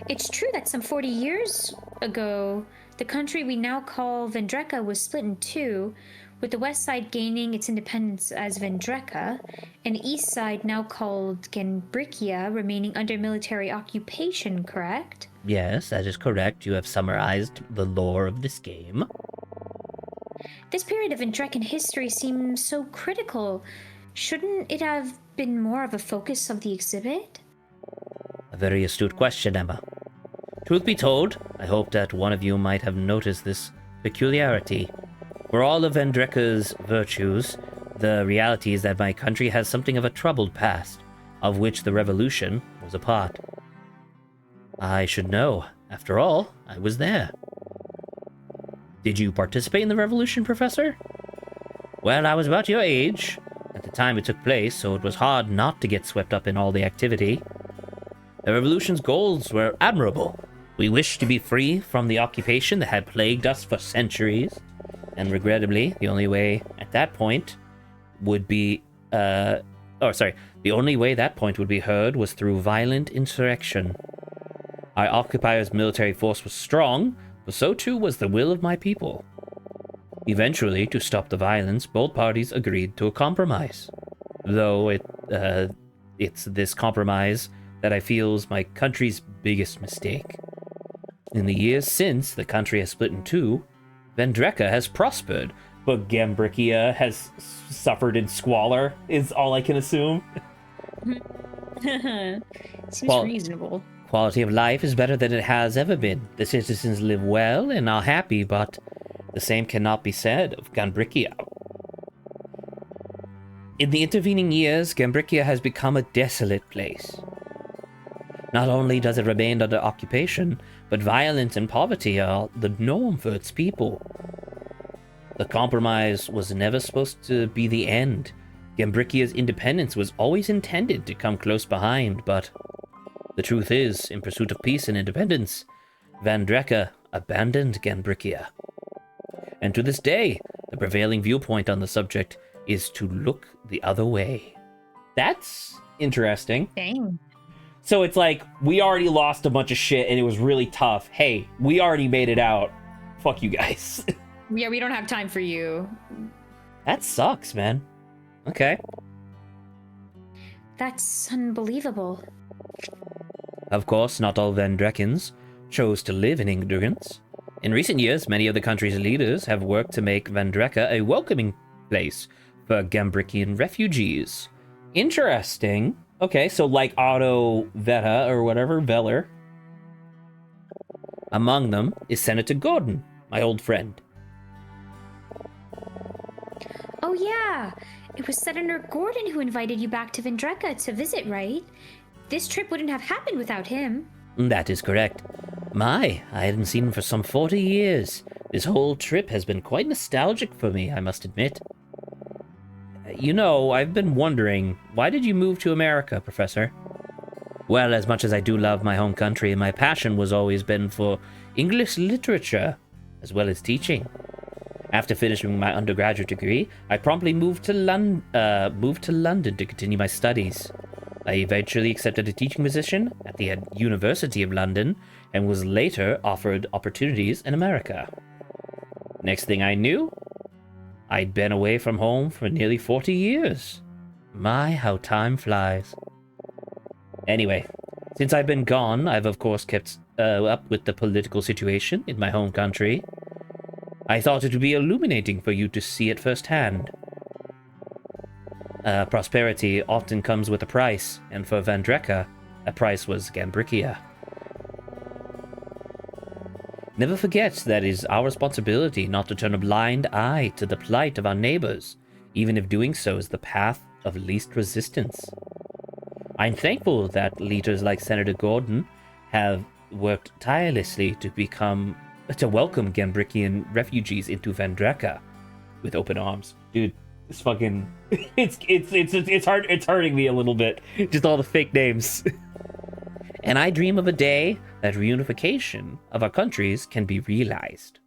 It's true that some 40 years ago, the country we now call Vendreka was split in two, with the west side gaining its independence as Vendreka, and the east side, now called Gambrikia, remaining under military occupation, correct? Yes, that is correct. You have summarized the lore of this game. This period of Vendrekan history seems so critical. Shouldn't it have been more of a focus of the exhibit? A very astute question, Emma. Truth be told, I hope that one of you might have noticed this peculiarity. For all of Vendreka's virtues, the reality is that my country has something of a troubled past, of which the revolution was a part. I should know. After all, I was there. Did you participate in the revolution, Professor? Well, I was about your age at the time it took place, so it was hard not to get swept up in all the activity. The revolution's goals were admirable. We wished to be free from the occupation that had plagued us for centuries, and regrettably, the only way that point would be heard was through violent insurrection. Our occupiers' military force was strong, but so too was the will of my people. Eventually, to stop the violence, both parties agreed to a compromise. Though it's this compromise that I feel is my country's biggest mistake. In the years since the country has split in two, Vendreka has prospered, but Gambrikia has suffered in squalor, is all I can assume. Seems reasonable. Quality of life is better than it has ever been. The citizens live well and are happy, but the same cannot be said of Gambrikia. In the intervening years, Gambrikia has become a desolate place. Not only does it remain under occupation, but violence and poverty are the norm for its people. The compromise was never supposed to be the end. Gambrikia's independence was always intended to come close behind, but the truth is, in pursuit of peace and independence, Vendreka abandoned Gambrikia. And to this day, the prevailing viewpoint on the subject is to look the other way. That's interesting. Dang. So it's like, we already lost a bunch of shit and it was really tough. Hey, we already made it out. Fuck you guys. Yeah, we don't have time for you. That sucks, man. Okay. That's unbelievable. Of course, not all Vendrekins chose to live in ignorance. In recent years, many of the country's leaders have worked to make Vendreka a welcoming place for Gambrikian refugees. Interesting. Okay, so like Otto Veta or whatever, Veller. Among them is Senator Gordon, my old friend. Oh yeah, it was Senator Gordon who invited you back to Vendreka to visit, right? This trip wouldn't have happened without him. That is correct. I hadn't seen him for some 40 years. This whole trip has been quite nostalgic for me, I must admit. You know, I've been wondering, why did you move to America, Professor? Well, as much as I do love my home country, my passion was always been for English literature, as well as teaching. After finishing my undergraduate degree, I promptly moved to London to continue my studies. I eventually accepted a teaching position at the University of London and was later offered opportunities in America. Next thing I knew, I'd been away from home for nearly 40 years. My, how time flies. Anyway, since I've been gone, I've of course kept up with the political situation in my home country. I thought it would be illuminating for you to see it firsthand. Prosperity often comes with a price, and for Vendreka, that price was Gambrikia. Never forget that it is our responsibility not to turn a blind eye to the plight of our neighbors, even if doing so is the path of least resistance. I'm thankful that leaders like Senator Gordon have worked tirelessly to welcome Gambrikian refugees into Vendreka with open arms. Dude, it's fucking it's hurting me a little bit. Just all the fake names. And I dream of a day that reunification of our countries can be realized.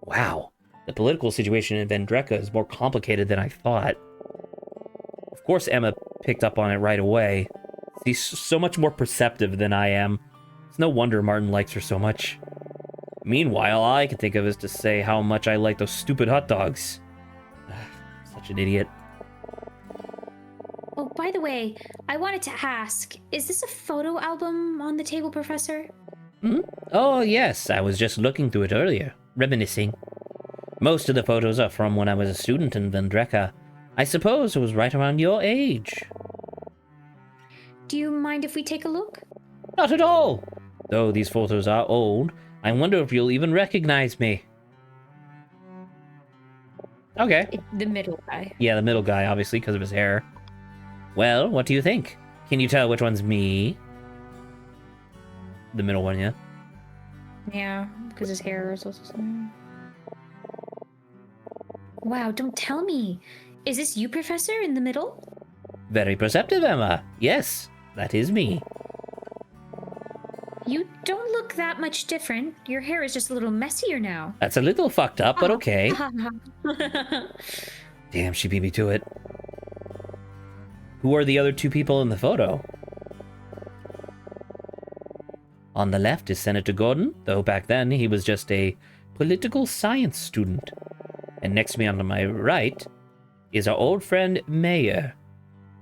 Wow, the political situation in Vendreka is more complicated than I thought. Of course, Emma picked up on it right away. She's so much more perceptive than I am. It's no wonder Martin likes her so much. Meanwhile, all I can think of is to say how much I like those stupid hot dogs. Such an idiot. Oh, by the way, I wanted to ask, is this a photo album on the table, Professor? Oh, yes, I was just looking through it earlier, reminiscing. Most of the photos are from when I was a student in Vendreka. I suppose it was right around your age. Do you mind if we take a look? Not at all! Though these photos are old, I wonder if you'll even recognize me. Okay. The middle guy. Yeah, the middle guy, obviously, because of his hair. Well, what do you think? Can you tell which one's me? The middle one, yeah? Yeah, because his hair is also same. Wow, don't tell me. Is this you, Professor, in the middle? Very perceptive, Emma. Yes, that is me. You don't look that much different. Your hair is just a little messier now. That's a little fucked up, but okay. Damn, she beat me to it. Who are the other two people in the photo? On the left is Senator Gordon, though back then he was just a political science student. And next to me on my right is our old friend Mayer,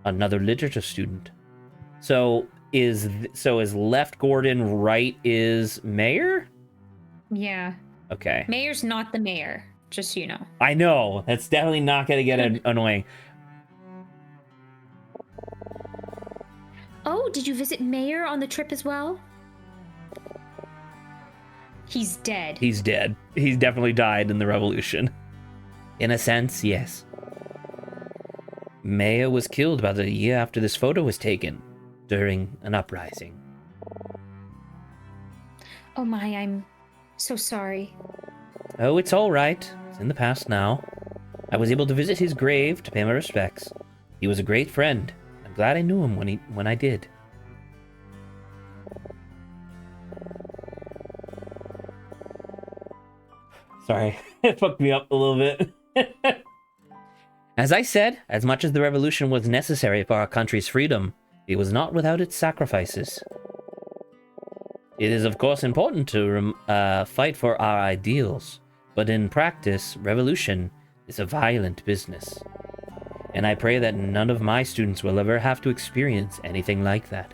another literature student. So is left Gordon, right is Mayer? Yeah. Okay. Mayor's not the mayor, just so you know. I know. That's definitely not going to get annoying. Oh, did you visit Mayor on the trip as well? He's dead. He's dead. He's definitely died in the revolution. In a sense, yes. Mayer was killed about a year after this photo was taken, during an uprising. Oh my, I'm so sorry. Oh, it's all right. It's in the past now. I was able to visit his grave to pay my respects. He was a great friend. I'm glad I knew him when I did. Sorry, it fucked me up a little bit. As I said, as much as the revolution was necessary for our country's freedom, it was not without its sacrifices. It is, of course, important to fight for our ideals, but in practice, revolution is a violent business. And I pray that none of my students will ever have to experience anything like that.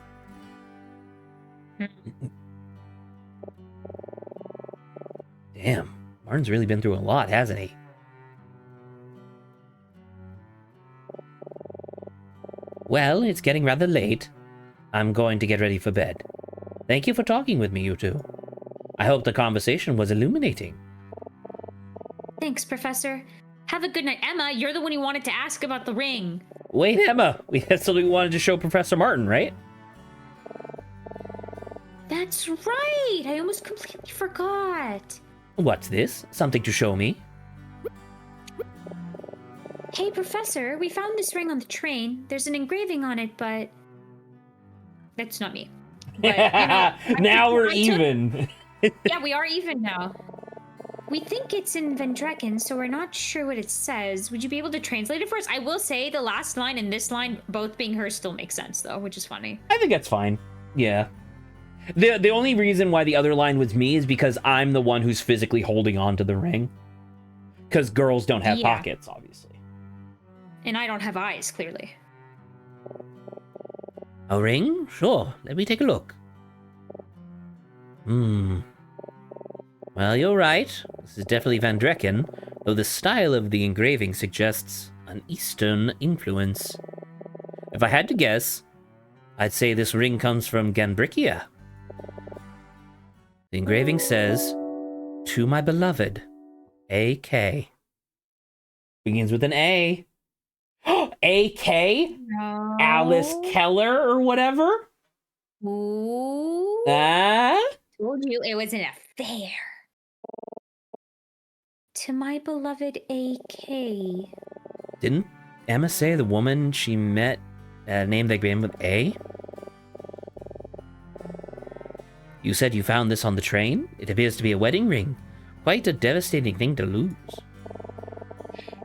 Damn, Martin's really been through a lot, hasn't he? Well, it's getting rather late. I'm going to get ready for bed. Thank you for talking with me, you two. I hope the conversation was illuminating. Thanks, Professor. Have a good night. Emma, you're the one who wanted to ask about the ring. Wait, Emma, that's something we wanted to show Professor Martin, right? That's right. I almost completely forgot. What's this? Something to show me? Hey, Professor, we found this ring on the train. There's an engraving on it, but... That's not me. But, Now we're even. Yeah, we are even now. We think it's in Vendrekken, so we're not sure what it says. Would you be able to translate it for us? I will say the last line and this line, both being her, still makes sense, though, which is funny. I think that's fine. Yeah. The only reason why the other line was me is because I'm the one who's physically holding on to the ring. Because girls don't have pockets, obviously. And I don't have eyes, clearly. A ring? Sure, let me take a look. Well, you're right. This is definitely Vendrekken, though the style of the engraving suggests an Eastern influence. If I had to guess, I'd say this ring comes from Ganbrikia. The engraving says, "To my beloved, A.K." Begins with an A. A.K.? No. Alice Keller or whatever? Ooh. Told you it was an affair. To my beloved A.K. Didn't Emma say the woman she met named the game with A? You said you found this on the train? It appears to be a wedding ring. Quite a devastating thing to lose.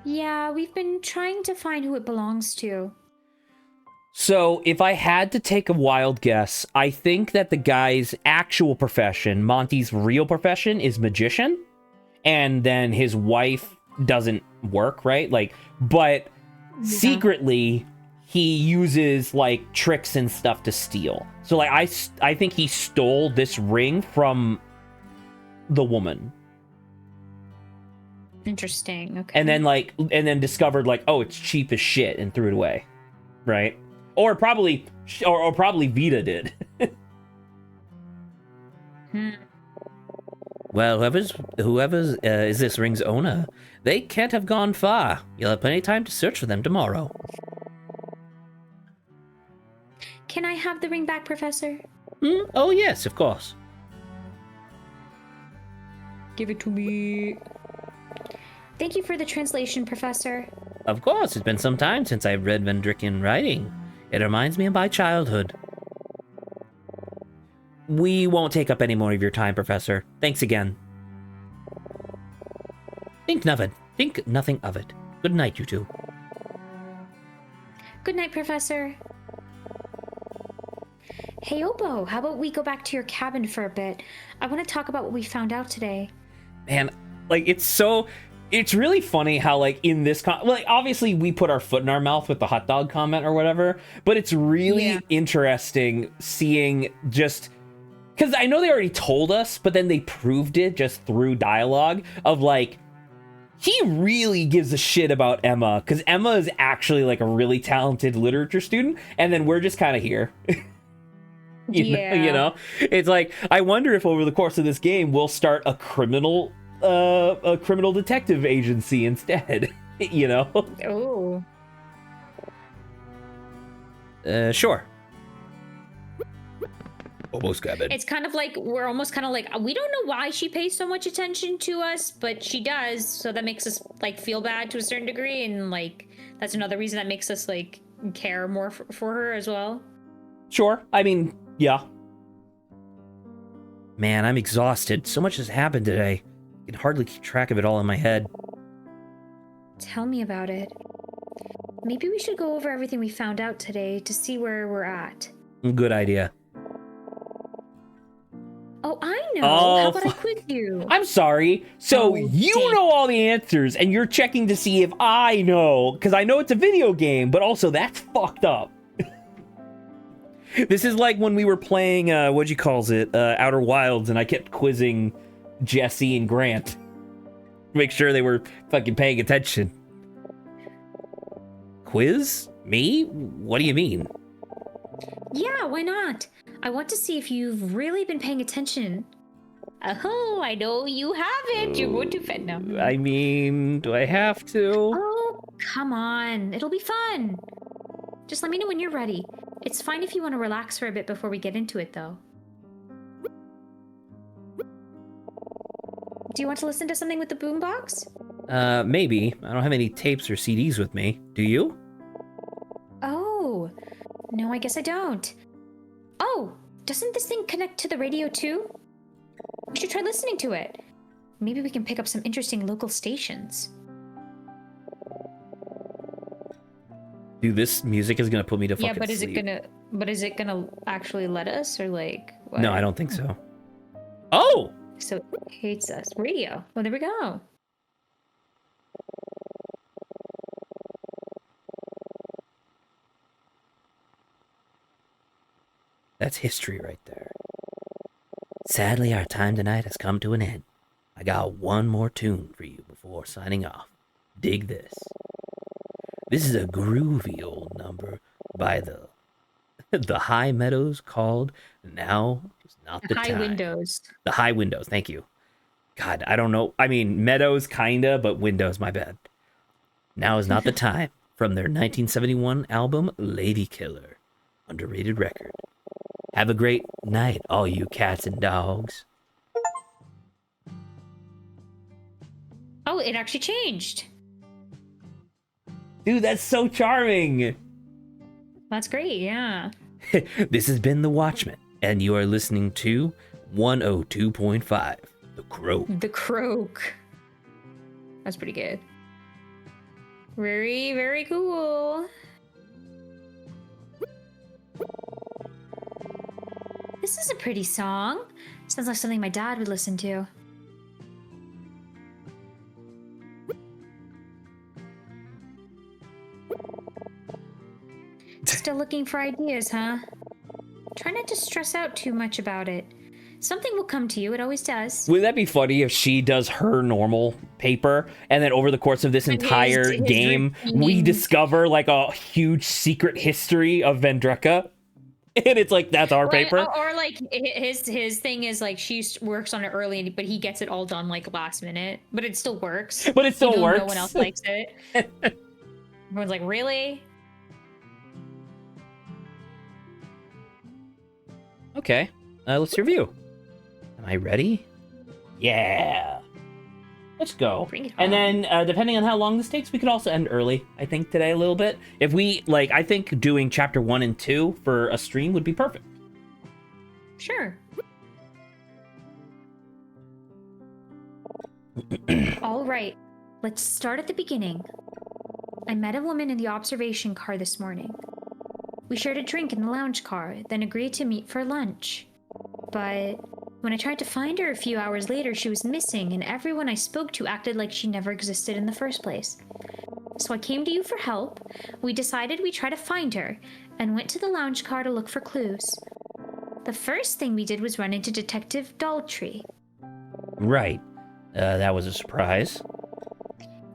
Yeah, we've been trying to find who it belongs to. So, if I had to take a wild guess, I think that the guy's actual profession, Monty's real profession, is magician. And then his wife doesn't work, right? Like, but secretly, he uses, like, tricks and stuff to steal. So, like, I think he stole this ring from the woman. Interesting. Okay. And then discovered, like, oh, it's cheap as shit and threw it away. Right? Or probably Vita did. Well, whoever's is this ring's owner, they can't have gone far. You'll have plenty of time to search for them tomorrow. Can I have the ring back, Professor? Oh yes, of course. Give it to me. Thank you for the translation, Professor. Of course, it's been some time since I've read Vendricken writing. It reminds me of my childhood. We won't take up any more of your time, Professor. Thanks again. Think nothing of it. Good night, you two. Good night, Professor. Hey, Obo, how about we go back to your cabin for a bit? I want to talk about what we found out today. Man, like, it's really funny how, like, in this like, obviously we put our foot in our mouth with the hot dog comment or whatever, but it's really interesting seeing just, because I know they already told us, but then they proved it just through dialogue of, like, he really gives a shit about Emma, because Emma is actually, like, a really talented literature student, and then we're just kind of here. You know? It's like, I wonder if over the course of this game, we'll start a criminal detective agency instead, you know? Oh. Sure. Almost got it. It's kind of like, we're almost kind of like, we don't know why she pays so much attention to us, but she does, so that makes us, like, feel bad to a certain degree, and, like, that's another reason that makes us, like, care more for her as well. Sure. I mean, yeah. Man, I'm exhausted. So much has happened today. I can hardly keep track of it all in my head. Tell me about it. Maybe we should go over everything we found out today to see where we're at. Good idea. know. Oh, How about I quiz you? I'm sorry. So Oh, you dang. know all the answers, and you're checking to see if I know, because I know it's a video game, but also that's fucked up. This is like when we were playing, what'd you calls it, Outer Wilds, and I kept quizzing Jesse and Grant to make sure they were fucking paying attention. Quiz? Me? What do you mean? Yeah, why not? I want to see if you've really been paying attention. Oh, I know you haven't. You're going to fit now. I mean, do I have to? Oh, come on. It'll be fun. Just let me know when you're ready. It's fine if you want to relax for a bit before we get into it, though. Do you want to listen to something with the boombox? Maybe. I don't have any tapes or CDs with me. Do you? Oh, no, I guess I don't. Oh, doesn't this thing connect to the radio too? We should try listening to it. Maybe we can pick up some interesting local stations. Dude, this music is gonna put me to fucking Yeah, but is sleep. is it gonna actually let us, or like what? No, I don't think so. Oh! So it hates us. Radio. Well, there we go. That's history right there. Sadly, our time tonight has come to an end. I got one more tune for you before signing off. Dig this. This is a groovy old number by the High Meadows called Now Is Not the High Time. windows. The High Windows, thank you. God, I don't know. I mean, Meadows kinda, but Windows, my bad. Now Is Not the Time from their 1971 album Lady Killer. Underrated record. Have a great night, all you cats and dogs. Oh, it actually changed. Dude, that's so charming! That's great, yeah. This has been The Watchman, and you are listening to 102.5, The Crow. The croak. That's pretty good. Very, very cool. This is a pretty song. Sounds like something my dad would listen to. Still looking for ideas, huh? Try not to stress out too much about it. Something will come to you, it always does. Wouldn't that be funny if she does her normal paper, and then over the course of this entire his game, we routine. discover like a huge secret history of Vendreka? And it's like, that's our paper? Or like his thing is like she works on it early, but he gets it all done like last minute. But it still works. But it still even though works. No one else likes it. Everyone's like, really? Okay, let's review. Am I ready? Yeah. Let's go. Bring it And on. then, depending on how long this takes, we could also end early, I think, today a little bit. If we, like, I think doing chapter 1 and 2 for a stream would be perfect. Sure. All right, let's start at the beginning. I met a woman in the observation car this morning. We shared a drink in the lounge car, then agreed to meet for lunch. But when I tried to find her a few hours later, she was missing, and everyone I spoke to acted like she never existed in the first place. So I came to you for help. We decided we'd try to find her, and went to the lounge car to look for clues. The first thing we did was run into Detective Daltrey. Right. That was a surprise.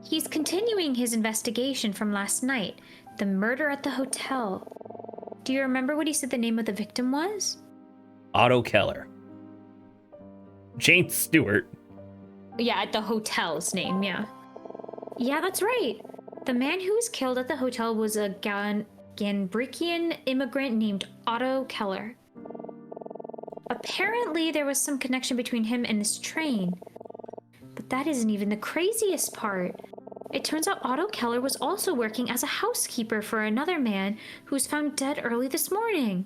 He's continuing his investigation from last night, the murder at the hotel. Do you remember what he said the name of the victim was? Otto Keller. Jane Stewart. Yeah, at the hotel's name, yeah. Yeah, that's right. The man who was killed at the hotel was a Ganbrikian immigrant named Otto Keller. Apparently, there was some connection between him and this train. But that isn't even the craziest part. It turns out Otto Keller was also working as a housekeeper for another man who was found dead early this morning.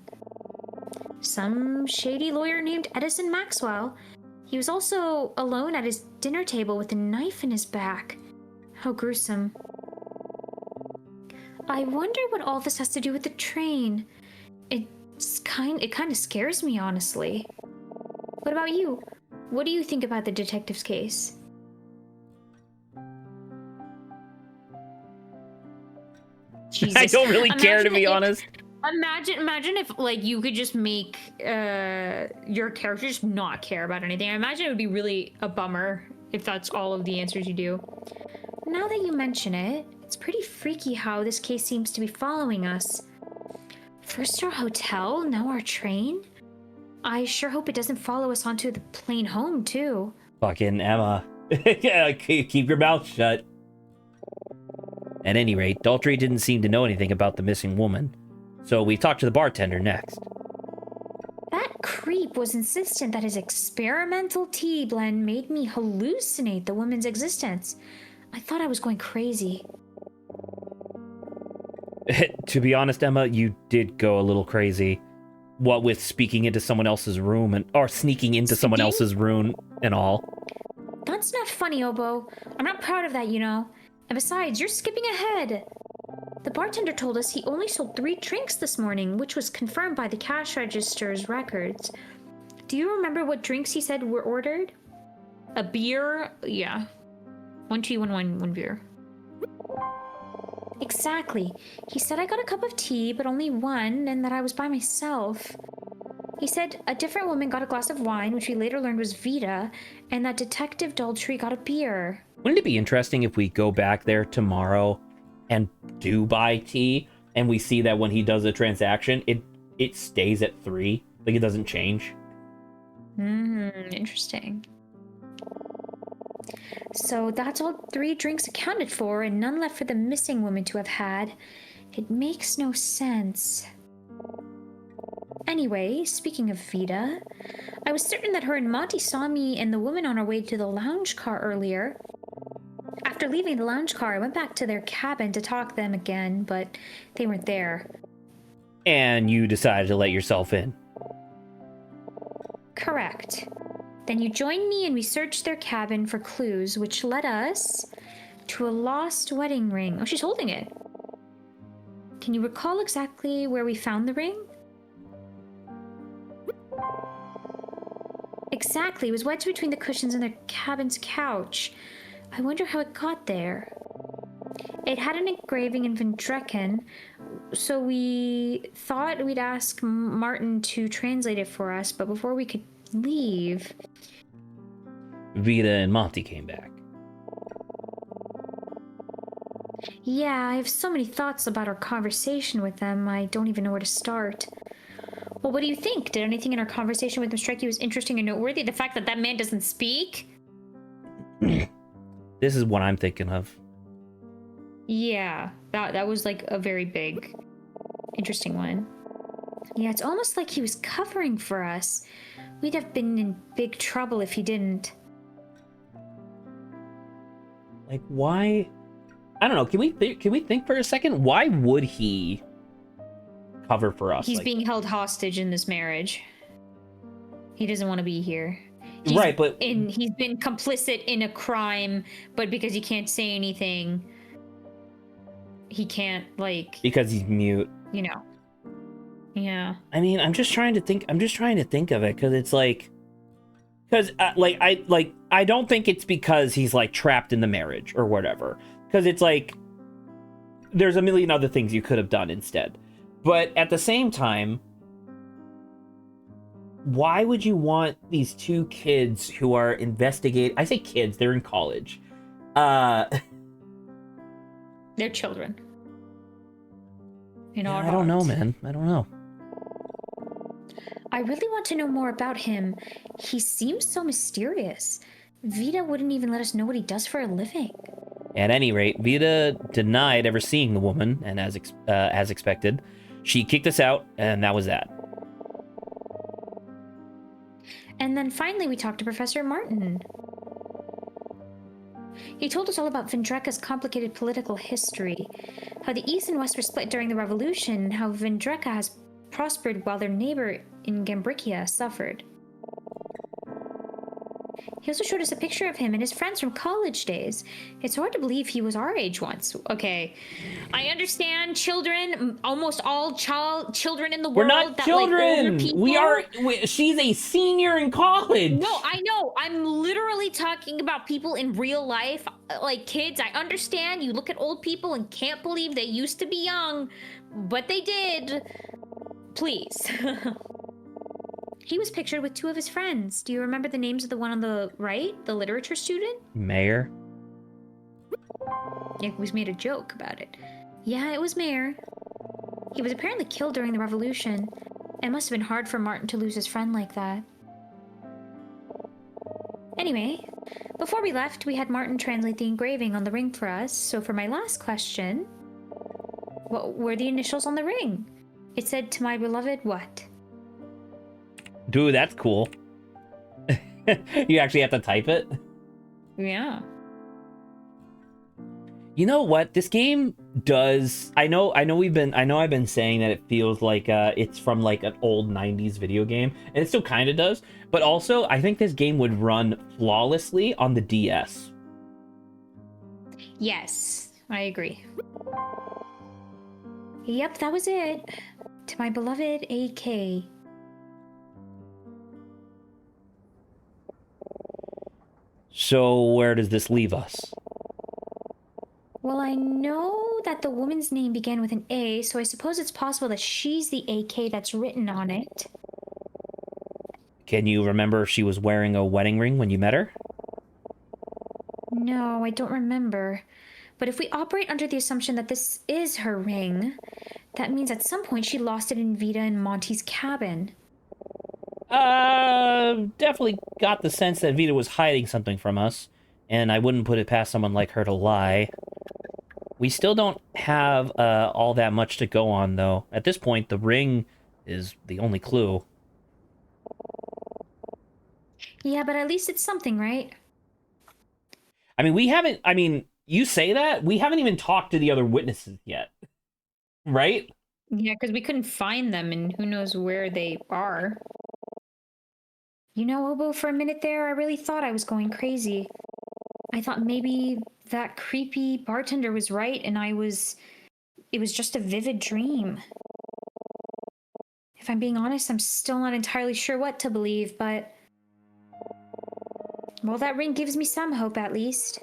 Some shady lawyer named Edison Maxwell. He was also alone at his dinner table with a knife in his back. How gruesome. I wonder what all this has to do with the train. It kind of scares me, honestly. What about you? what do you think about the detective's case? Jesus. I don't really care, to Imagine be if- honest. Imagine if, like, you could just make your character just not care about anything. I imagine it would be really a bummer if that's all of the answers you do. Now that you mention it, it's pretty freaky how this case seems to be following us. First our hotel, now our train. I sure hope it doesn't follow us onto the plane home, too. Fucking Emma. Yeah, keep your mouth shut. At any rate, Daltrey didn't seem to know anything about the missing woman, so we talked to the bartender next. That creep was insistent that his experimental tea blend made me hallucinate the woman's existence. I thought I was going crazy. To be honest, Emma, you did go a little crazy. What with speaking into someone else's room or sneaking into someone Speaking? else's room and all. That's not funny, Obo. I'm not proud of that, you know. And besides, you're skipping ahead. The bartender told us he only sold 3 drinks this morning, which was confirmed by the cash register's records. Do you remember what drinks he said were ordered? A beer? Yeah. 1 tea, 1 wine, 1 beer. Exactly. He said I got a cup of tea, but only 1, and that I was by myself. He said a different woman got a glass of wine, which we later learned was Vita, and that Detective Daltrey got a beer. Wouldn't it be interesting if we go back there tomorrow and do buy tea, and we see that when he does a transaction, it stays at 3? Like, it doesn't change? Interesting. So that's all 3 drinks accounted for, and none left for the missing woman to have had. It makes no sense. Anyway, speaking of Vita, I was certain that her and Monty saw me and the woman on our way to the lounge car earlier. After leaving the lounge car, I went back to their cabin to talk to them again, but they weren't there. And you decided to let yourself in. Correct. Then you joined me and we searched their cabin for clues, which led us to a lost wedding ring. Oh, she's holding it. Can you recall exactly where we found the ring? Exactly. It was wedged between the cushions in their cabin's couch. I wonder how it got there. It had an engraving in Vendrekken, so we thought we'd ask Martin to translate it for us, but before we could leave... Vita and Monty came back. Yeah, I have so many thoughts about our conversation with them, I don't even know where to start. Well, what do you think? Did anything in our conversation with them strike you as interesting and noteworthy? The fact that that man doesn't speak? This is what I'm thinking of. Yeah, that was like a very big, interesting one. Yeah, it's almost like he was covering for us. We'd have been in big trouble if he didn't. Like, why? I don't know. Can we think for a second? Why would he cover for us? He's Like, being held hostage in this marriage. He doesn't want to be here. right, but He's been complicit in a crime, but because he can't say anything, he can't, like... because he's mute. You know. Yeah. I mean, I'm just trying to think of it, because it's like... Because, I don't think it's because he's, like, trapped in the marriage or whatever. Because it's like... There's a million other things you could have done instead. But at the same time... Why would you want these 2 kids who are investigating... I say kids, they're in college. They're children. In our I don't know, hearts. man. I don't know. I really want to know more about him. He seems so mysterious. Vita wouldn't even let us know what he does for a living. At any rate, Vita denied ever seeing the woman, and as expected, she kicked us out, and that was that. And then finally we talked to Professor Martin. He told us all about Vendrekka's complicated political history, how the East and West were split during the Revolution, how Vendrekka has prospered while their neighbor in Gambrikia suffered. He also showed us a picture of him and his friends from college days. It's hard to believe he was our age once. Okay, I understand children, almost all children in the world. We're not that, children. Like, older people. She's a senior in college. No, I know. I'm literally talking about people in real life, like kids. I understand you look at old people and can't believe they used to be young, but they did. Please. He was pictured with two of his friends. Do you remember the names of the one on the right, the literature student? Mayor. Yeah, we made a joke about it. Yeah, it was Mayor. He was apparently killed during the revolution. It must have been hard for Martin to lose his friend like that. Anyway, before we left, we had Martin translate the engraving on the ring for us. So for my last question, what were the initials on the ring? It said, "To my beloved," what? Dude, that's cool. You actually have to type it? Yeah. You know what? This game does. I've been saying that it feels like it's from like an old 90s video game, and it still kind of does. But also, I think this game would run flawlessly on the DS. Yes, I agree. Yep, that was it. To my beloved AK. So where does this leave us? Well, I know that the woman's name began with an A, so I suppose it's possible that she's the AK that's written on it. Can you remember if she was wearing a wedding ring when you met her? No, I don't remember. But if we operate under the assumption that this is her ring, that means at some point she lost it in Vita and Monty's cabin. Definitely got the sense that Vita was hiding something from us, and I wouldn't put it past someone like her to lie. We still don't have all that much to go on, though. At this point, the ring is the only clue. Yeah, but at least it's something, right? I mean, you say that, we haven't even talked to the other witnesses yet. Right? Yeah, because we couldn't find them, and who knows where they are. You know, Obo, for a minute there, I really thought I was going crazy. I thought maybe that creepy bartender was right, and it was just a vivid dream. If I'm being honest, I'm still not entirely sure what to believe, but... well, that ring gives me some hope, at least.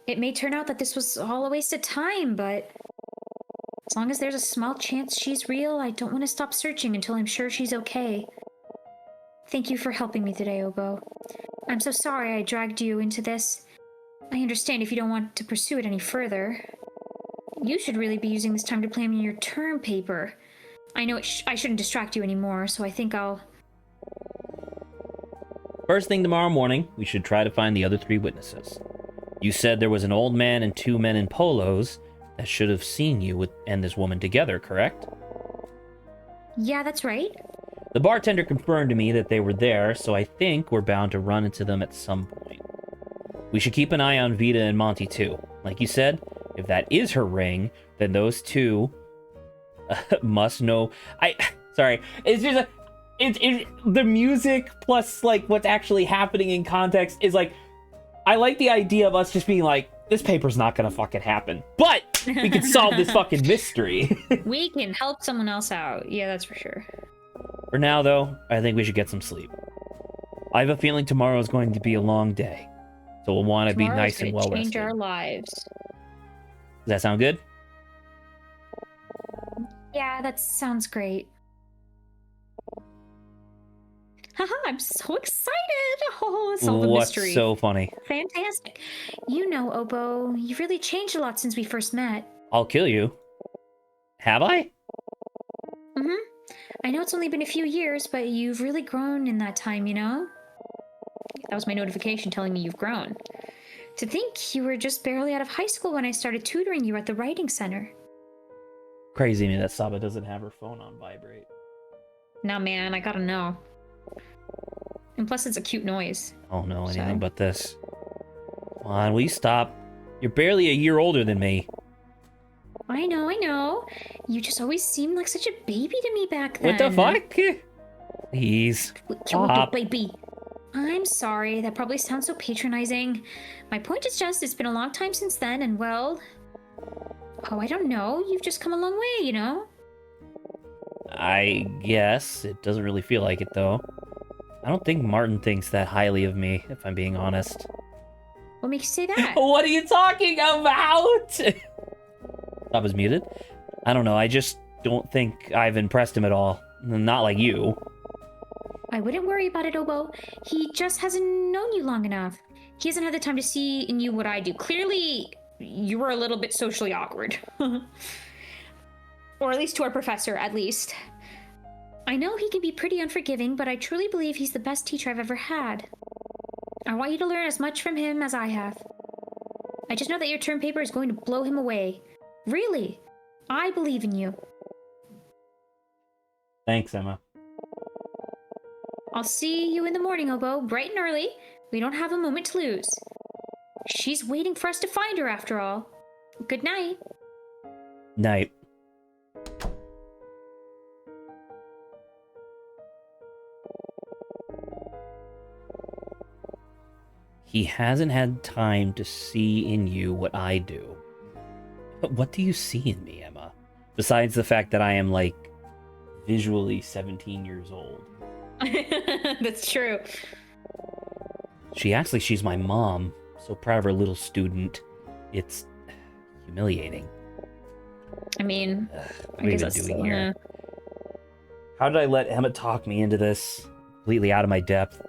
It may turn out that this was all a waste of time, but... as long as there's a small chance she's real, I don't want to stop searching until I'm sure she's okay. Thank you for helping me today, Obo. I'm so sorry I dragged you into this. I understand if you don't want to pursue it any further. You should really be using this time to plan your term paper. I know I shouldn't distract you anymore, so I think I'll... First thing tomorrow morning, we should try to find the other 3 witnesses. You said there was an old man and 2 men in polos that should have seen you and this woman together, correct? Yeah, that's right. The bartender confirmed to me that they were there, so I think we're bound to run into them at some point. We should keep an eye on Vita and Monty too. Like you said, if that is her ring, then those 2 must know. Sorry, it's just the music plus like what's actually happening in context is like, I like the idea of us just being like, this paper's not gonna fucking happen, but we can solve this fucking mystery. We can help someone else out. Yeah, that's for sure. For now, though, I think we should get some sleep. I have a feeling tomorrow is going to be a long day, so we'll want to be nice and well rested. Change our lives. Does that sound good? Yeah, that sounds great. Haha, I'm so excited! Oh, solve the mystery. What's so funny? Fantastic. You know, Obo, you've really changed a lot since we first met. I'll kill you. Have I? Mm-hmm. I know it's only been a few years, but you've really grown in that time, you know? That was my notification telling me you've grown. To think you were just barely out of high school when I started tutoring you at the writing center. Crazy to me that Saba doesn't have her phone on vibrate. Nah, man, I gotta know. And plus, it's a cute noise. Oh no, anything but this. Come on, will you stop? You're barely a year older than me. I know. You just always seemed like such a baby to me back then. What the fuck? Please, stop. Baby. I'm sorry, that probably sounds so patronizing. My point is just, it's been a long time since then, and well... Oh, I don't know. You've just come a long way, you know? I guess. It doesn't really feel like it, though. I don't think Martin thinks that highly of me, if I'm being honest. What makes you say that? What are you talking about? Stop is muted. I don't know, I just don't think I've impressed him at all. Not like you. I wouldn't worry about it, Obo. He just hasn't known you long enough. He hasn't had the time to see in you what I do. Clearly, you were a little bit socially awkward. Or at least to our professor, at least. I know he can be pretty unforgiving, but I truly believe he's the best teacher I've ever had. I want you to learn as much from him as I have. I just know that your term paper is going to blow him away. Really. I believe in you. Thanks, Emma. I'll see you in the morning, Obo, bright and early. We don't have a moment to lose. She's waiting for us to find her, after all. Good night. Night. He hasn't had time to see in you what I do. But what do you see in me, Emma? Besides the fact that I am, like, visually 17 years old. That's true. She acts like she's my mom. So proud of her little student. It's humiliating. I mean, What are you doing here? How did I let Emma talk me into this? Completely out of my depth.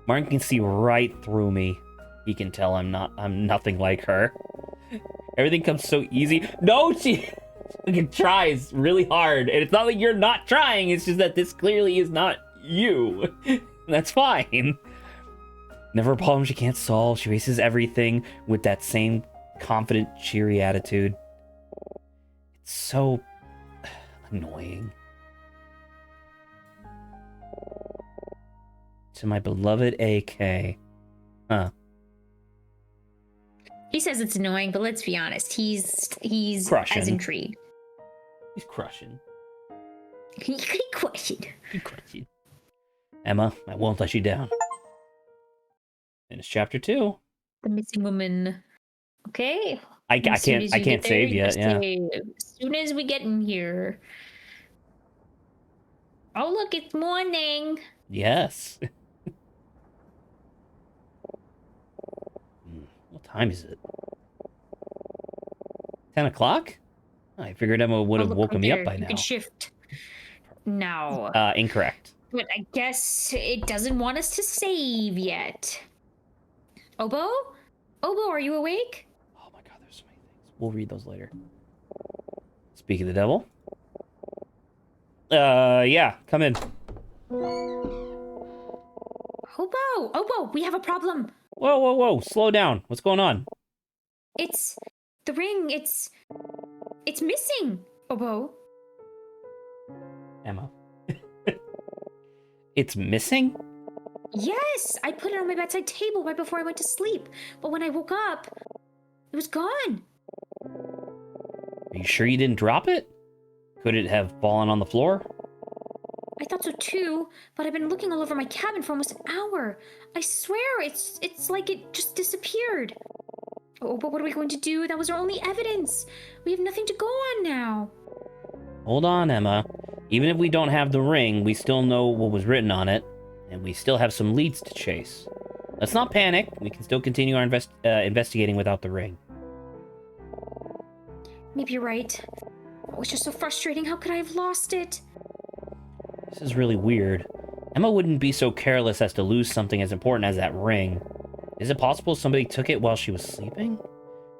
Martin can see right through me. He can tell I'm nothing like her. Everything comes so easy. No, she tries really hard. And it's not like you're not trying. It's just that this clearly is not you. That's fine. Never a problem she can't solve. She faces everything with that same confident, cheery attitude. It's so annoying. To my beloved AK. Huh. He says it's annoying, but let's be honest. He's Crushing. as intrigued. He's crushing. He questioned. He's crushing. Emma, I won't let you down. Finish chapter 2. The missing woman. Okay. I can't save yet, yeah. As soon as we get in here. Oh, look, it's morning. Yes. What time is it? 10 o'clock? I figured Emma would have look woken right me there. up by You now. can shift. No. Incorrect. But I guess it doesn't want us to save yet. Obo? Obo, are you awake? Oh my god, there's so many things. We'll read those later. Speak of the devil. Yeah, come in. Obo, we have a problem. Whoa, slow down. What's going on? It's the ring. It's missing. Obo. Emma. It's missing? Yes, I put it on my bedside table right before I went to sleep. But when I woke up, it was gone. Are you sure you didn't drop it? Could it have fallen on the floor? I thought so too, but I've been looking all over my cabin for almost an hour. I swear, it's like it just disappeared. Oh, but what are we going to do? That was our only evidence. We have nothing to go on now. Hold on, Emma. Even if we don't have the ring, we still know what was written on it, and we still have some leads to chase. Let's not panic. We can still continue our investigating without the ring. Maybe you're right. Oh, it's just so frustrating. How could I have lost it? This is really weird. Emma wouldn't be so careless as to lose something as important as that ring. Is it possible somebody took it while she was sleeping?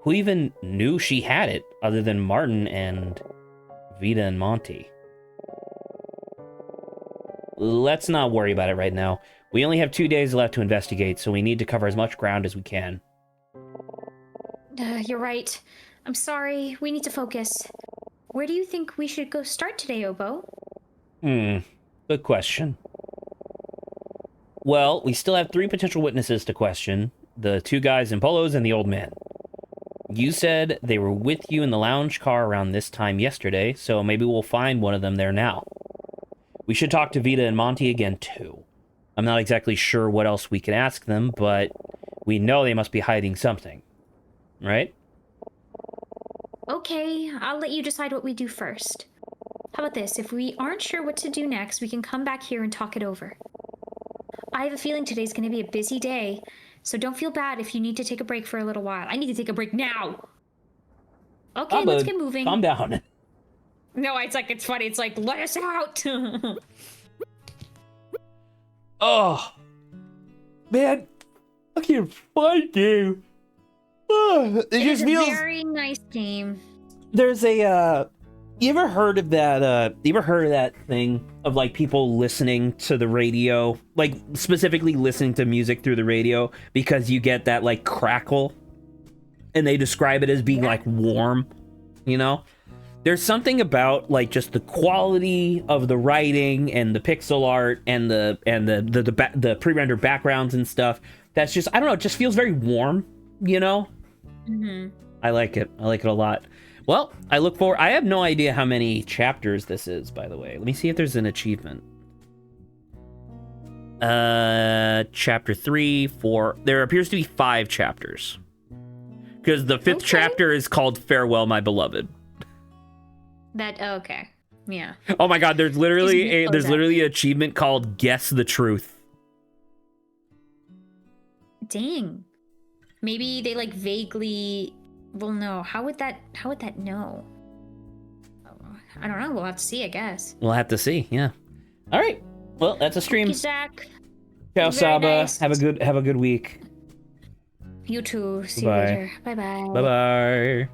Who even knew she had it, other than Martin and Vita and Monty? Let's not worry about it right now. We only have 2 days left to investigate, so we need to cover as much ground as we can. You're right. I'm sorry. We need to focus. Where do you think we should go start today, Obo? Good question. Well, we still have 3 potential witnesses to question. The 2 guys in polos and the old man. You said they were with you in the lounge car around this time yesterday, so maybe we'll find one of them there now. We should talk to Vita and Monty again, too. I'm not exactly sure what else we can ask them, but we know they must be hiding something. Right? Okay, I'll let you decide what we do first. How about this? If we aren't sure what to do next, we can come back here and talk it over. I have a feeling today's going to be a busy day, so don't feel bad if you need to take a break for a little while. I need to take a break now. Okay, let's get moving. Calm down. No, it's funny. It's like, let us out. Oh, man, I can't find you. Oh, it just is feels a very nice game. there's a you ever heard of that thing of like people listening to the radio, like specifically listening to music through the radio because you get that like crackle, and they describe it as being like warm, you know? There's something about like just the quality of the writing and the pixel art and the pre-rendered backgrounds and stuff that's just, I don't know, it just feels very warm, you know? Mm-hmm. I like it a lot. Well, I look forward. I have no idea how many chapters this is, by the way. Let me see if there's an achievement. Chapter 3, 4. There appears to be 5 chapters. Because the 5th chapter is called Farewell, My Beloved. Okay. Yeah. Oh my god, there's literally an achievement called Guess the Truth. Dang. Maybe they like vaguely. Well, no. How would that know? I don't know. We'll have to see, I guess. We'll have to see. Yeah. All right. Well, that's a stream. Thank you, Zach. Ciao, Very Saba. nice. Have a good week. You too. See Bye. you later. Bye bye. Bye bye.